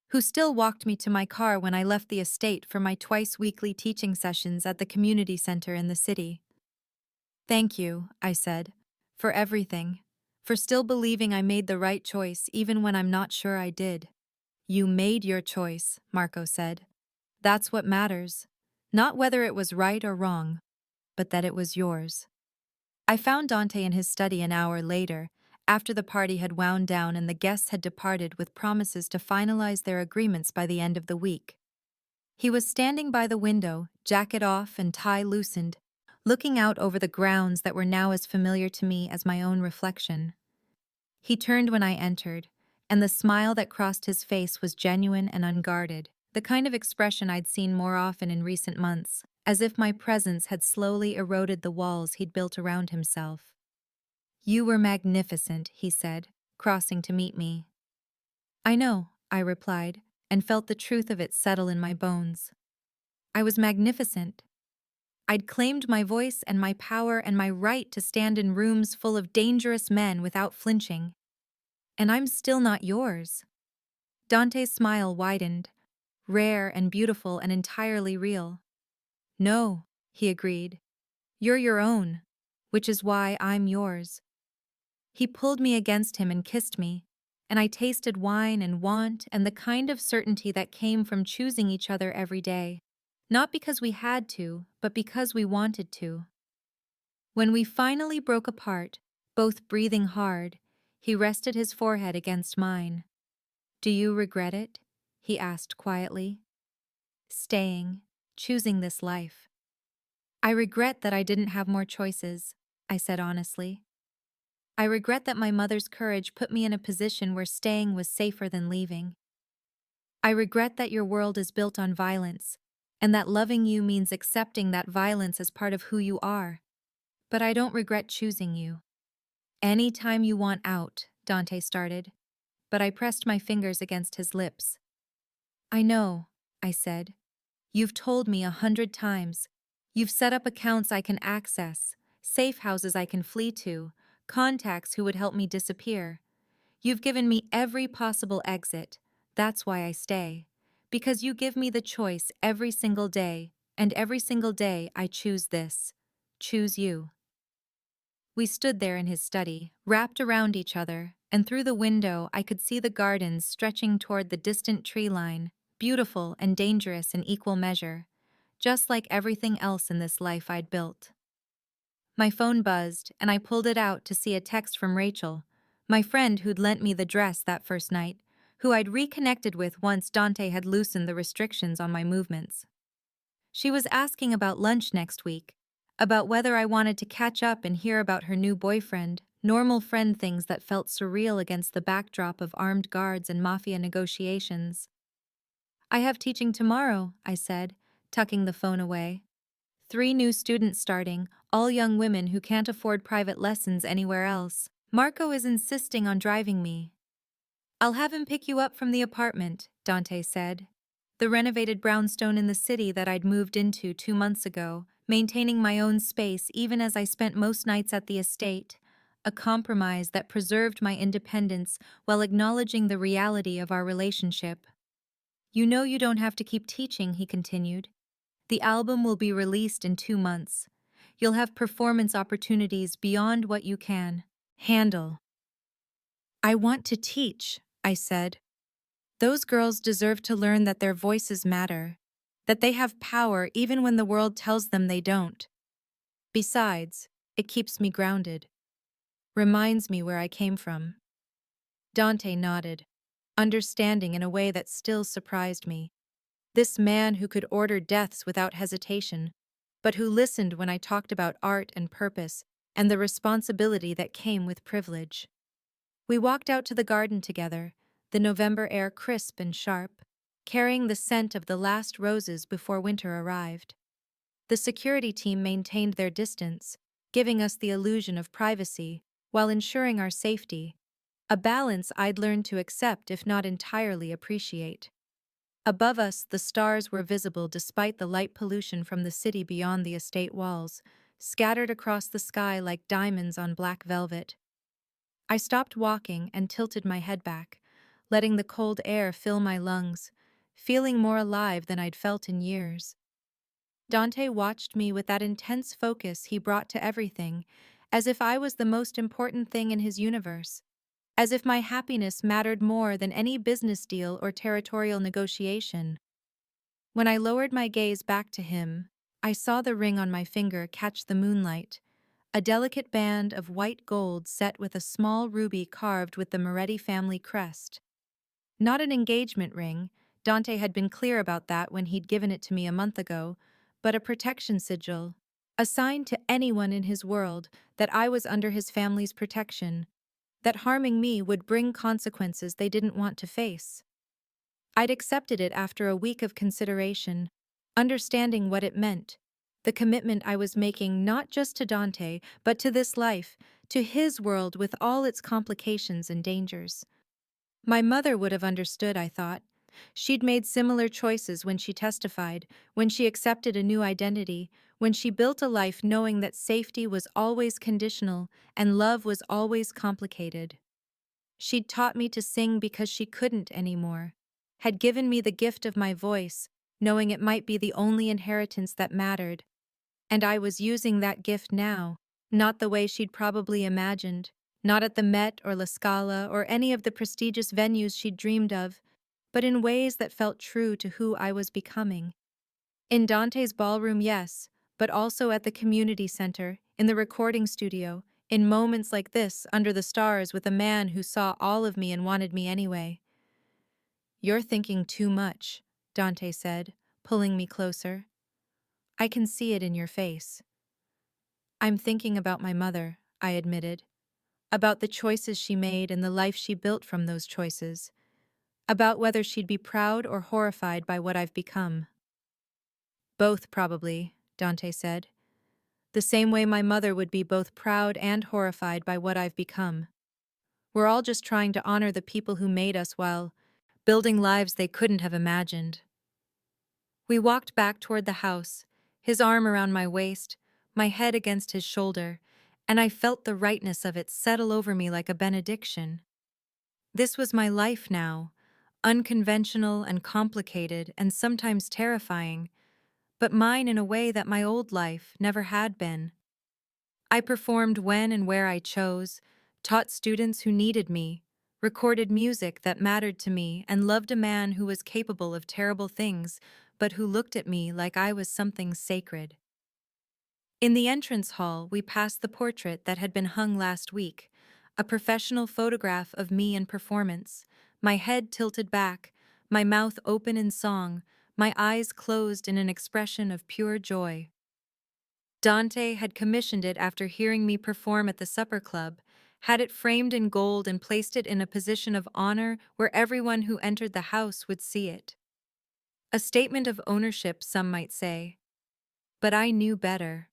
who still walked me to my car when I left the estate for my twice-weekly teaching sessions at the community center in the city. "Thank you," I said, "for everything, for still believing I made the right choice even when I'm not sure I did." "You made your choice," Marco said. "That's what matters. Not whether it was right or wrong, but that it was yours." I found Dante in his study an hour later, after the party had wound down and the guests had departed with promises to finalize their agreements by the end of the week. He was standing by the window, jacket off and tie loosened, looking out over the grounds that were now as familiar to me as my own reflection. He turned when I entered, and the smile that crossed his face was genuine and unguarded, the kind of expression I'd seen more often in recent months, as if my presence had slowly eroded the walls he'd built around himself. "You were magnificent," he said, crossing to meet me. "I know," I replied, and felt the truth of it settle in my bones. I was magnificent. I'd claimed my voice and my power and my right to stand in rooms full of dangerous men without flinching. And I'm still not yours. Dante's smile widened, rare and beautiful and entirely real. "No," he agreed. "You're your own, which is why I'm yours." He pulled me against him and kissed me, and I tasted wine and want and the kind of certainty that came from choosing each other every day. Not because we had to, but because we wanted to. When we finally broke apart, both breathing hard, he rested his forehead against mine. "Do you regret it?" he asked quietly. "Staying, choosing this life." "I regret that I didn't have more choices," I said honestly. "I regret that my mother's courage put me in a position where staying was safer than leaving. I regret that your world is built on violence, and that loving you means accepting that violence as part of who you are. But I don't regret choosing you." "Any time you want out," Dante started, but I pressed my fingers against his lips. "I know," I said. "You've told me 100 times. You've set up accounts I can access, safe houses I can flee to, contacts who would help me disappear. You've given me every possible exit. That's why I stay. Because you give me the choice every single day, and every single day I choose this. Choose you." We stood there in his study, wrapped around each other, and through the window I could see the gardens stretching toward the distant tree line, beautiful and dangerous in equal measure, just like everything else in this life I'd built. My phone buzzed, and I pulled it out to see a text from Rachel, my friend who'd lent me the dress that first night, who I'd reconnected with once Dante had loosened the restrictions on my movements. She was asking about lunch next week, about whether I wanted to catch up and hear about her new boyfriend, normal friend things that felt surreal against the backdrop of armed guards and Mafia negotiations. "I have teaching tomorrow," I said, tucking the phone away. 3 new students starting, all young women who can't afford private lessons anywhere else. Marco is insisting on driving me. "I'll have him pick you up from the apartment," Dante said. The renovated brownstone in the city that I'd moved into 2 months ago, maintaining my own space even as I spent most nights at the estate, a compromise that preserved my independence while acknowledging the reality of our relationship. "You know you don't have to keep teaching," he continued. "The album will be released in 2 months. You'll have performance opportunities beyond what you can handle." "I want to teach," I said. "Those girls deserve to learn that their voices matter, that they have power even when the world tells them they don't. Besides, it keeps me grounded, reminds me where I came from. Dante nodded, understanding in a way that still surprised me. This man who could order deaths without hesitation, but who listened when I talked about art and purpose and the responsibility that came with privilege. We walked out to the garden together, the November air crisp and sharp, carrying the scent of the last roses before winter arrived. The security team maintained their distance, giving us the illusion of privacy while ensuring our safety, a balance I'd learned to accept if not entirely appreciate. Above us, the stars were visible despite the light pollution from the city beyond the estate walls, scattered across the sky like diamonds on black velvet. I stopped walking and tilted my head back, letting the cold air fill my lungs, feeling more alive than I'd felt in years. Dante watched me with that intense focus he brought to everything, as if I was the most important thing in his universe, as if my happiness mattered more than any business deal or territorial negotiation. When I lowered my gaze back to him, I saw the ring on my finger catch the moonlight, a delicate band of white gold set with a small ruby carved with the Moretti family crest. Not an engagement ring, Dante had been clear about that when he'd given it to me a month ago, but a protection sigil, a sign to anyone in his world that I was under his family's protection, that harming me would bring consequences they didn't want to face. I'd accepted it after a week of consideration, understanding what it meant, the commitment I was making not just to Dante, but to this life, to his world with all its complications and dangers. My mother would have understood, I thought. She'd made similar choices when she testified, when she accepted a new identity, when she built a life knowing that safety was always conditional and love was always complicated. She'd taught me to sing because she couldn't anymore, had given me the gift of my voice, knowing it might be the only inheritance that mattered. And I was using that gift now, not the way she'd probably imagined, not at the Met or La Scala or any of the prestigious venues she'd dreamed of, but in ways that felt true to who I was becoming. In Dante's ballroom, yes, but also at the community center, in the recording studio, in moments like this, under the stars with a man who saw all of me and wanted me anyway. "You're thinking too much," Dante said, pulling me closer. "I can see it in your face." "I'm thinking about my mother," I admitted. "About the choices she made and the life she built from those choices. About whether she'd be proud or horrified by what I've become." "Both, probably," Dante said. "The same way my mother would be both proud and horrified by what I've become. We're all just trying to honor the people who made us while building lives they couldn't have imagined." We walked back toward the house, his arm around my waist, my head against his shoulder, and I felt the rightness of it settle over me like a benediction. This was my life now, unconventional and complicated and sometimes terrifying, but mine in a way that my old life never had been. I performed when and where I chose, taught students who needed me, recorded music that mattered to me, and loved a man who was capable of terrible things, but who looked at me like I was something sacred. In the entrance hall, we passed the portrait that had been hung last week, a professional photograph of me in performance, my head tilted back, my mouth open in song, my eyes closed in an expression of pure joy. Dante had commissioned it after hearing me perform at the supper club, had it framed in gold and placed it in a position of honor where everyone who entered the house would see it. A statement of ownership, some might say. But I knew better.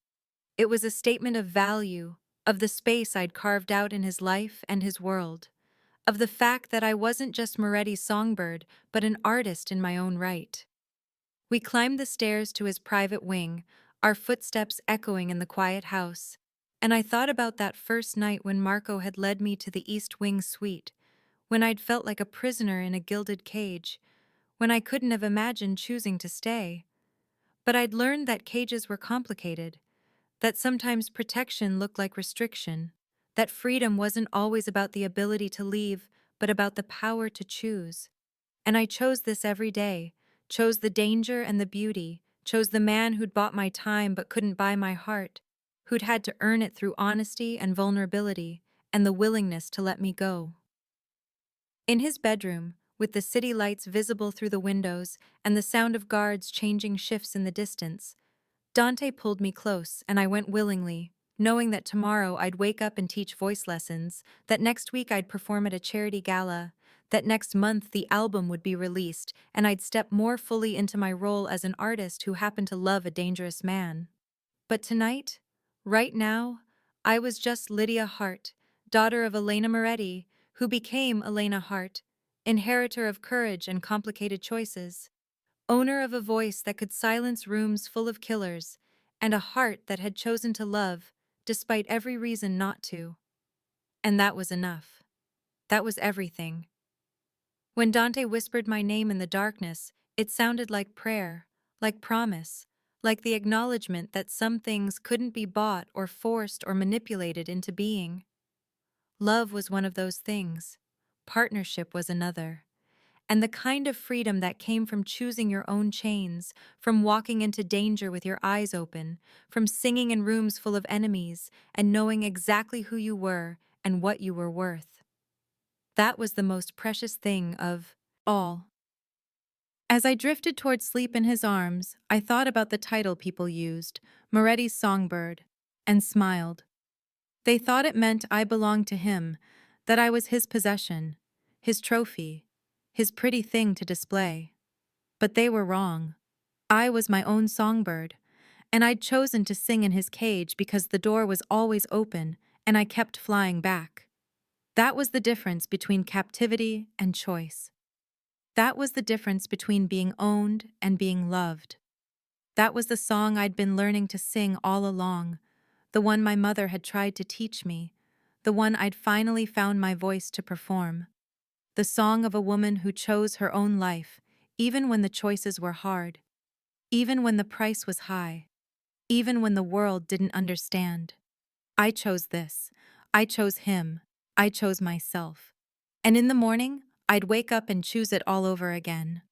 It was a statement of value, of the space I'd carved out in his life and his world, of the fact that I wasn't just Moretti's songbird, but an artist in my own right. We climbed the stairs to his private wing, our footsteps echoing in the quiet house, and I thought about that first night when Marco had led me to the East Wing suite, when I'd felt like a prisoner in a gilded cage, when I couldn't have imagined choosing to stay. But I'd learned that cages were complicated, that sometimes protection looked like restriction, that freedom wasn't always about the ability to leave, but about the power to choose. And I chose this every day, chose the danger and the beauty, chose the man who'd bought my time but couldn't buy my heart, who'd had to earn it through honesty and vulnerability, and the willingness to let me go. In his bedroom, with the city lights visible through the windows and the sound of guards changing shifts in the distance, Dante pulled me close, and I went willingly, knowing that tomorrow I'd wake up and teach voice lessons, that next week I'd perform at a charity gala, that next month the album would be released, and I'd step more fully into my role as an artist who happened to love a dangerous man. But tonight, right now, I was just Lydia Hart, daughter of Elena Moretti, who became Elena Hart, inheritor of courage and complicated choices, owner of a voice that could silence rooms full of killers, and a heart that had chosen to love, despite every reason not to. And that was enough. That was everything. When Dante whispered my name in the darkness, it sounded like prayer, like promise, like the acknowledgement that some things couldn't be bought or forced or manipulated into being. Love was one of those things. Partnership was another. And the kind of freedom that came from choosing your own chains, from walking into danger with your eyes open, from singing in rooms full of enemies and knowing exactly who you were and what you were worth. That was the most precious thing of all. As I drifted toward sleep in his arms, I thought about the title people used, Moretti's songbird, and smiled. They thought it meant I belonged to him, that I was his possession, his trophy, his pretty thing to display. But they were wrong. I was my own songbird, and I'd chosen to sing in his cage because the door was always open and I kept flying back. That was the difference between captivity and choice. That was the difference between being owned and being loved. That was the song I'd been learning to sing all along, the one my mother had tried to teach me, the one I'd finally found my voice to perform. The song of a woman who chose her own life, even when the choices were hard, even when the price was high, even when the world didn't understand. I chose this. I chose him. I chose myself. And in the morning, I'd wake up and choose it all over again.